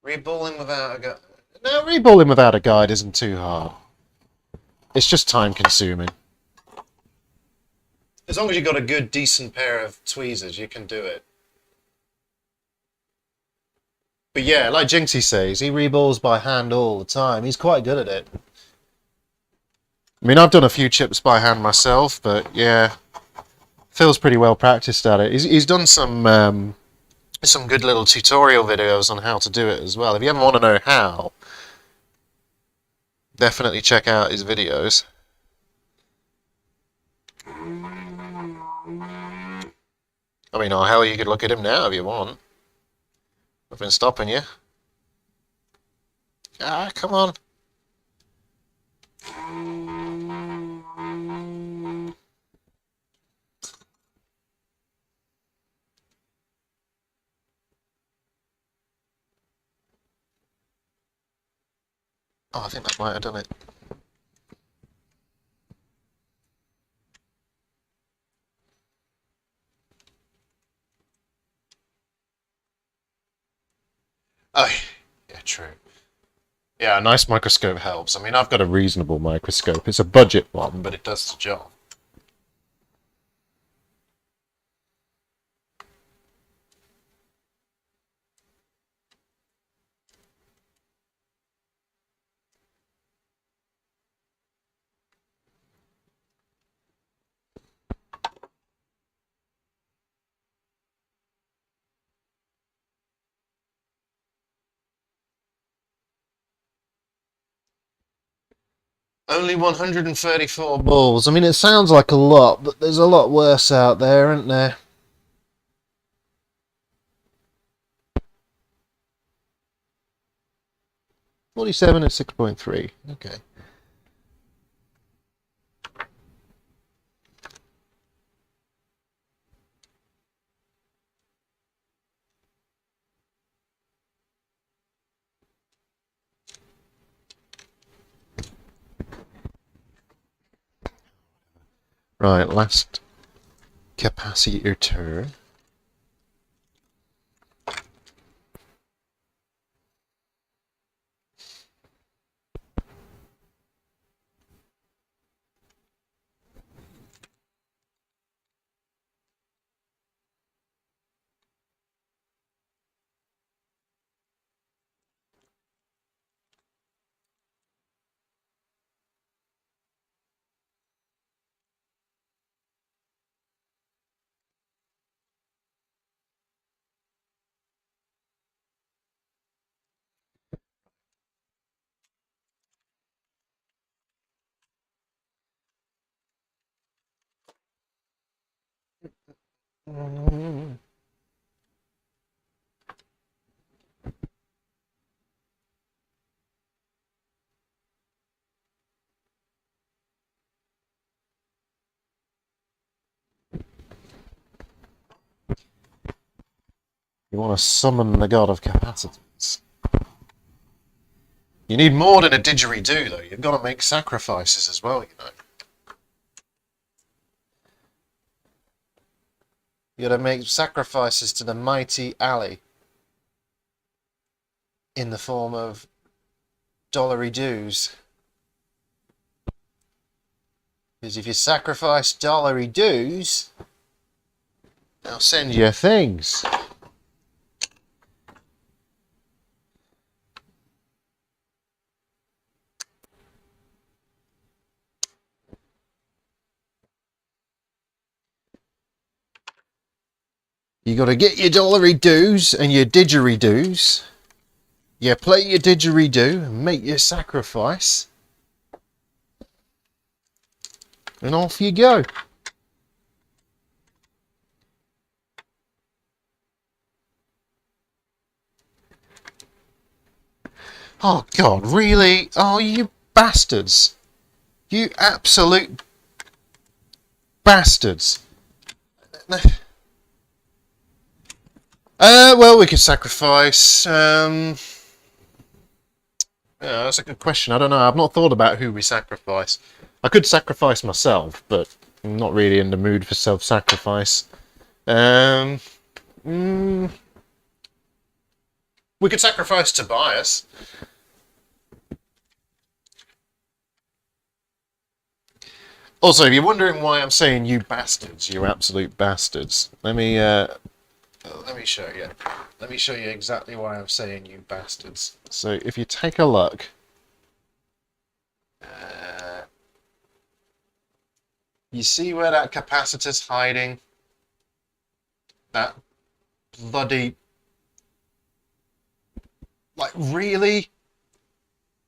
Reballing without a guide... No, reballing without a guide isn't too hard. It's just time consuming. As long as you've got a good, decent pair of tweezers, you can do it. But yeah, like Jinxie says, he reballs by hand all the time. He's quite good at it. I mean, I've done a few chips by hand myself, but yeah, Phil's pretty well practiced at it. He's done some good little tutorial videos on how to do it as well. If you ever want to know how, definitely check out his videos. I mean, oh hell, you could look at him now if you want. Nothing's stopping you. Ah, come on. Oh, I think that might have done it. Yeah, a nice microscope helps. I mean, I've got a reasonable microscope. It's a budget one, but it does the job. Only 134 balls. I mean, it sounds like a lot, but there's a lot worse out there, isn't there? 47 and 6.3. Okay. Right, last capacitor. You want to summon the god of capacitance. You need more than a didgeridoo, though. You've got to make sacrifices as well, you know. You got to make sacrifices to the mighty Ali in the form of dollary doos. Because if you sacrifice dollary doos, they'll send you things. You got to get your dollary doos and your didgeridoos. You play your didgeridoo and make your sacrifice. And off you go. Oh, God, really? Oh, you bastards. You absolute bastards. Well, we could sacrifice. Yeah, that's a good question. I don't know. I've not thought about who we sacrifice. I could sacrifice myself, but I'm not really in the mood for self-sacrifice. We could sacrifice Tobias. Also, if you're wondering why I'm saying you bastards, you absolute bastards, let me show you. Let me show you exactly why I'm saying you bastards. So if you take a look, you see where that capacitor's hiding? That bloody... Like, really?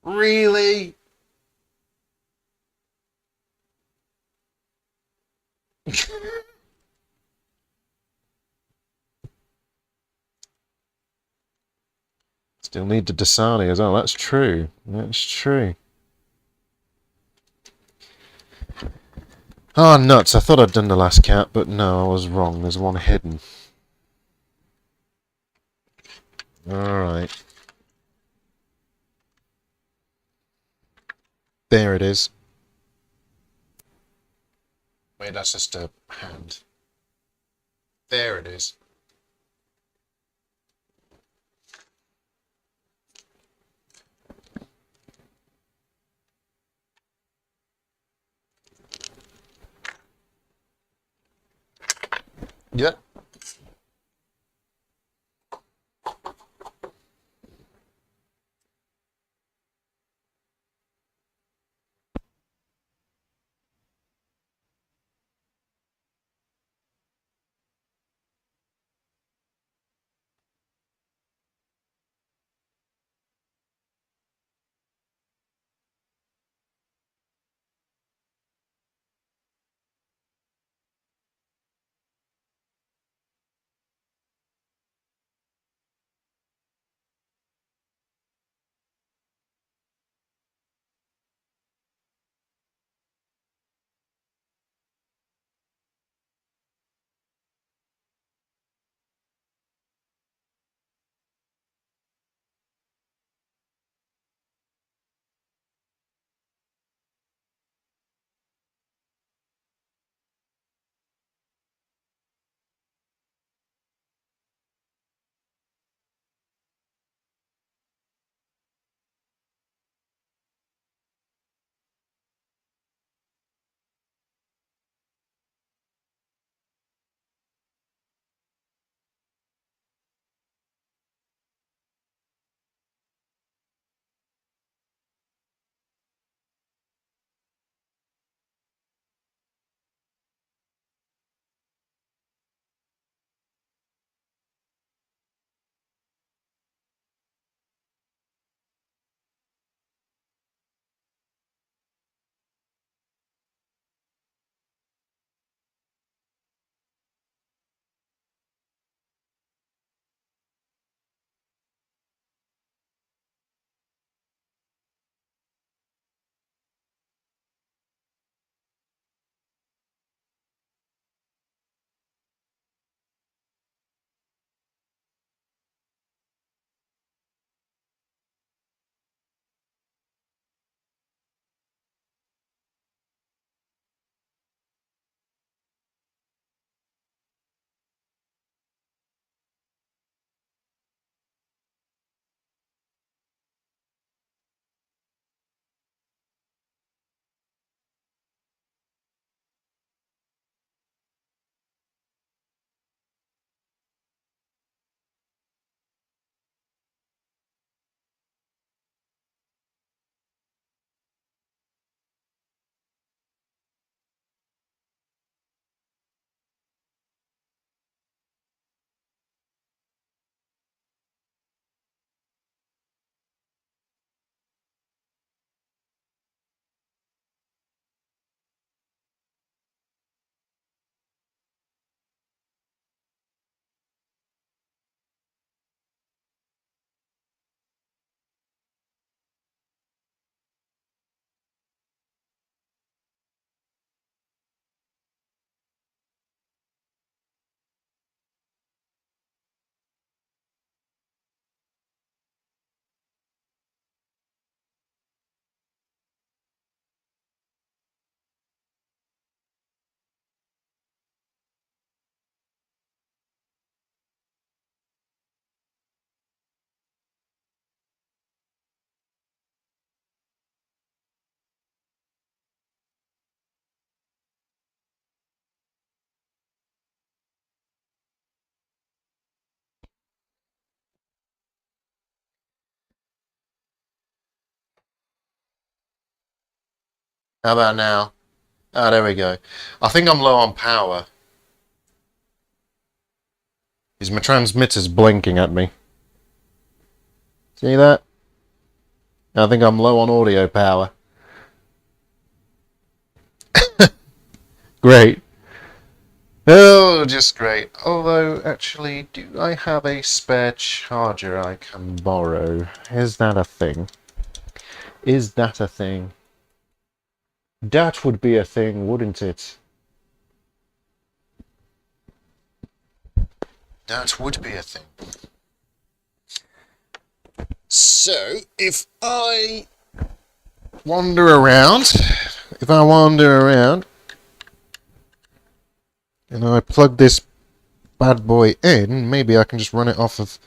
Really? Still need the Dasani as well. That's true. That's true. Oh, nuts. I thought I'd done the last cat, but no, I was wrong. There's one hidden. Alright. There it is. Wait, that's just a hand. There it is. Yep. How about now? Ah, there we go. I think I'm low on power. Is my transmitter's blinking at me? See that? I think I'm low on audio power. Great. Oh, just great. Although, actually, do I have a spare charger I can borrow? Is that a thing? Is that a thing? That would be a thing, wouldn't it? That would be a thing. So, if I wander around, and I plug this bad boy in, maybe I can just run it off of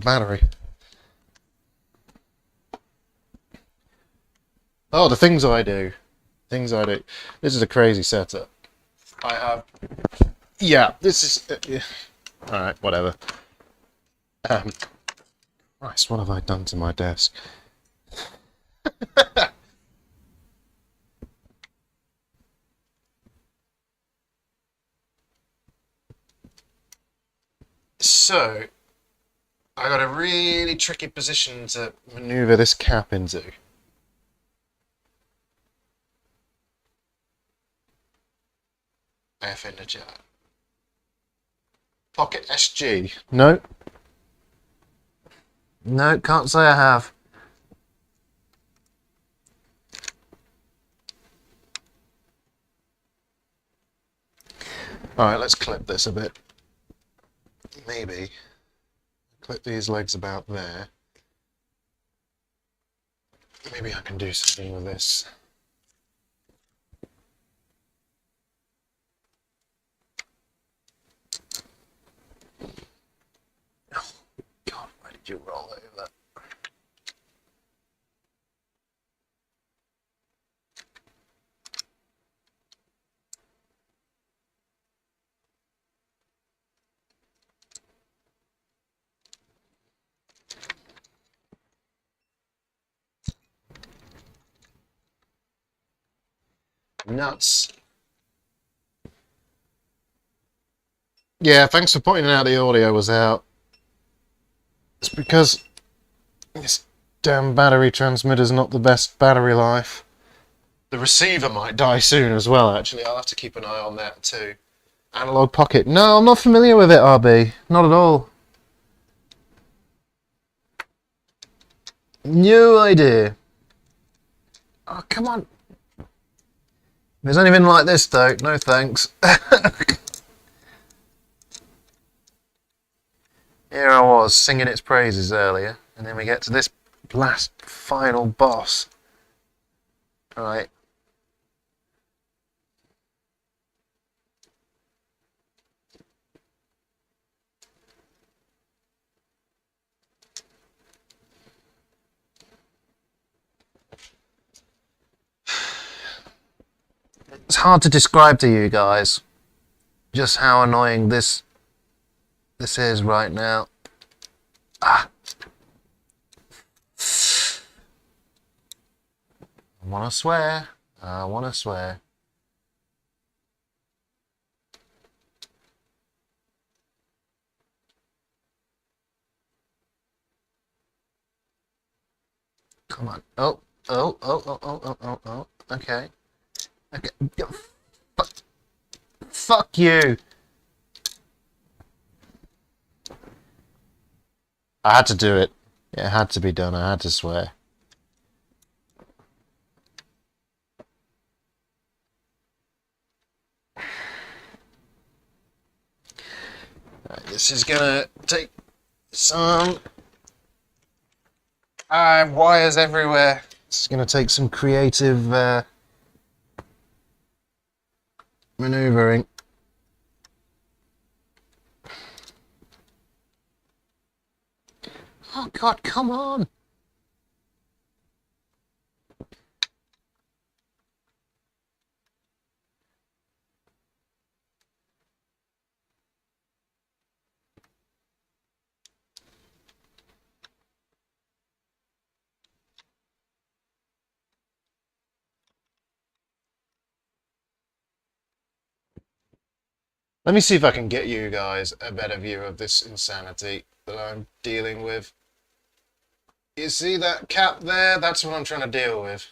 battery. Oh, the things I do. Things I do. This is a crazy setup. I have. Yeah, this is. Yeah. All right, whatever. Um, Christ, what have I done to my desk? So, I got a really tricky position to maneuver this cap into. AF in the chat. Pocket SG. No. No, can't say I have. Alright, let's clip this a bit. Maybe. Clip these legs about there. Maybe I can do something with this. Oh, God, why did you roll over? Nuts. Yeah, thanks for pointing out the audio was out. It's because this damn battery transmitter's not the best battery life. The receiver might die soon as well, actually. I'll have to keep an eye on that too. Analog Pocket. No, I'm not familiar with it, RB. Not at all. No idea. Oh, come on. There's anything like this, though. No thanks. Here I was, singing its praises earlier, and then we get to this last final boss. Right. It's hard to describe to you guys just how annoying this is right now. Ah. I wanna swear. I wanna swear. Come on. Oh, oh, oh, oh, oh, oh, oh, oh. Okay. Okay. Fuck you. I had to do it. It had to be done. I had to swear. Right, this is gonna take some wires everywhere. This is gonna take some creative maneuvering. Oh God, come on! Let me see if I can get you guys a better view of this insanity that I'm dealing with. You see that cap there? That's what I'm trying to deal with.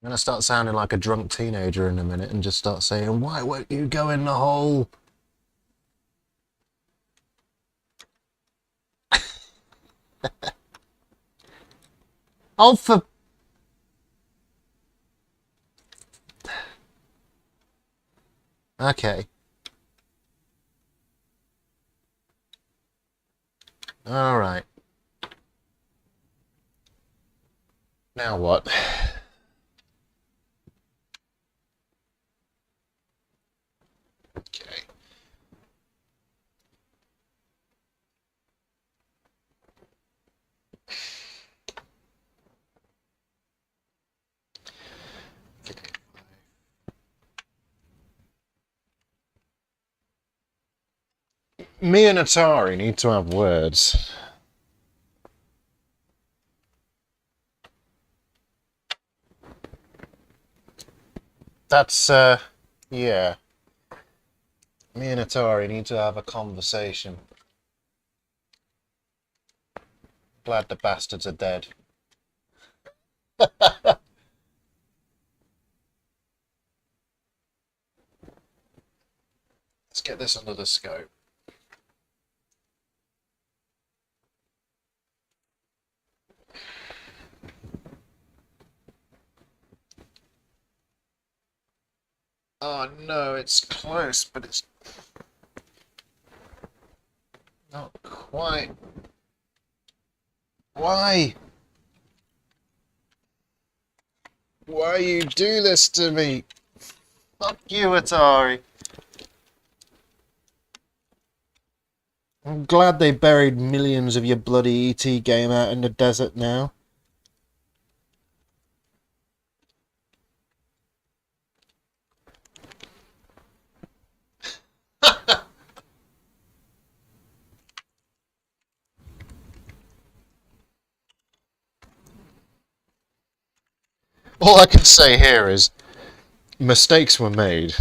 I'm gonna start sounding like a drunk teenager in a minute and just start saying, "Why won't you go in the hole?" Oh, for... Okay. All right. Now what? Okay. Me and Atari need to have words. That's, yeah. Me and Atari need to have a conversation. Glad the bastards are dead. Let's get this under the scope. Oh no, it's close, but it's not quite. Why? Why you do this to me? Fuck you, Atari. I'm glad they buried millions of your bloody ET game out in the desert now. All I can say here is mistakes were made.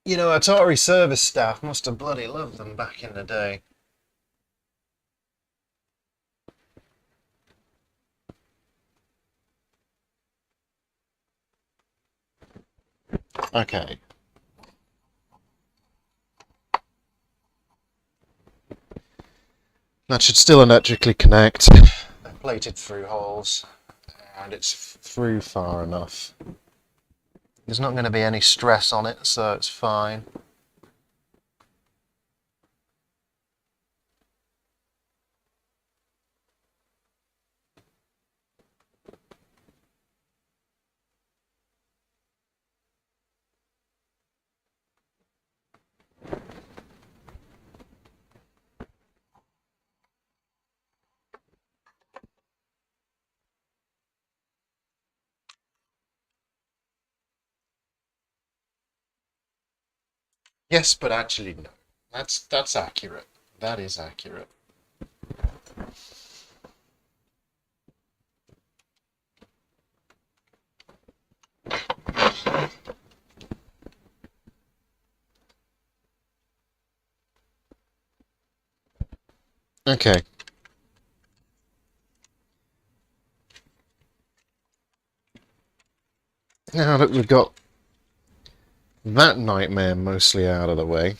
You know, Atari service staff must have bloody loved them back in the day. Okay. That should still electrically connect. They're plated through holes, and it's through far enough. There's not going to be any stress on it, so it's fine. Yes, but actually no. That's accurate. That is accurate. Okay. Now that we've got that nightmare mostly out of the way,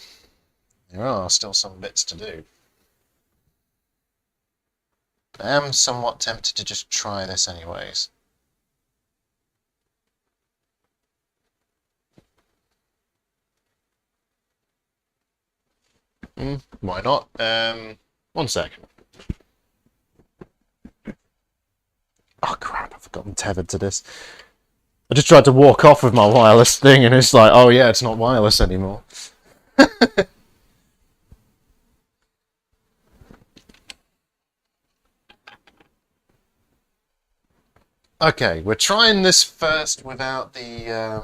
there are still some bits to do. I am somewhat tempted to just try this anyways. Why not? 1 second. Oh crap, I've gotten tethered to this. I just tried to walk off with my wireless thing and it's like, oh yeah, it's not wireless anymore. Okay, we're trying this first without the...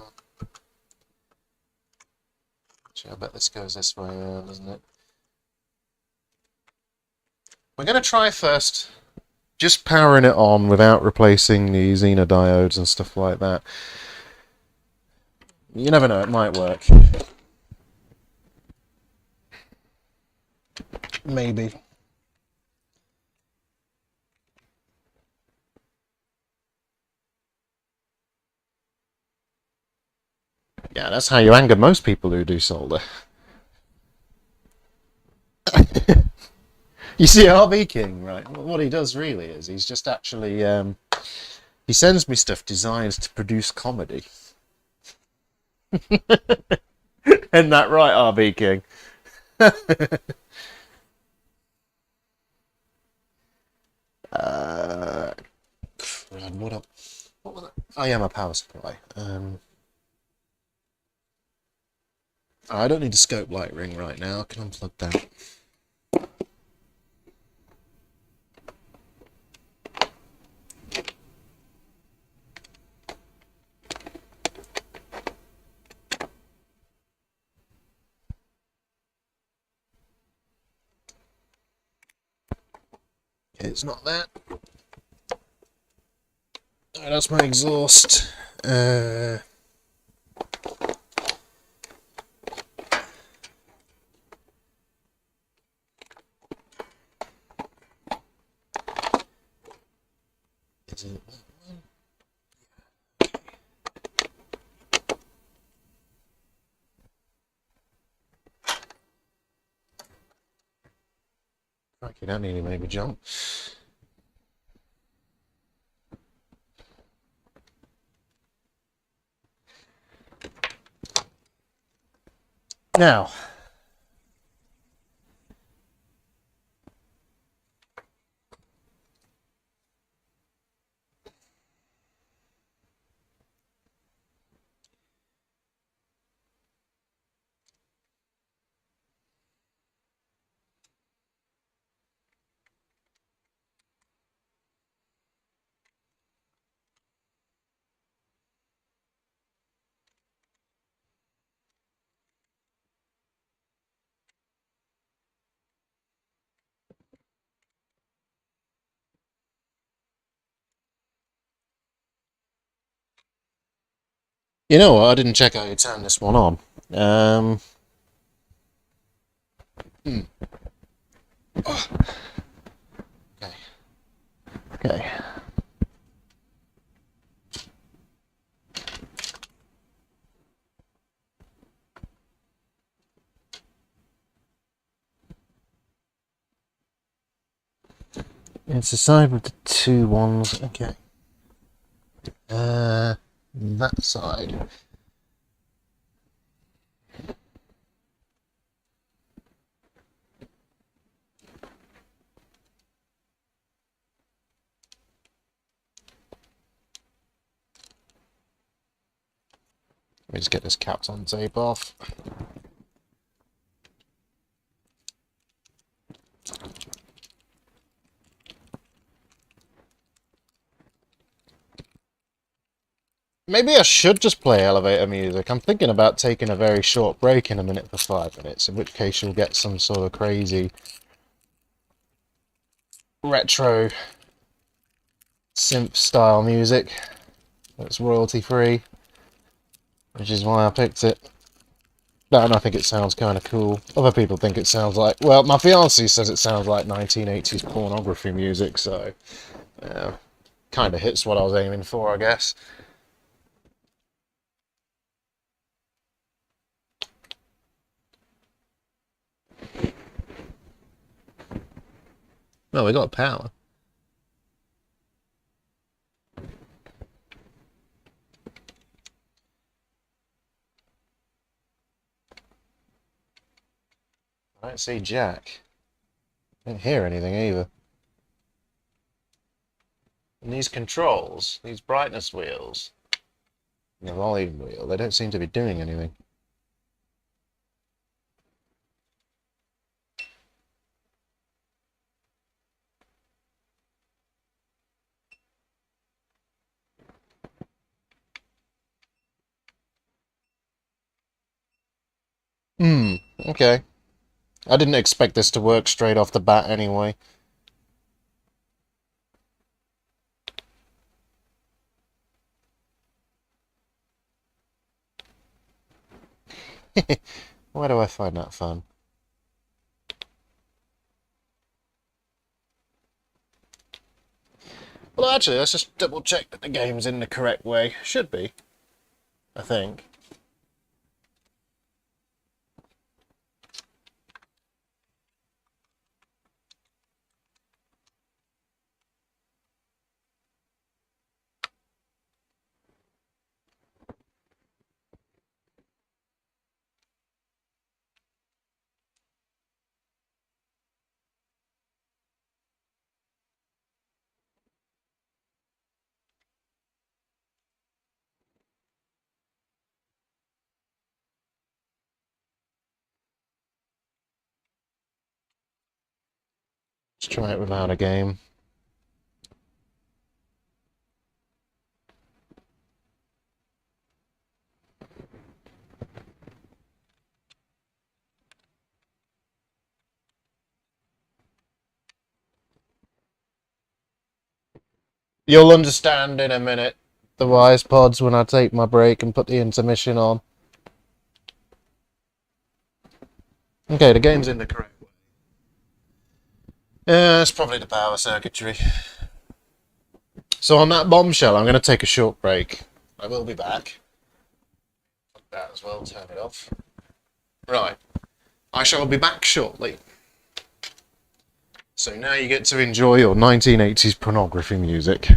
Actually, I bet this goes this way, doesn't it? We're going to try first just powering it on without replacing the Xena diodes and stuff like that. You never know, it might work. Maybe. Yeah, that's how you anger most people who do solder. You see, RB King, right? What he does really is he's just actually He sends me stuff designed to produce comedy. Isn't that right, RB King? uh, what up? What was that? Oh yeah, my power supply. I don't need a scope light ring right now. I can unplug that. Okay, it's not that. Oh, that's my exhaust. Is it that one? Crikey, that nearly made me jump. Now, you know what? I didn't check how you turn this one on. Hmm. Oh, okay. Okay. It's the side with the two ones. Okay. That side. Let me just get this caps on tape off. Maybe I should just play elevator music. I'm thinking about taking a very short break in a minute for 5 minutes, in which case you'll get some sort of crazy retro synth style music that's royalty free, which is why I picked it. And I think it sounds kind of cool. Other people think it sounds like, well, my fiancé says it sounds like 1980s pornography music, so kind of hits what I was aiming for, I guess. Well, we got power. I don't see Jack. I don't hear anything either. And these controls, these brightness wheels, and the volume wheel, they don't seem to be doing anything. Hmm, okay. I didn't expect this to work straight off the bat anyway. Why do I find that fun? Well, actually, let's just double check that the game's in the correct way. Should be, I think. Let's try it without a game. You'll understand in a minute, the wise pods, when I take my break and put the intermission on. Okay, the game's in the correct way. It's probably the power circuitry. So on that bombshell, I'm going to take a short break. I will be back. Fuck that as well, turn it off. Right. I shall be back shortly. So now you get to enjoy your 1980s pornography music.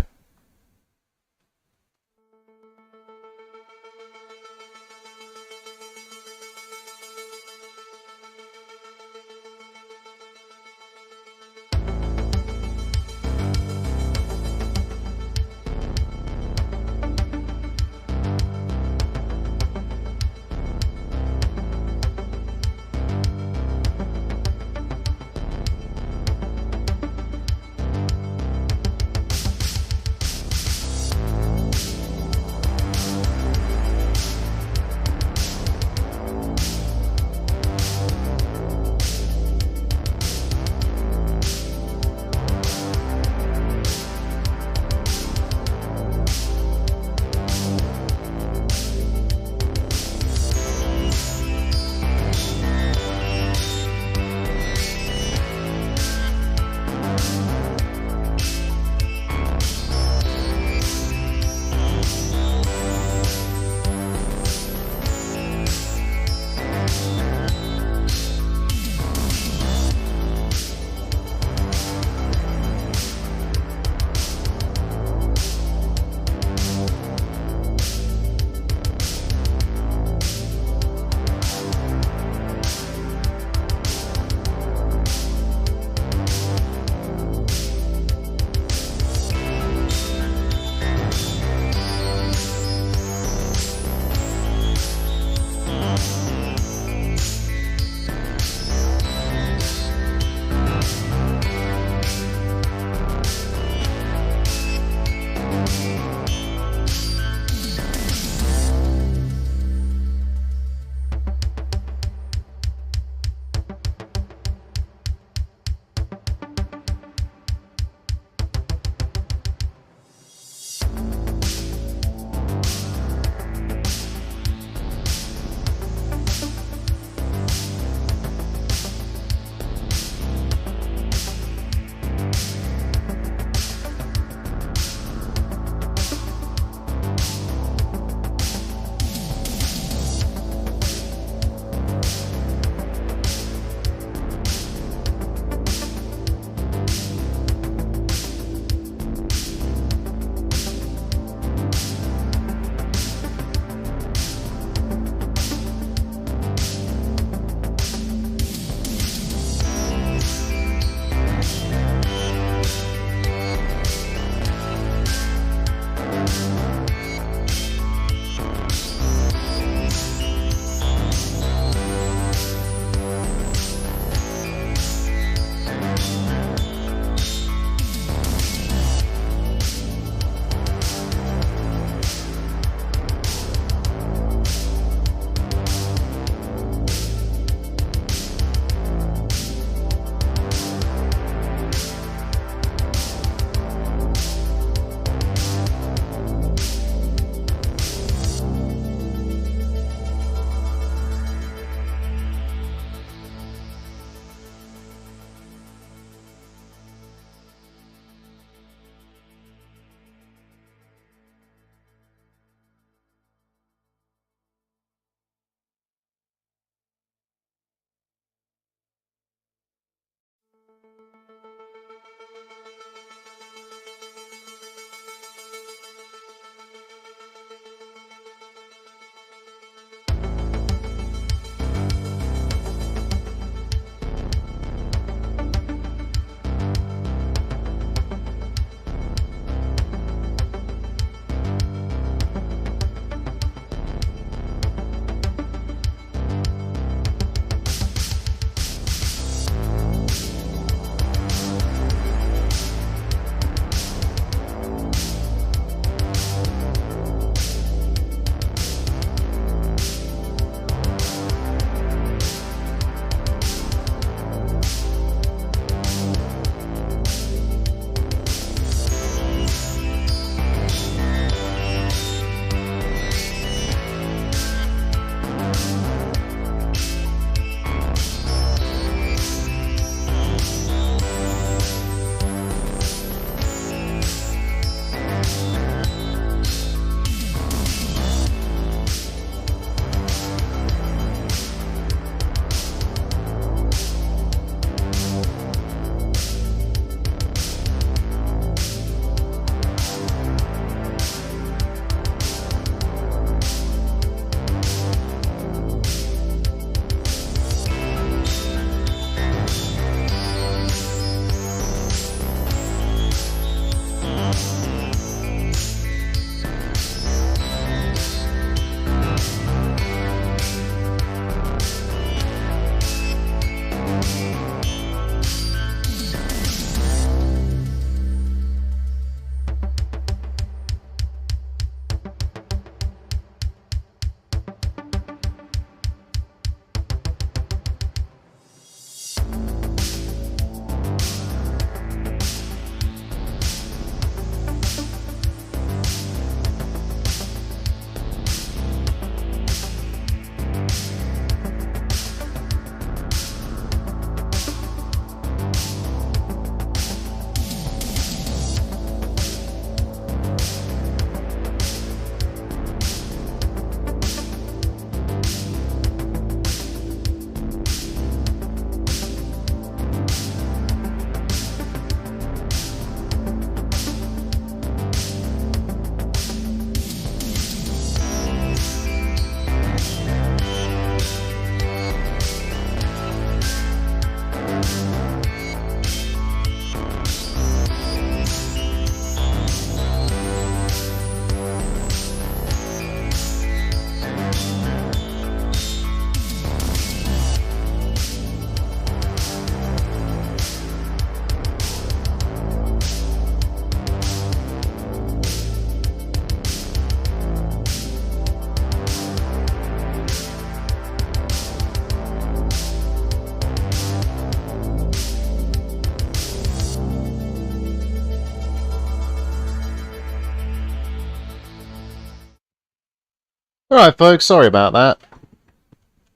Alright folks, sorry about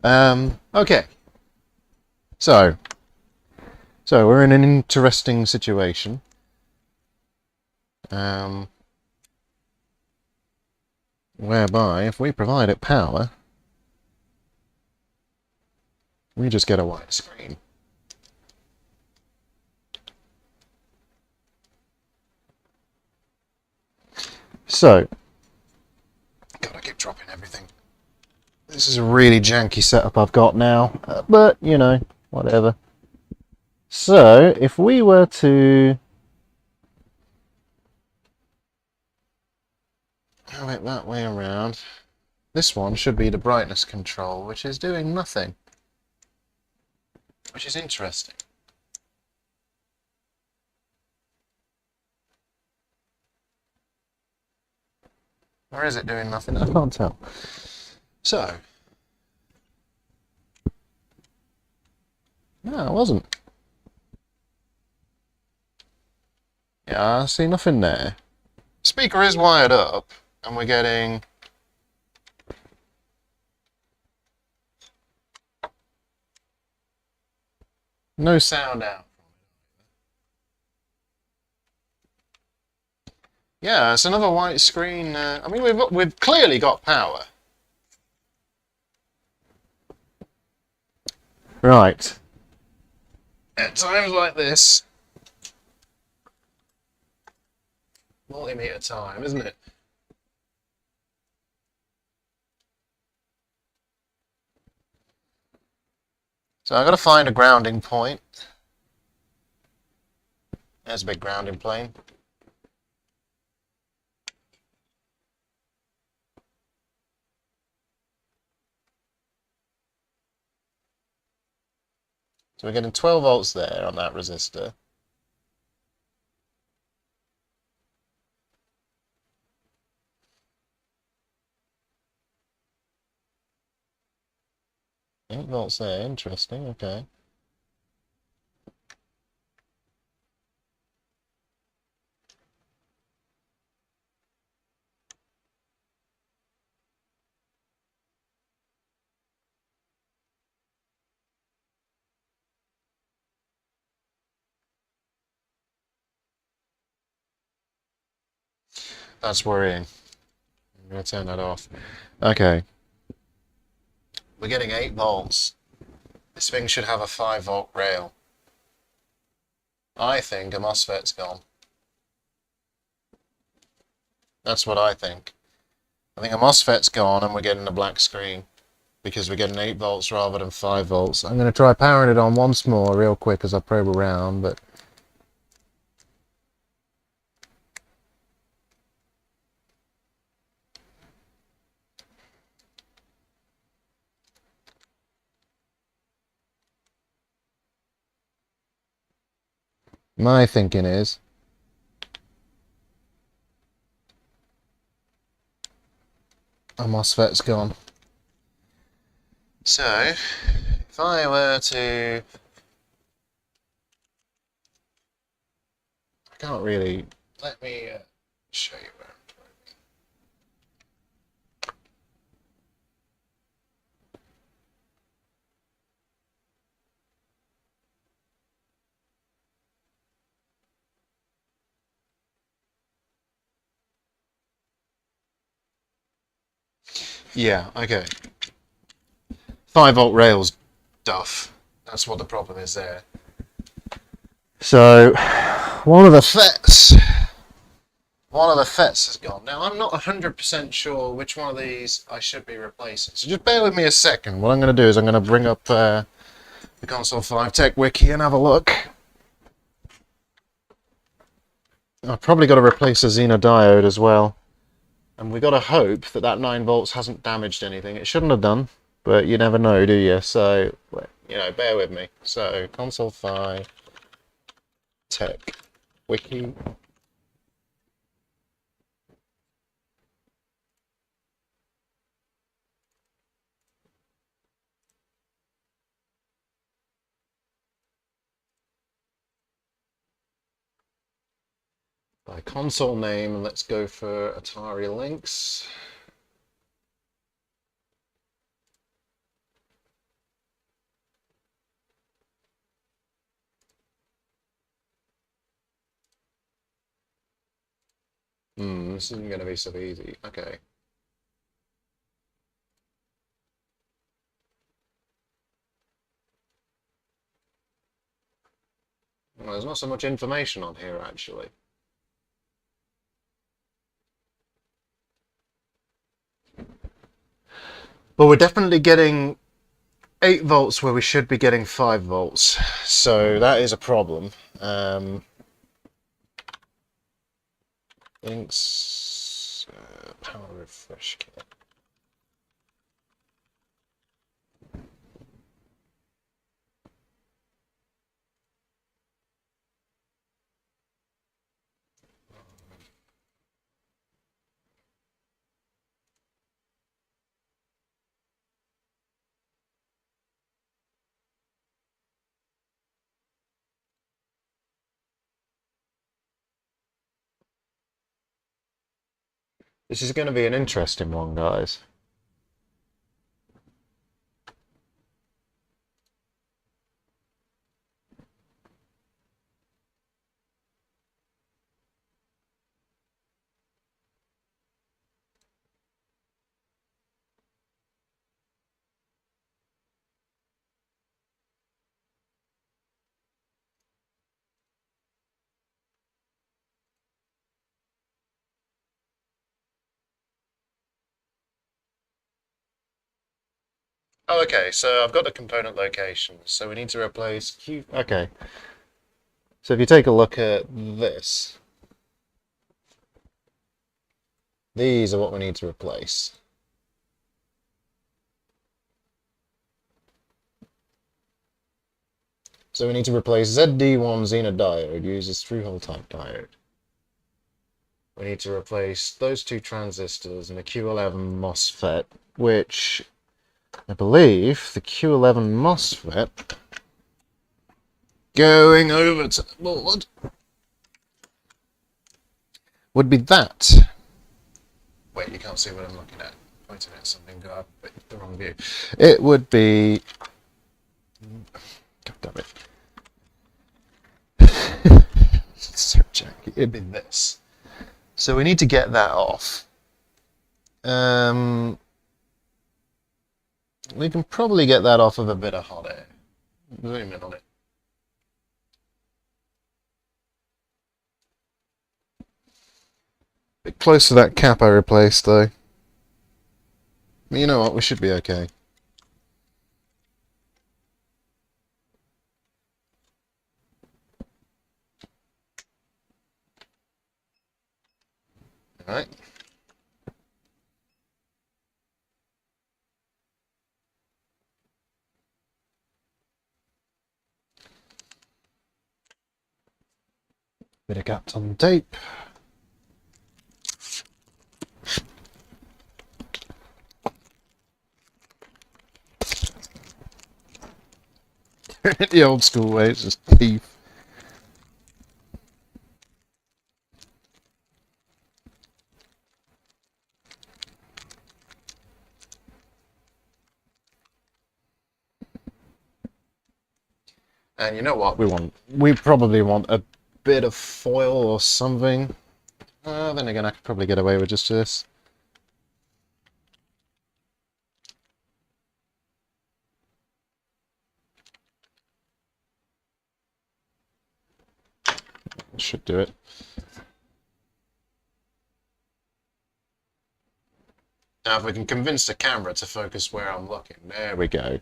that. Okay. So we're in an interesting situation. Whereby, if we provide it power, we just get a white screen. So, God, I keep dropping everything. This is a really janky setup I've got now, but, you know, whatever. So, if we were to have it that way around, this one should be the brightness control, which is doing nothing. Which is interesting. Or is it doing nothing? I can't tell. So. No, it wasn't. Yeah, I see nothing there. Speaker is wired up, and we're getting... no sound out. Yeah, it's another white screen. I mean, we've clearly got power. Right. At times like this, multimeter time, isn't it? So I've got to find a grounding point. There's a big grounding plane. So we're getting 12 volts there on that resistor. Eight volts there, interesting, okay. That's worrying. I'm going to turn that off. Okay. We're getting 8 volts. This thing should have a 5 volt rail. I think a MOSFET's gone. That's what I think. I think a MOSFET's gone and we're getting a black screen. Because we're getting 8 volts rather than 5 volts. I'm going to try powering it on once more real quick as I probe around, but... my thinking is... a MOSFET's gone. So, if I were to... I can't really... Let me show you where I'm probing. Yeah, okay. 5 volt rails, duff. That's what the problem is there. So, one of the FETs has gone. Now, I'm not 100% sure which one of these I should be replacing. So just bear with me a second. What I'm going to do is I'm going to bring up the Console 5 Tech Wiki and have a look. I've probably got to replace a xenodiode as well. And we've got to hope that that 9 volts hasn't damaged anything. It shouldn't have done, but you never know, do you? So, you know, bear with me. So, Console 5 Tech Wiki. By console name, let's go for Atari Lynx. This isn't going to be so easy. Okay. Well, there's not so much information on here, actually. But we're definitely getting 8 volts where we should be getting 5 volts. So that is a problem. Lynx power refresh kit. This is going to be an interesting one, guys. Oh, okay, so I've got the component locations. So we need to replace Q. Okay. So if you take a look at this, these are what we need to replace. So we need to replace ZD1 Xena diode, uses through-hole type diode. We need to replace those 2 transistors and a Q11 MOSFET, which I believe the Q11 MOSFET going over to the board would be that. Wait, you can't see what I'm looking at. Pointing at something, got the wrong view. It would be. God damn it. So janky. It'd be this. So we need to get that off. We can probably get that off of a bit of hot air. Zoom in on it. Bit close to that cap I replaced, though. But you know what? We should be okay. Alright. Bit of Kapton tape. The old school way, it's just teeth. And you know what we want? We probably want a bit of foil or something. Then again, I could probably get away with just this. Should do it. Now, if we can convince the camera to focus where I'm looking, there we go.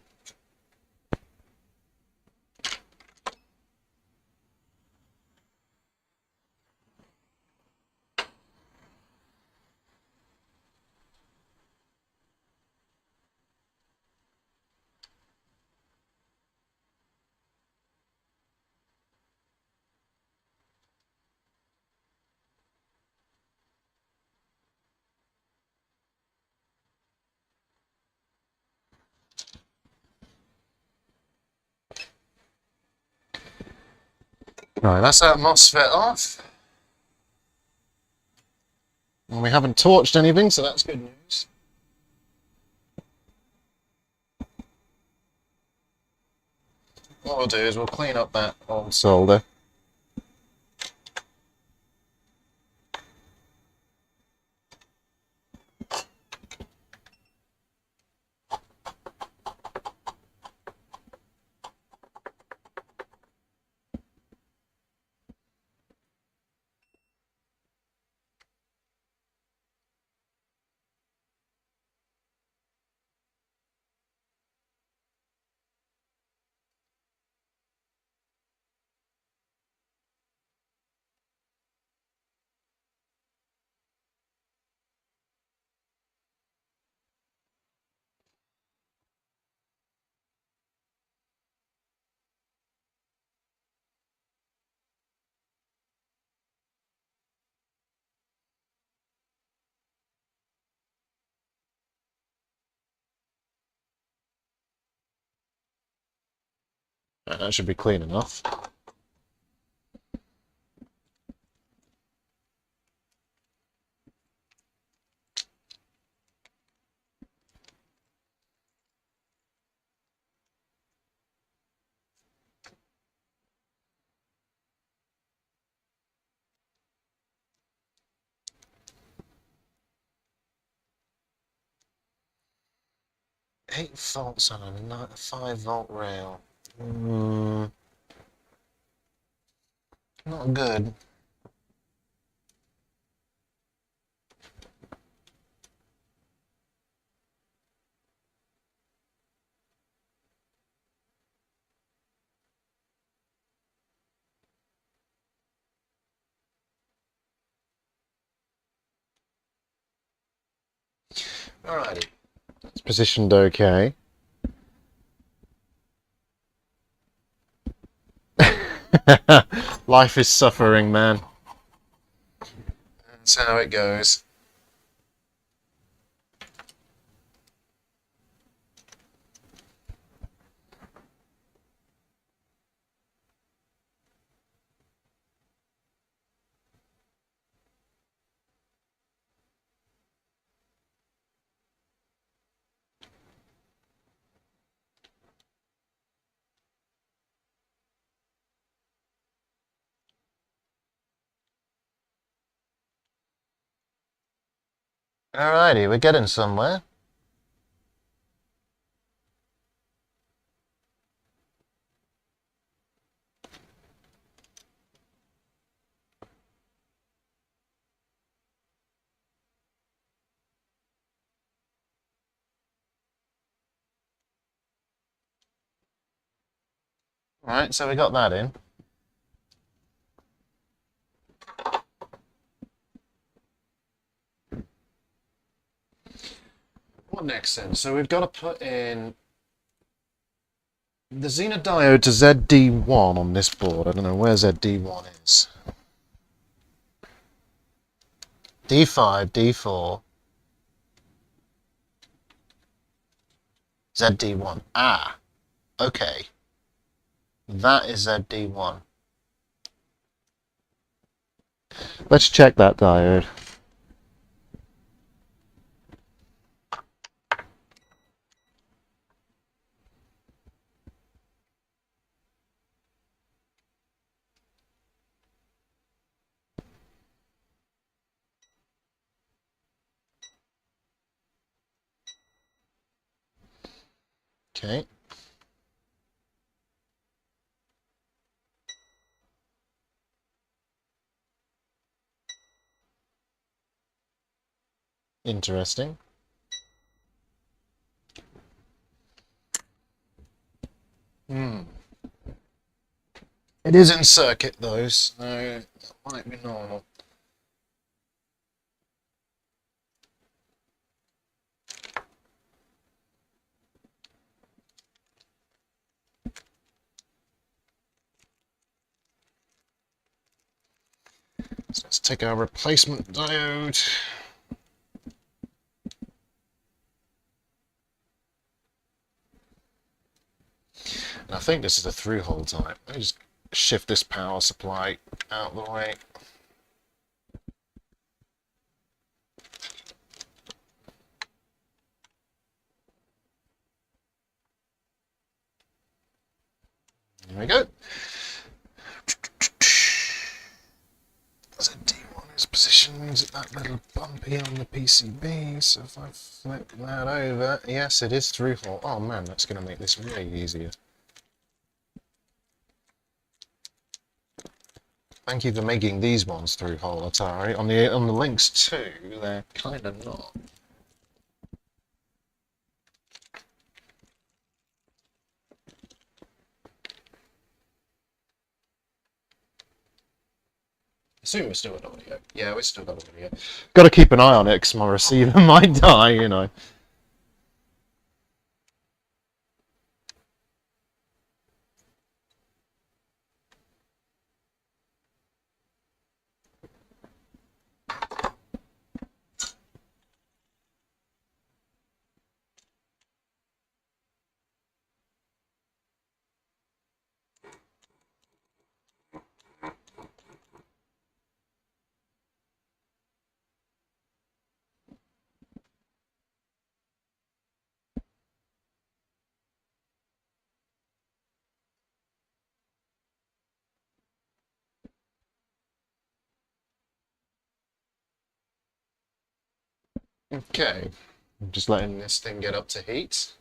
Right, that's that MOSFET off. Well, we haven't torched anything, so that's good news. What we'll do is we'll clean up that old solder. That should be clean enough. Eight volts on a 5-volt rail. Not good. Alrighty. It's positioned okay. Life is suffering, man. That's how it goes. Alrighty, we're getting somewhere. Alright, so we got that in. What next then? So we've got to put in the Xena diode to ZD1 on this board. I don't know where ZD1 is. D5, D4, ZD1. Ah, okay. That is ZD1. Let's check that diode. Okay. Interesting. It is in circuit though, so that might be normal. So let's take our replacement diode. And I think this is a through-hole type. Let me just shift this power supply out of the way. There we go. ZD1 is positioned at that little bumpy on the PCB, so if I flip that over, yes, it is through-hole. Oh man, that's going to make this way easier. Thank you for making these ones through-hole, Atari. On the Lynx 2, they're kind of not. I assume we're still got audio. Yeah, we still got audio. Got to keep an eye on it because my receiver might die, you know. Okay, I'm just letting this thing get up to heat.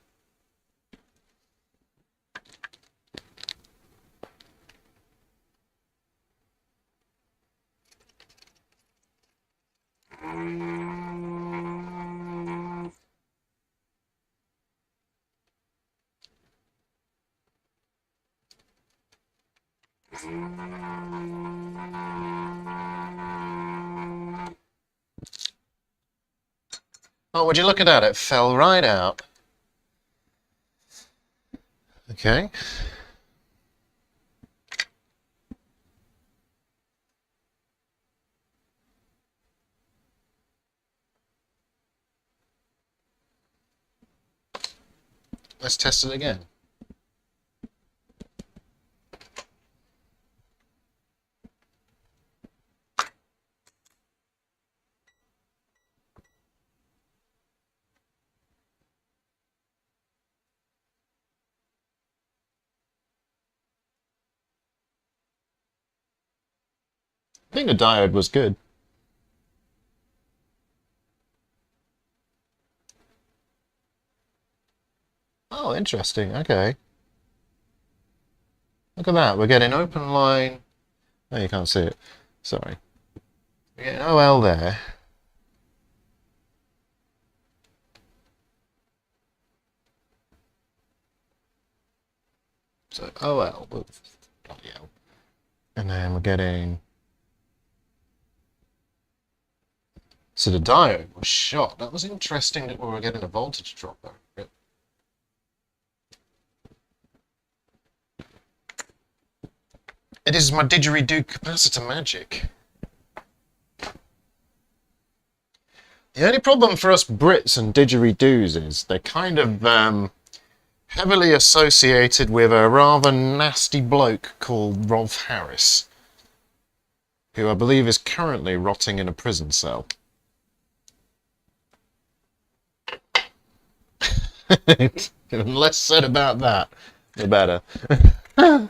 Oh, would you look at that? It fell right out. Okay. Let's test it again. I think the diode was good. Oh, interesting. Okay. Look at that. We're getting open line. Oh, you can't see it. Sorry. We're getting OL there. So OL. Oops. Bloody hell. And then we're getting... So the diode was shot. That was interesting that we were getting a voltage drop there. It is my didgeridoo capacitor magic. The only problem for us Brits and didgeridoos is they're kind of heavily associated with a rather nasty bloke called Rolf Harris, who I believe is currently rotting in a prison cell. The less said about that, the better. Oh,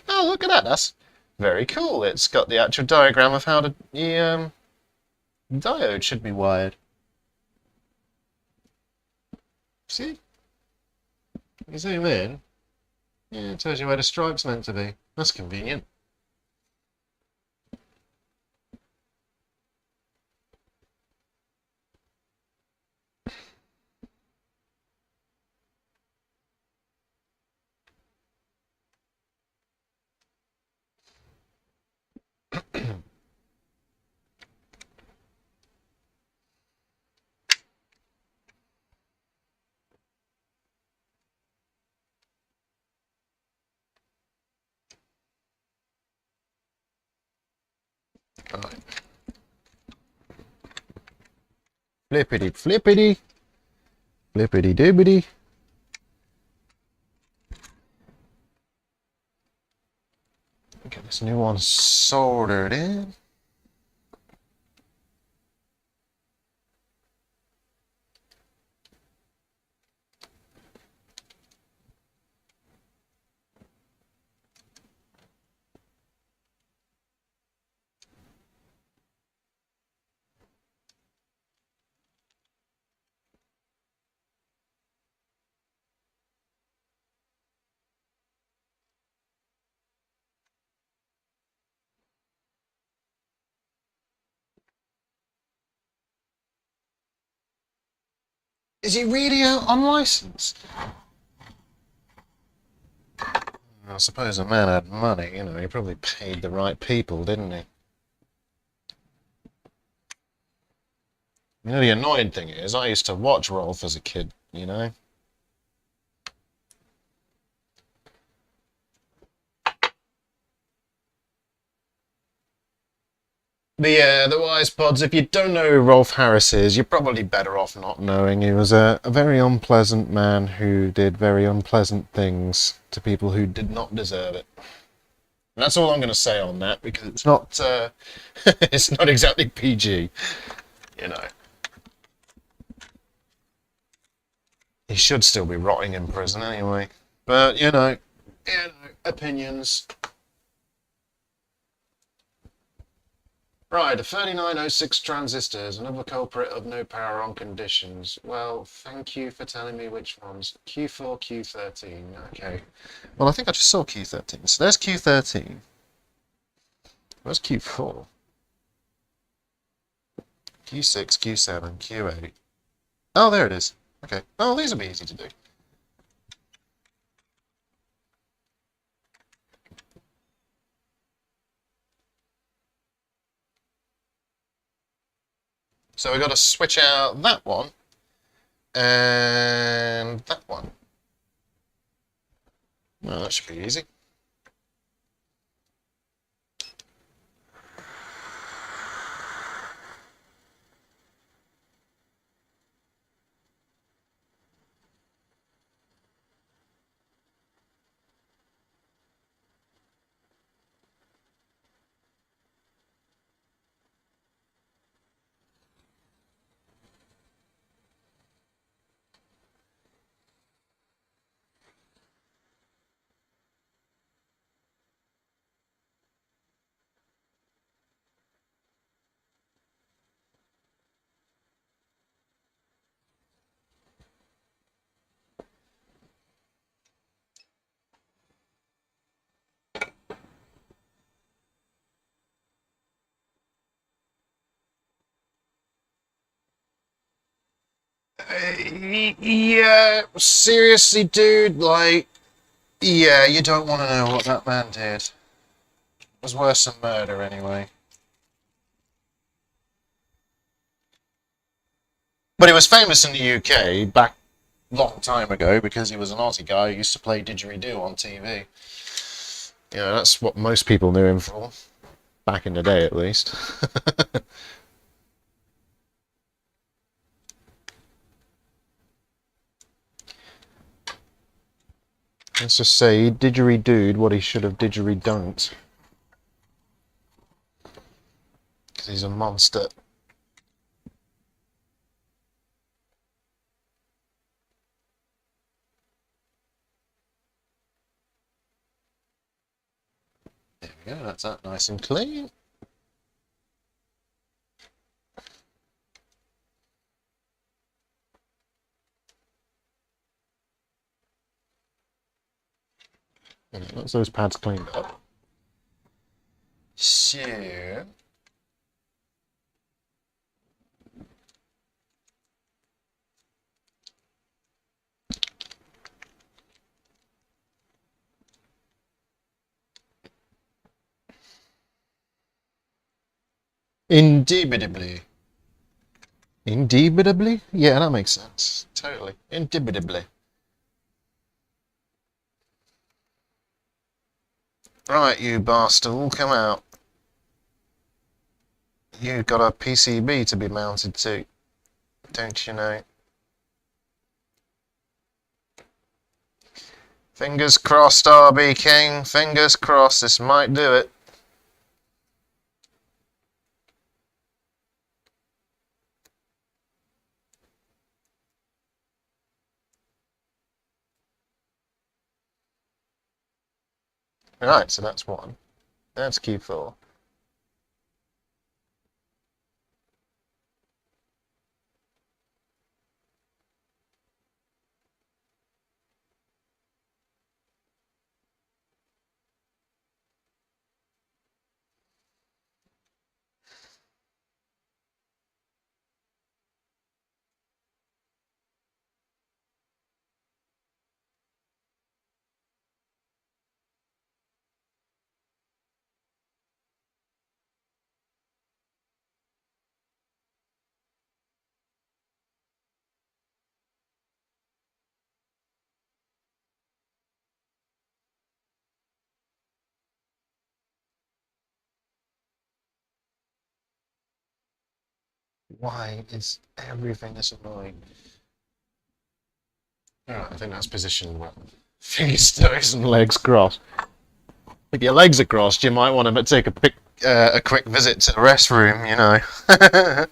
look at that. That's very cool. It's got the actual diagram of how the diode should be wired. See? You zoom in, yeah, it tells you where the stripe's meant to be. That's convenient. Right. Flippity flippity. Flippity dibbity. Get this new one soldered in. Is he really out on license? I suppose a man had money, you know, he probably paid the right people, didn't he? You know, the annoying thing is, I used to watch Rolf as a kid, you know? The wise pods, if you don't know who Rolf Harris is, you're probably better off not knowing. He was a very unpleasant man who did very unpleasant things to people who did not deserve it. And that's all I'm going to say on that, because it's not, it's not exactly PG, you know. He should still be rotting in prison anyway. But, you know, opinions. Right, a 3906 transistors, another culprit of no power on conditions. Well, thank you for telling me which ones. Q4, Q13, okay. Well, I think I just saw Q13. So there's Q13. Where's Q4? Q6, Q7, Q8. Oh, there it is. Okay. Oh, these will be easy to do. So we've got to switch out that one and that one. Well, that should be easy. Yeah, seriously, dude, like, yeah, you don't want to know what that man did. It was worse than murder, anyway. But he was famous in the UK back a long time ago because he was an Aussie guy who used to play didgeridoo on TV. Yeah, that's what most people knew him for. Back in the day, at least. Let's just say he didgeridooed what he should have didgeridonked. Because he's a monster. There we go, that's that nice and clean. That's those pads cleaned up. So... Indubitably. Indubitably? Yeah, that makes sense. Totally. Indubitably. Right, you bastard, all come out. You've got a PCB to be mounted to, don't you know? Fingers crossed, RB King. Fingers crossed, this might do it. Right, so that's one. That's Q4. Why is everything this annoying? Alright, I think that's positioned well. Fingers, toes, and legs crossed. If your legs are crossed, you might want to take a quick visit to the restroom, you know.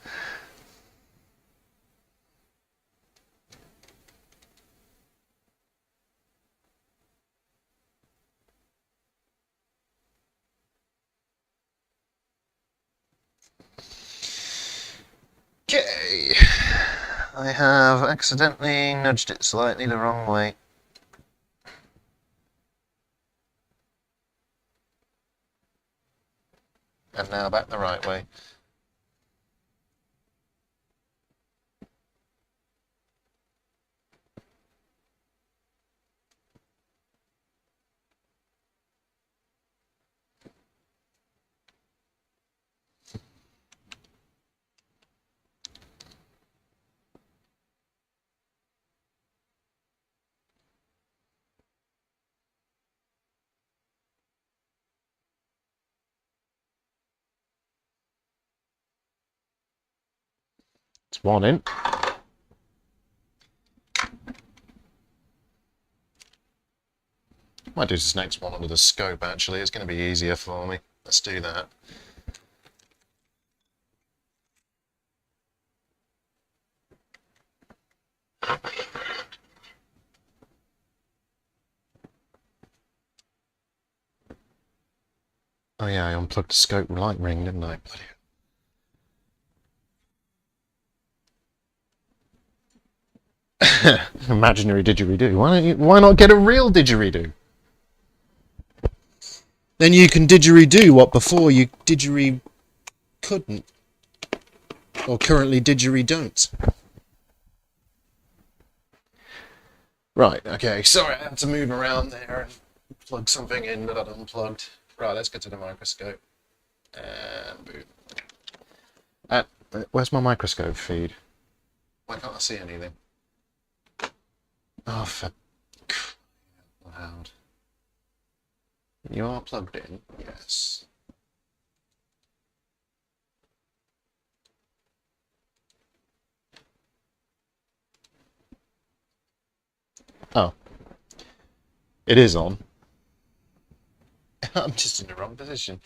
Okay, I have accidentally nudged it slightly the wrong way. And now back the right way. It's one in. Might do this next one under the scope, actually. It's going to be easier for me. Let's do that. Oh yeah, I unplugged the scope light ring, didn't I? Bloody imaginary didgeridoo. Why not get a real didgeridoo? Then you can didgeridoo what before you didgeridoo couldn't. Or currently didgeridoo. Right, okay, sorry I had to move around there and plug something in that I'd unplugged. Right, let's get to the microscope. And boom. Where's my microscope feed? Why can't I see anything? Oh, for loud. You are plugged in? Yes. Oh. It is on. I'm just in the wrong position.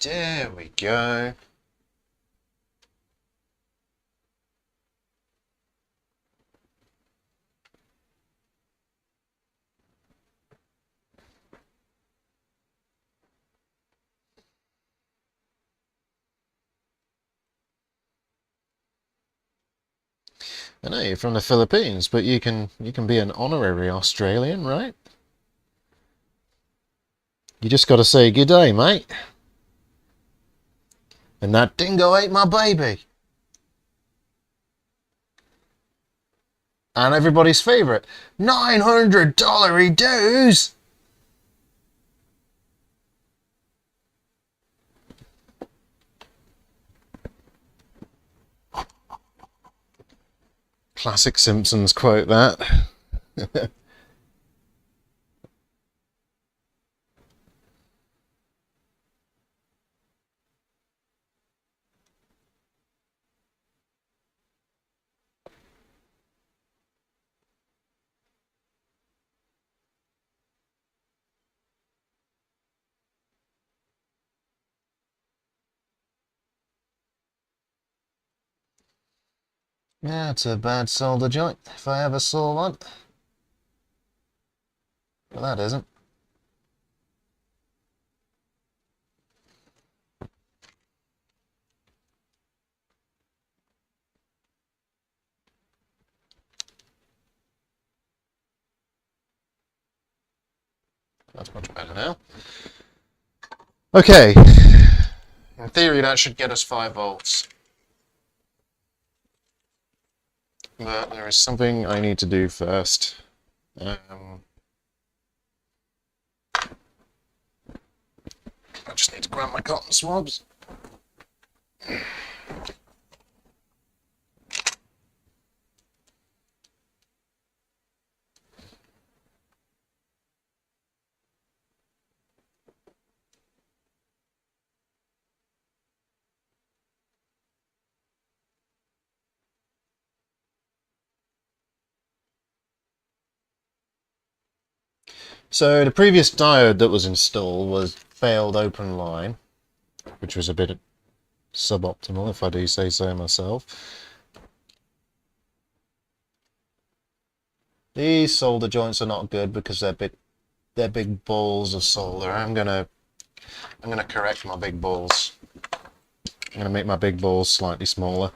There we go. I know you're from the Philippines, but you can be an honorary Australian, right? You just got to say good day, mate. And that dingo ate my baby. And everybody's favourite, $900 dues. Classic Simpsons quote that. Yeah, it's a bad solder joint, if I ever saw one. Well, that isn't. That's much better now. Okay. In theory, that should get us 5 volts. But there is something I need to do first. I just need to grab my cotton swabs. So the previous diode that was installed was failed open line, which was a bit suboptimal, if I do say so myself. These solder joints are not good because they're big balls of solder. I'm gonna correct my big balls. I'm gonna make my big balls slightly smaller.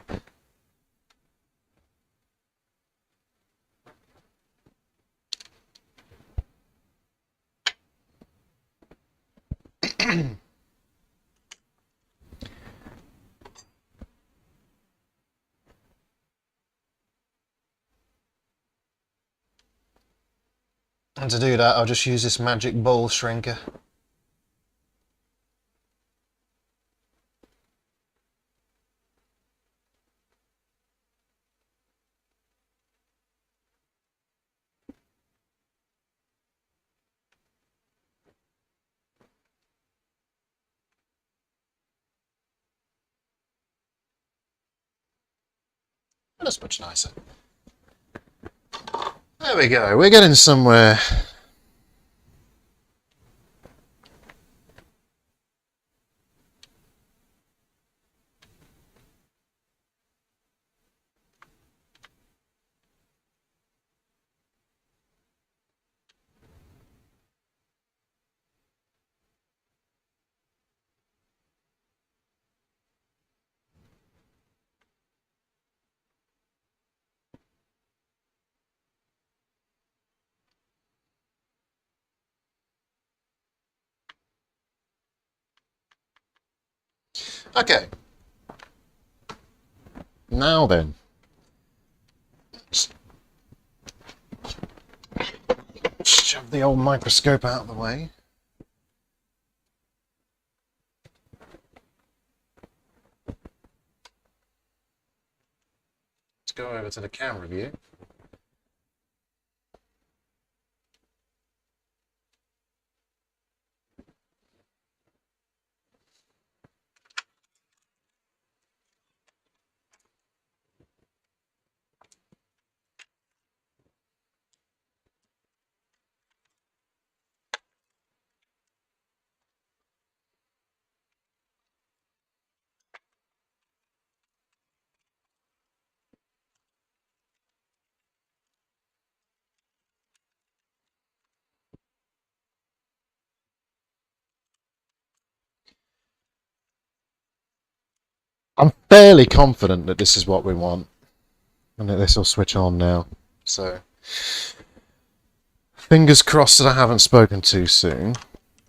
And to do that, I'll just use this magic ball shrinker. That's much nicer. There we go, we're getting somewhere. Okay. Now then. Shove the old microscope out of the way. Let's go over to the camera view. I'm fairly confident that this is what we want, and that this will switch on now. So, fingers crossed that I haven't spoken too soon.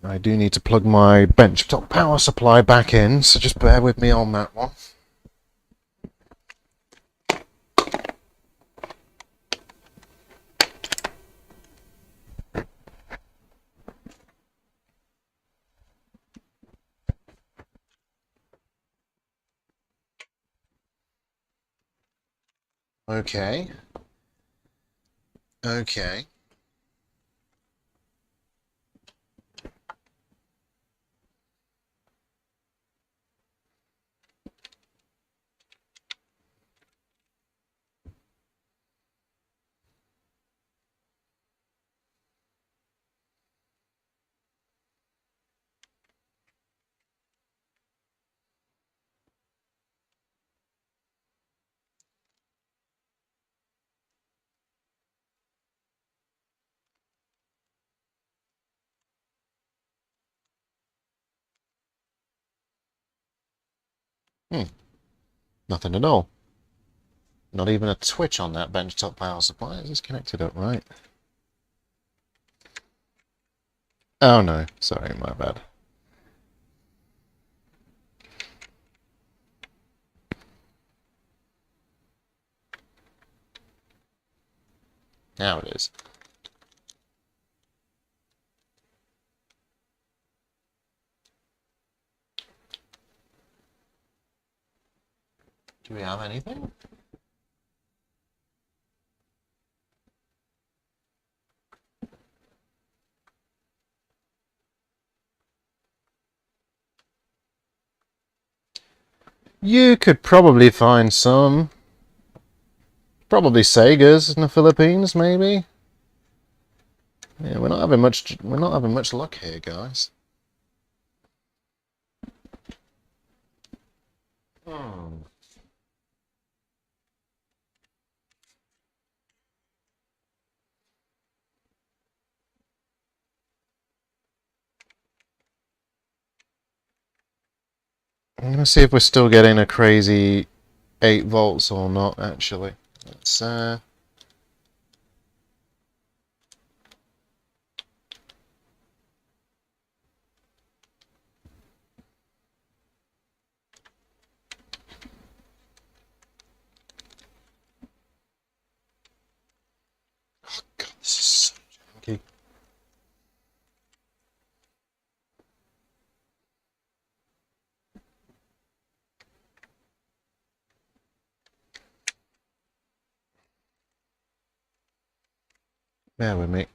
I do need to plug my benchtop power supply back in, so just bear with me on that one. Okay. Okay. Nothing at all. Not even a twitch on that benchtop power supply. Is this connected up right? Oh no, sorry, my bad. Now it is. Do we have anything? You could probably find some. Probably Sega's in the Philippines, maybe. Yeah, we're not having much luck here, guys. Hmm. I'm going to see if we're still getting a crazy 8 volts or not, actually. Let's, God, this is so janky. Bear with me.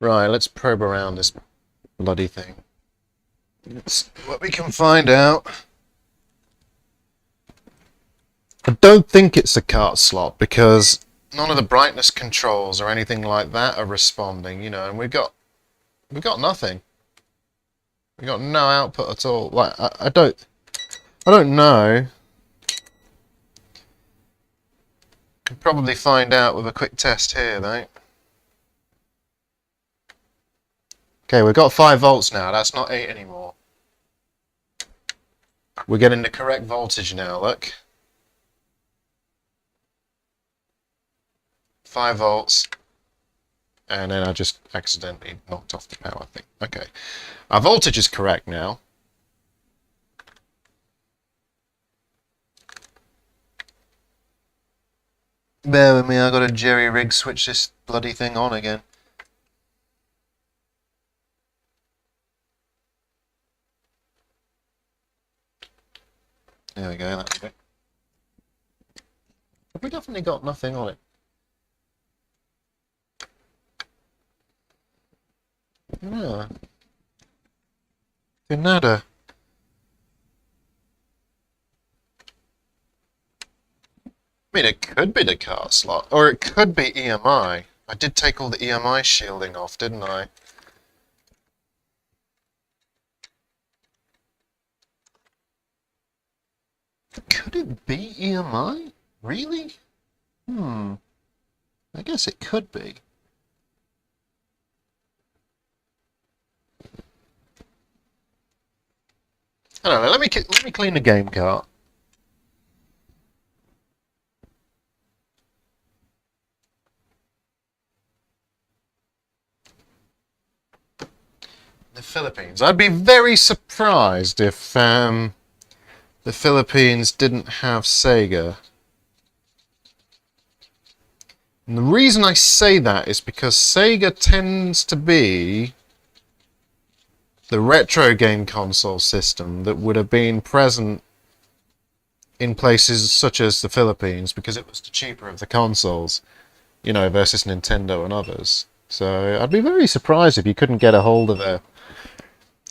Right, let's probe around this bloody thing. Let's see what we can find out. I don't think it's a cart slot because none of the brightness controls or anything like that are responding, you know, and we've got nothing. We've got no output at all. Like I don't know. Can probably find out with a quick test here, though. Okay, we've got 5 volts now. That's not 8 anymore. We're getting the correct voltage now, look. 5 volts. And then I just accidentally knocked off the power thing. Okay. Our voltage is correct now. Bear with me, I've got to jerry-rig switch this bloody thing on again. There we go, that's it. Have we definitely got nothing on it? No. Nada. I mean, it could be the cart slot, or it could be EMI. I did take all the EMI shielding off, didn't I? Could it be EMI? Really? I guess it could be. I don't know. Let me clean the game cart. The Philippines. I'd be very surprised if the Philippines didn't have Sega. And the reason I say that is because Sega tends to be the retro game console system that would have been present in places such as the Philippines because it was the cheaper of the consoles, you know, versus Nintendo and others. So I'd be very surprised if you couldn't get a hold of a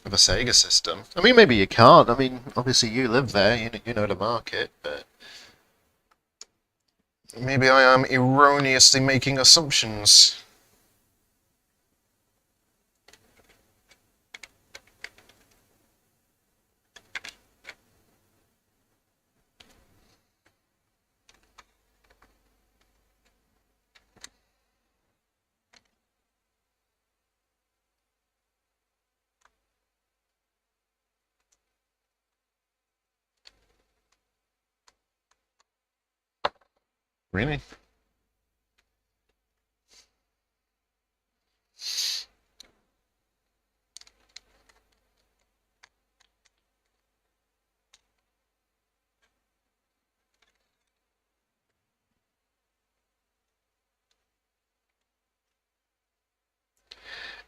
Sega system. I mean, maybe you can't. I mean, obviously you live there, you know the market, but maybe I am erroneously making assumptions. Really?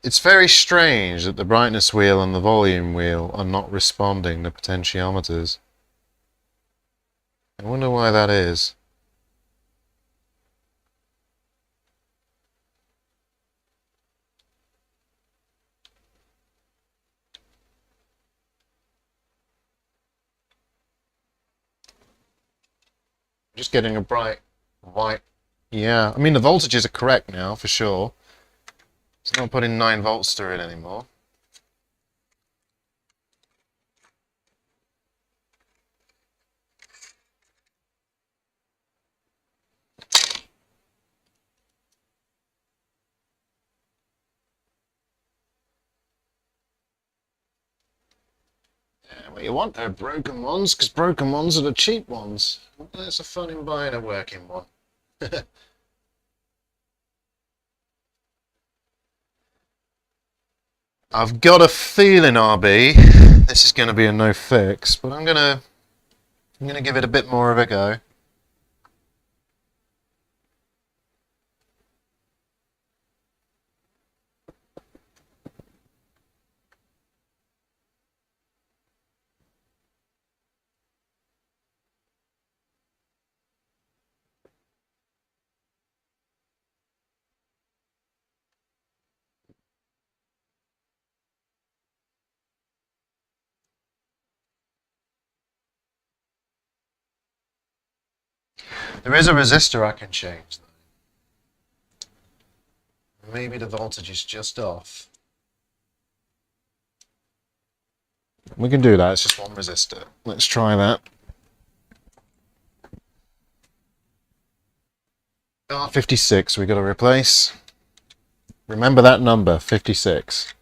It's very strange that the brightness wheel and the volume wheel are not responding to potentiometers. I wonder why that is. Just getting a bright white. Yeah, I mean the voltages are correct now for sure. It's not putting 9 volts through it anymore. Yeah, what you want are broken ones, because broken ones are the cheap ones. That's the fun in buying a working one. I've got a feeling, RB, this is going to be a no fix, but I'm gonna give it a bit more of a go. There is a resistor I can change, though. Maybe the voltage is just off. We can do that, it's just one resistor. Let's try that. R56 we got to replace. Remember that number, 56.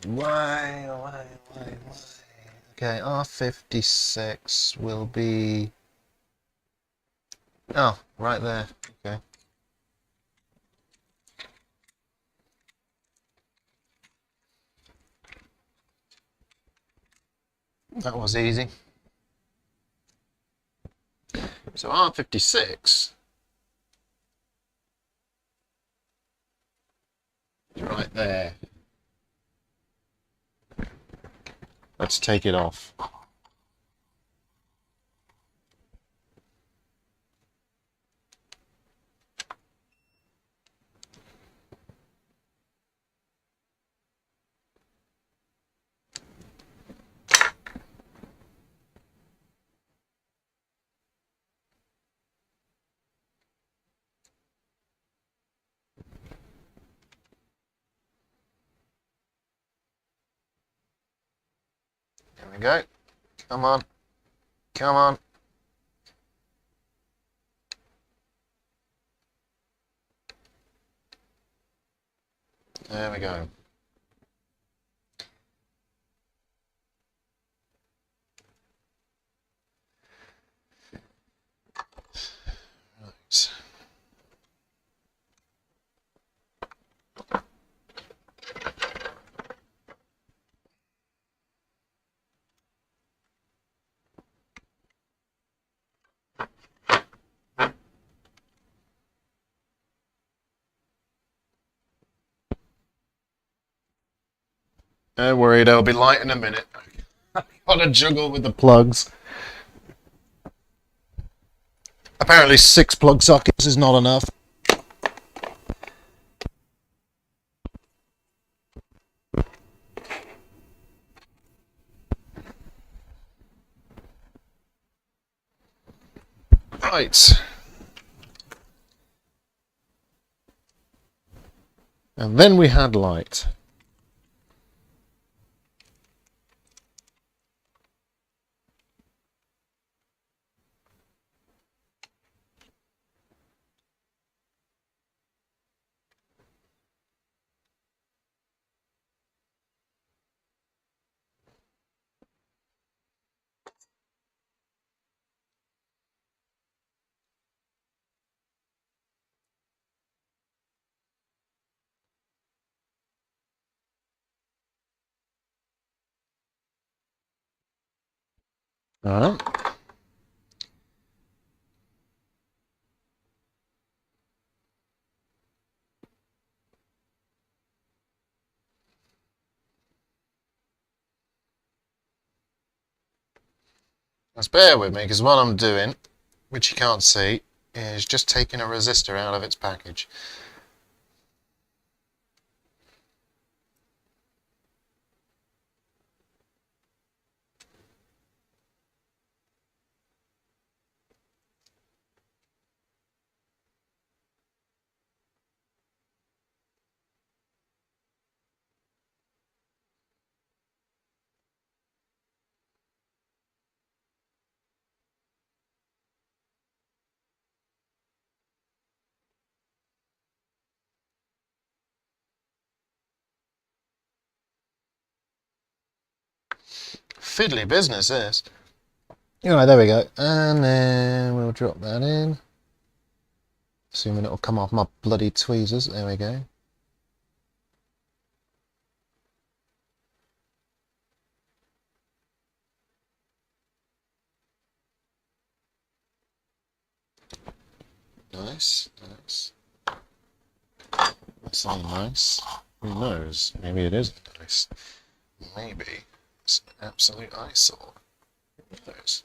Why? Why? Okay, R56 will be... Oh, right there. Okay. That was easy. So R56 is right there. Let's take it off. There we go. Come on. Come on. There we go. Right. Don't worry, they'll be light in a minute. I've got to juggle with the plugs. Apparently 6 plug sockets is not enough. Right. And then we had light. Alright. Just bear with me, because what I'm doing, which you can't see, is just taking a resistor out of its package. Fiddly business, this. Alright, there we go. And then we'll drop that in. Assuming it'll come off my bloody tweezers. There we go. Nice, nice. That's all nice. Who knows? Maybe it isn't nice. Maybe it's an absolute eyesore. Who knows?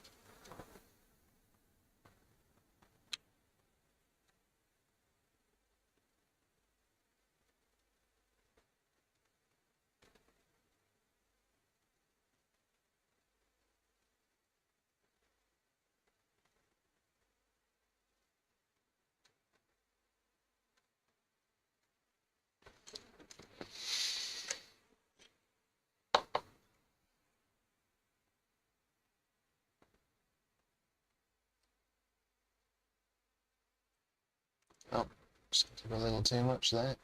Oh, just a little too much there.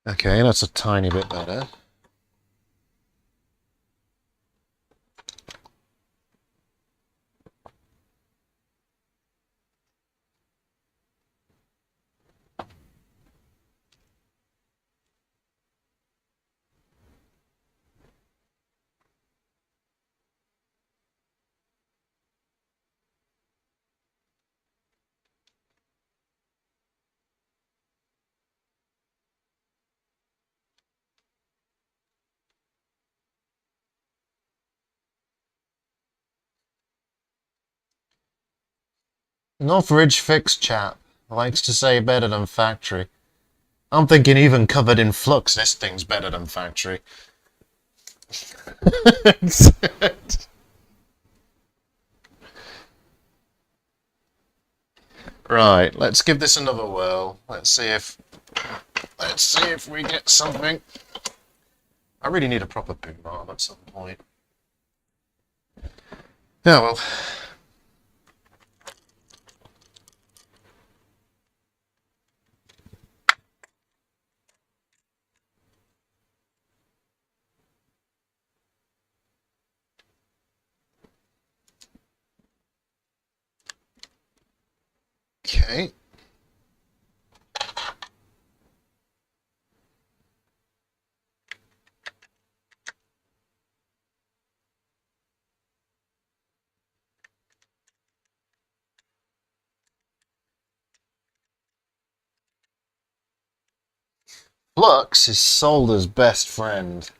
Okay, that's a tiny bit better. Northridge Fix chap likes to say better than factory. I'm thinking even covered in flux, this thing's better than factory. Right, let's give this another whirl. Let's see if we get something. I really need a proper boom arm at some point. Yeah, well. Okay. Flux is solder's best friend.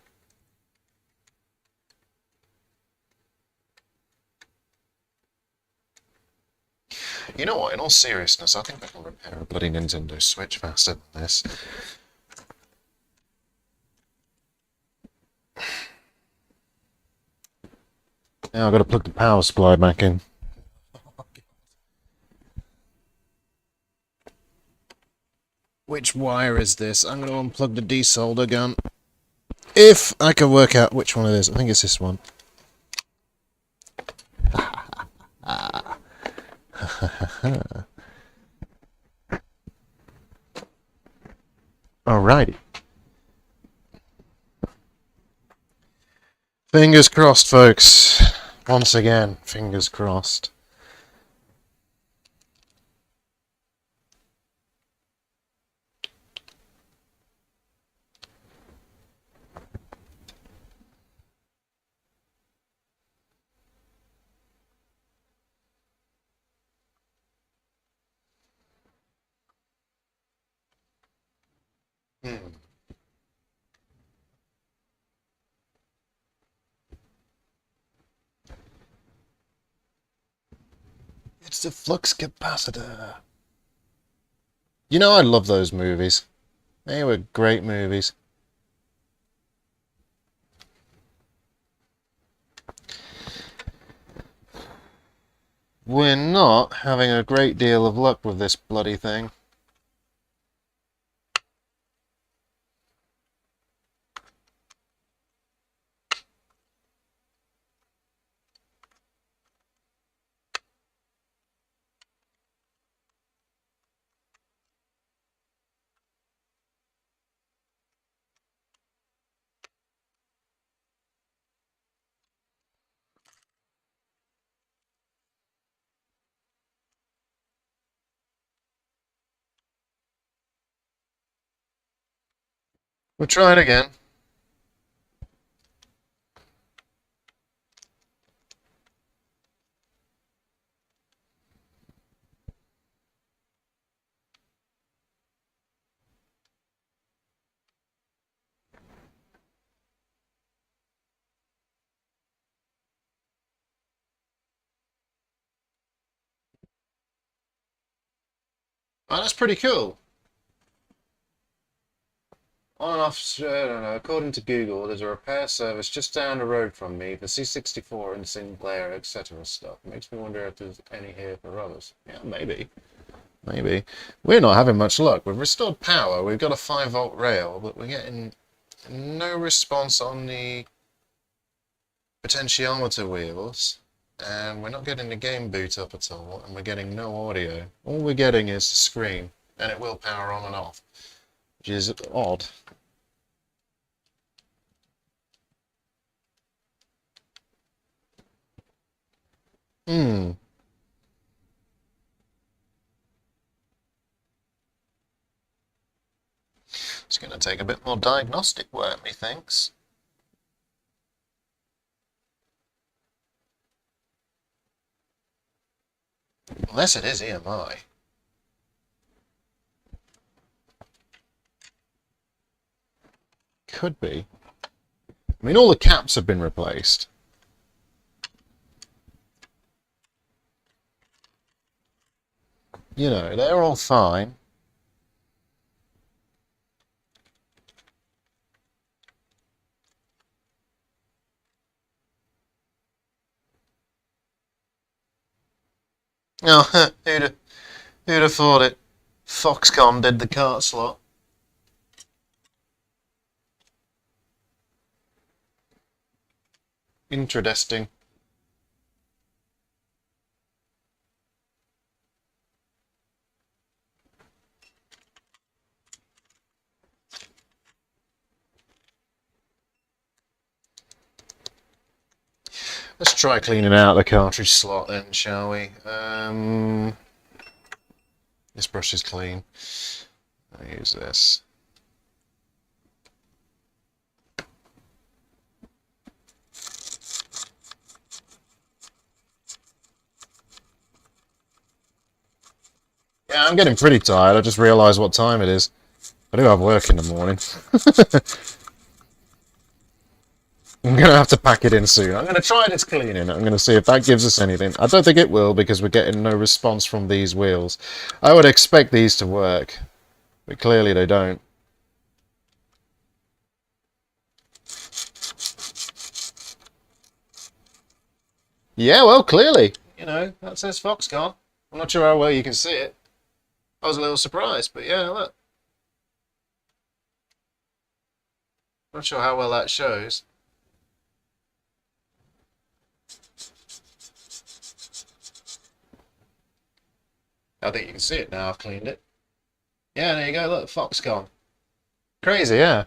You know what, in all seriousness, I think I can repair a bloody Nintendo Switch faster than this. Now I've got to plug the power supply back in. Which wire is this? I'm going to unplug the desolder gun. If I can work out which one it is. I think it's this one. Alrighty. Fingers crossed, folks. Once again, fingers crossed. Hmm. It's the flux capacitor. You know, I love those movies. They were great movies. We're not having a great deal of luck with this bloody thing. We'll try it again. Oh, that's pretty cool. On and off, I don't know, according to Google, there's a repair service just down the road from me for C64 and Sinclair, etc. stuff. Makes me wonder if there's any here for others. Yeah, maybe. Maybe. We're not having much luck. We've restored power, we've got a 5-volt rail, but we're getting no response on the potentiometer wheels, and we're not getting the game boot up at all, and we're getting no audio. All we're getting is the screen, and it will power on and off, which is odd. Hmm. It's going to take a bit more diagnostic work, methinks. Unless it is EMI. Could be. I mean, all the caps have been replaced. You know, they're all fine. Oh, who'd have thought it? Foxconn did the cart slot. Interesting. Let's try cleaning out the cartridge slot then, shall we? This brush is clean. I'll use this. Yeah, I'm getting pretty tired. I just realised what time it is. I do have work in the morning. I'm going to have to pack it in soon. I'm going to try this cleaning. I'm going to see if that gives us anything. I don't think it will because we're getting no response from these wheels. I would expect these to work, but clearly they don't. Yeah, well, clearly. You know, that says Foxconn. I'm not sure how well you can see it. I was a little surprised, but yeah, look. Not sure how well that shows. I think you can see it now. I've cleaned it. Yeah, there you go. Look, Foxconn. Crazy, yeah.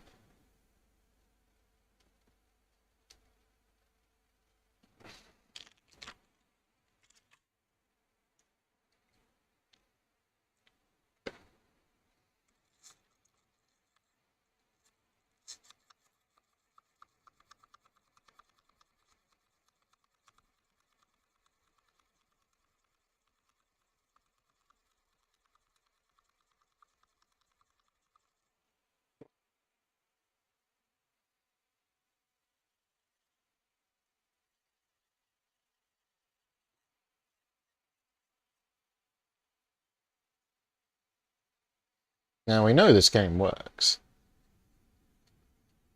Now we know this game works.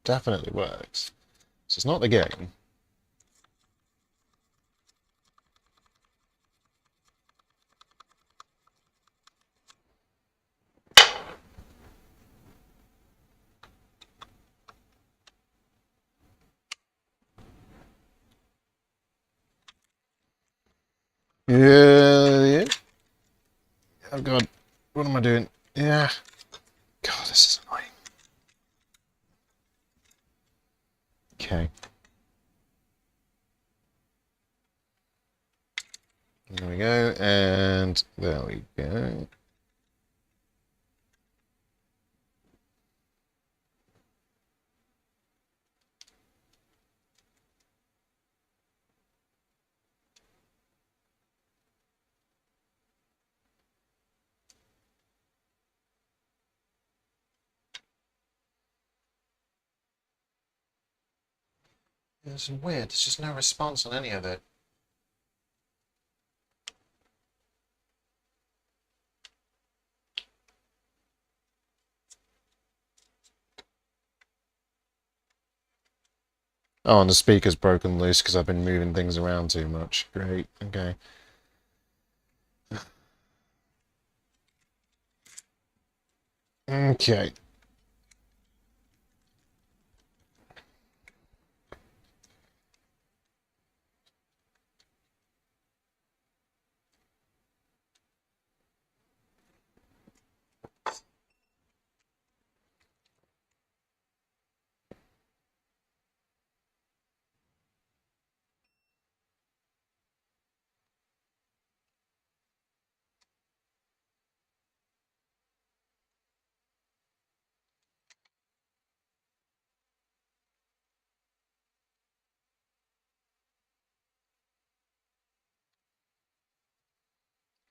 Definitely works. So it's not the game. Yeah. Oh god. What am I doing? Yeah. God, this is annoying. Okay. There we go, and there we go. It's weird, there's just no response on any of it. Oh, and the speaker's broken loose because I've been moving things around too much. Great, okay. Okay.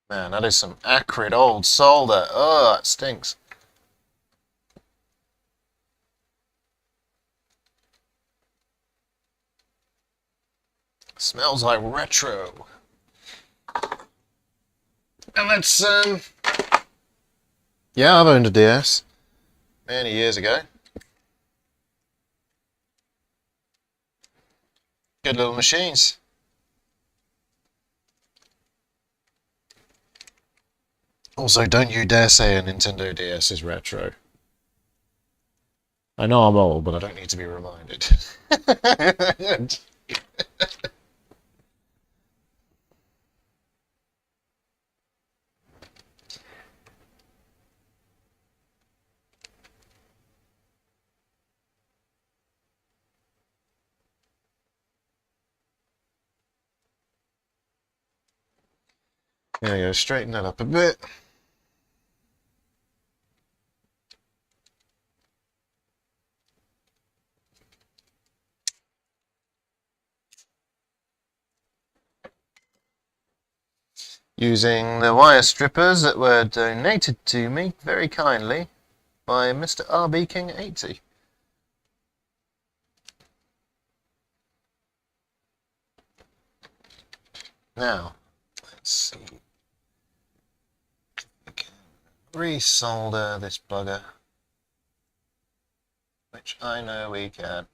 Man, that is some acrid old solder. Oh, it stinks. Smells like retro. And that's, yeah, I've owned a DS. Many years ago. Good little machines. Also, don't you dare say a Nintendo DS is retro. I know I'm old, but I don't need to be reminded. There you go, straighten that up a bit. Using the wire strippers that were donated to me very kindly by Mr. RB King 80. Now, let's see. We can resolder this bugger, which I know we can.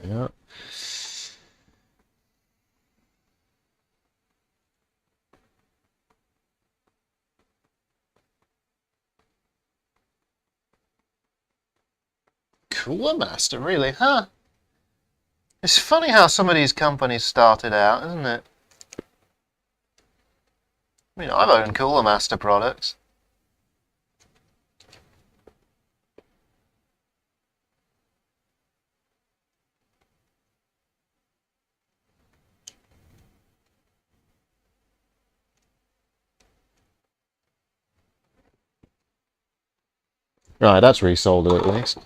Yeah. Cooler Master, really, huh? It's funny how some of these companies started out, isn't it? I mean, I've owned Cooler Master products. Right, that's resoldered at least.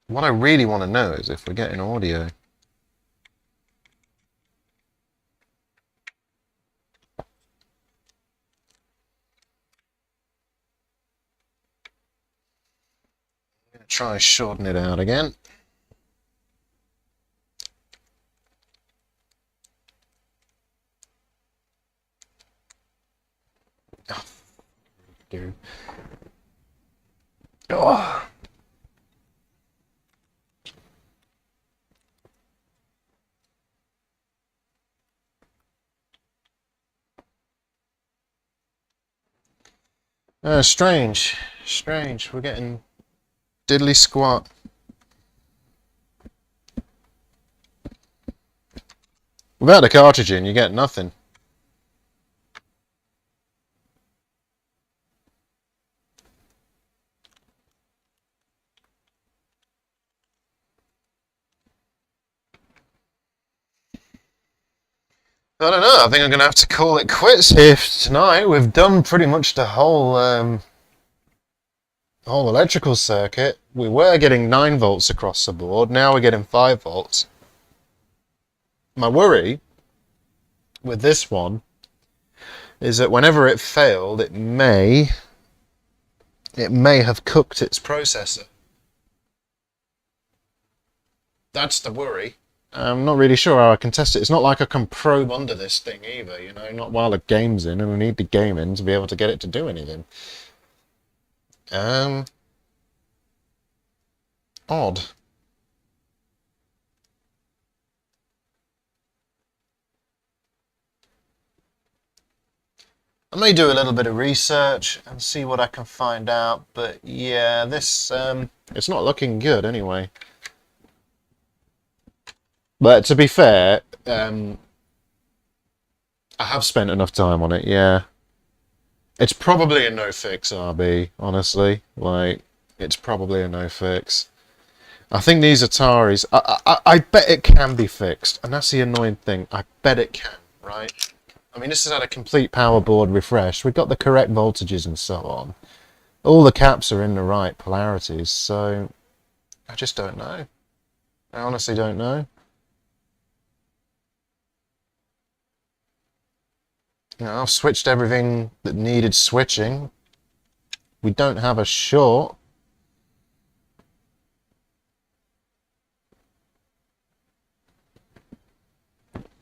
What I really want to know is if we're getting audio. try shorten it out again. Oh, dude. Oh. Strange. Strange. We're getting diddly squat. Without the cartridge in, you get nothing. I don't know. I think I'm going to have to call it quits here tonight. We've done pretty much the whole electrical circuit. We were getting 9 volts across the board. Now we're getting 5 volts. My worry with this one is that whenever it failed, it may have cooked its processor. That's the worry. I'm not really sure how I can test it. It's not like I can probe under this thing either, you know, not while the game's in, and we need the game in to be able to get it to do anything. Odd. I may do a little bit of research and see what I can find out, but yeah, this, it's not looking good anyway. But to be fair, I have spent enough time on it, yeah. It's probably a no-fix, RB, honestly. Like, it's probably a no-fix. I think these Ataris, I bet it can be fixed, and that's the annoying thing. I bet it can, right? I mean, this has had a complete power board refresh. We've got the correct voltages and so on. All the caps are in the right polarities, so I just don't know. I honestly don't know. You know, I've switched everything that needed switching. We don't have a short.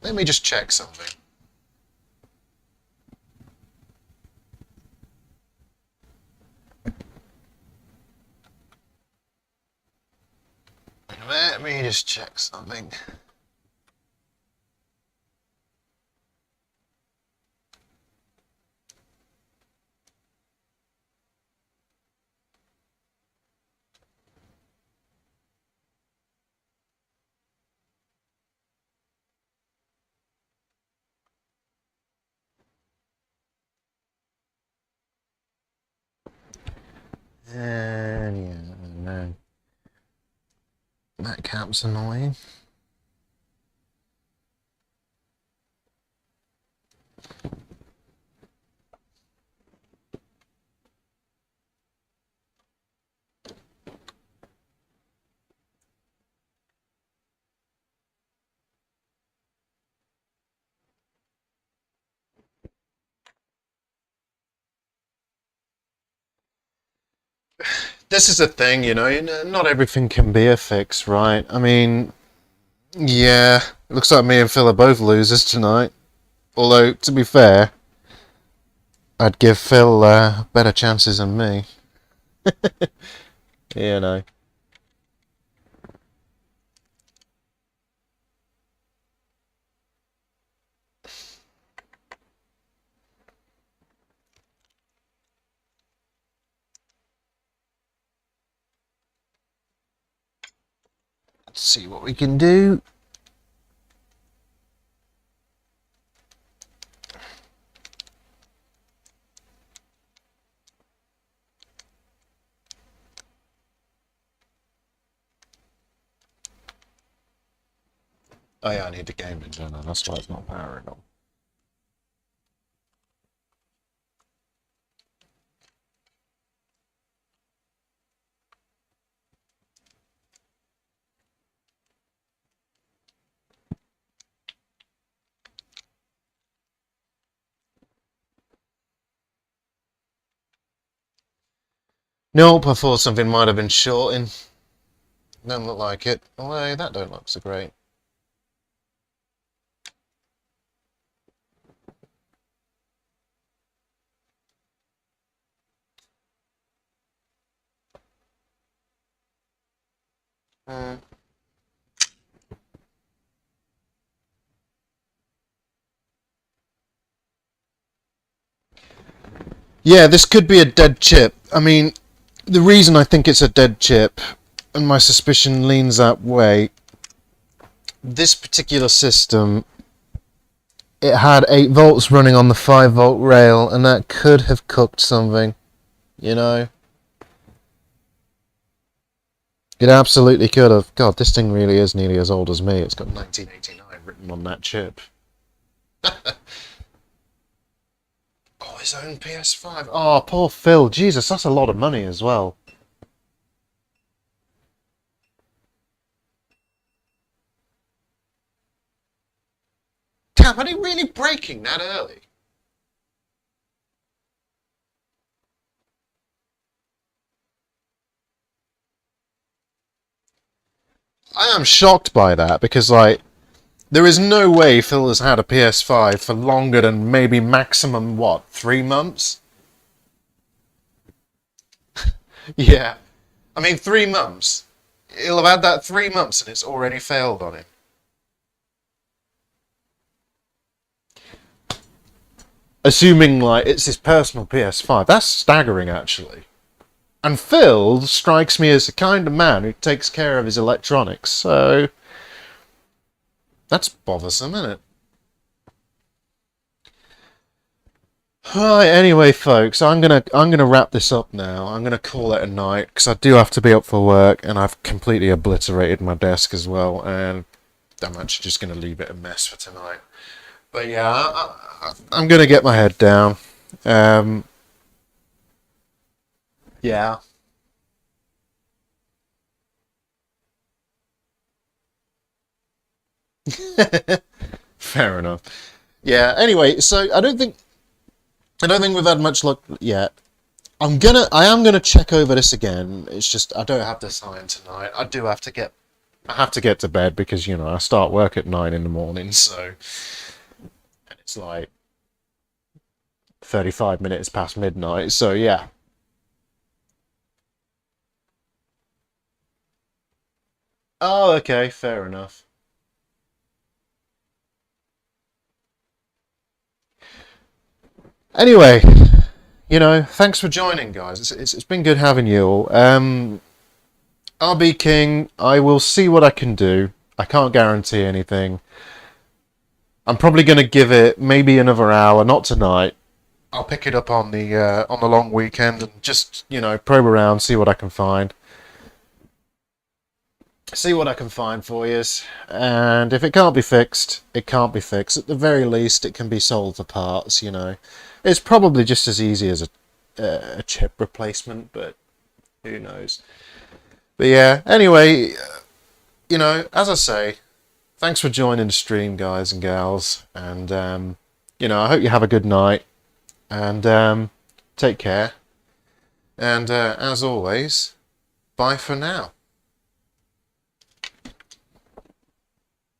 Let me just check something. Let me just check something. And yeah, no. That cap's annoying. This is the thing, you know, not everything can be a fix, right? I mean, yeah, it looks like me and Phil are both losers tonight. Although, to be fair, I'd give Phil better chances than me. You know. Let's see what we can do. Oh yeah, I need the game in, don't I? That's why it's not powering on. Nope, I thought something might have been shorting. Don't look like it. Oh, hey, that don't look so great. Uh, yeah, this could be a dead chip. I mean, the reason I think it's a dead chip, and my suspicion leans that way, this particular system, it had 8 volts running on the 5-volt rail, and that could have cooked something, you know? It absolutely could have. God, this thing really is nearly as old as me. It's got 1989 written on that chip. Oh, his own PS5. Oh, poor Phil. Jesus, that's a lot of money as well. Damn, are they really breaking that early? I am shocked by that because, like, there is no way Phil has had a PS5 for longer than maybe maximum, what, 3 months? Yeah. I mean, 3 months. He'll have had that 3 months and it's already failed on him. Assuming, like, it's his personal PS5. That's staggering, actually. And Phil strikes me as the kind of man who takes care of his electronics, so that's bothersome, isn't it? Right, anyway, folks, I'm gonna wrap this up now. I'm gonna call it a night because I do have to be up for work, and I've completely obliterated my desk as well, and I'm actually just gonna leave it a mess for tonight. But yeah, I'm gonna get my head down. Um, yeah, fair enough. Yeah. Anyway, so I don't think we've had much luck yet. I am gonna check over this again. It's just I don't have the time tonight. I have to get to bed because I start work at 9 in the morning, so it's like 35 minutes past midnight. So yeah. Oh, okay, fair enough. Anyway, thanks for joining, guys. It's been good having you all. RB King, I will see what I can do. I can't guarantee anything. I'm probably going to give it maybe another hour, not tonight. I'll pick it up on the long weekend and just probe around, see what I can find. See what I can find for you. And if it can't be fixed, it can't be fixed. At the very least, it can be sold for parts. It's probably just as easy as a chip replacement, but who knows. But yeah, anyway, as I say, thanks for joining the stream, guys and gals. And, I hope you have a good night. And take care. And as always, bye for now.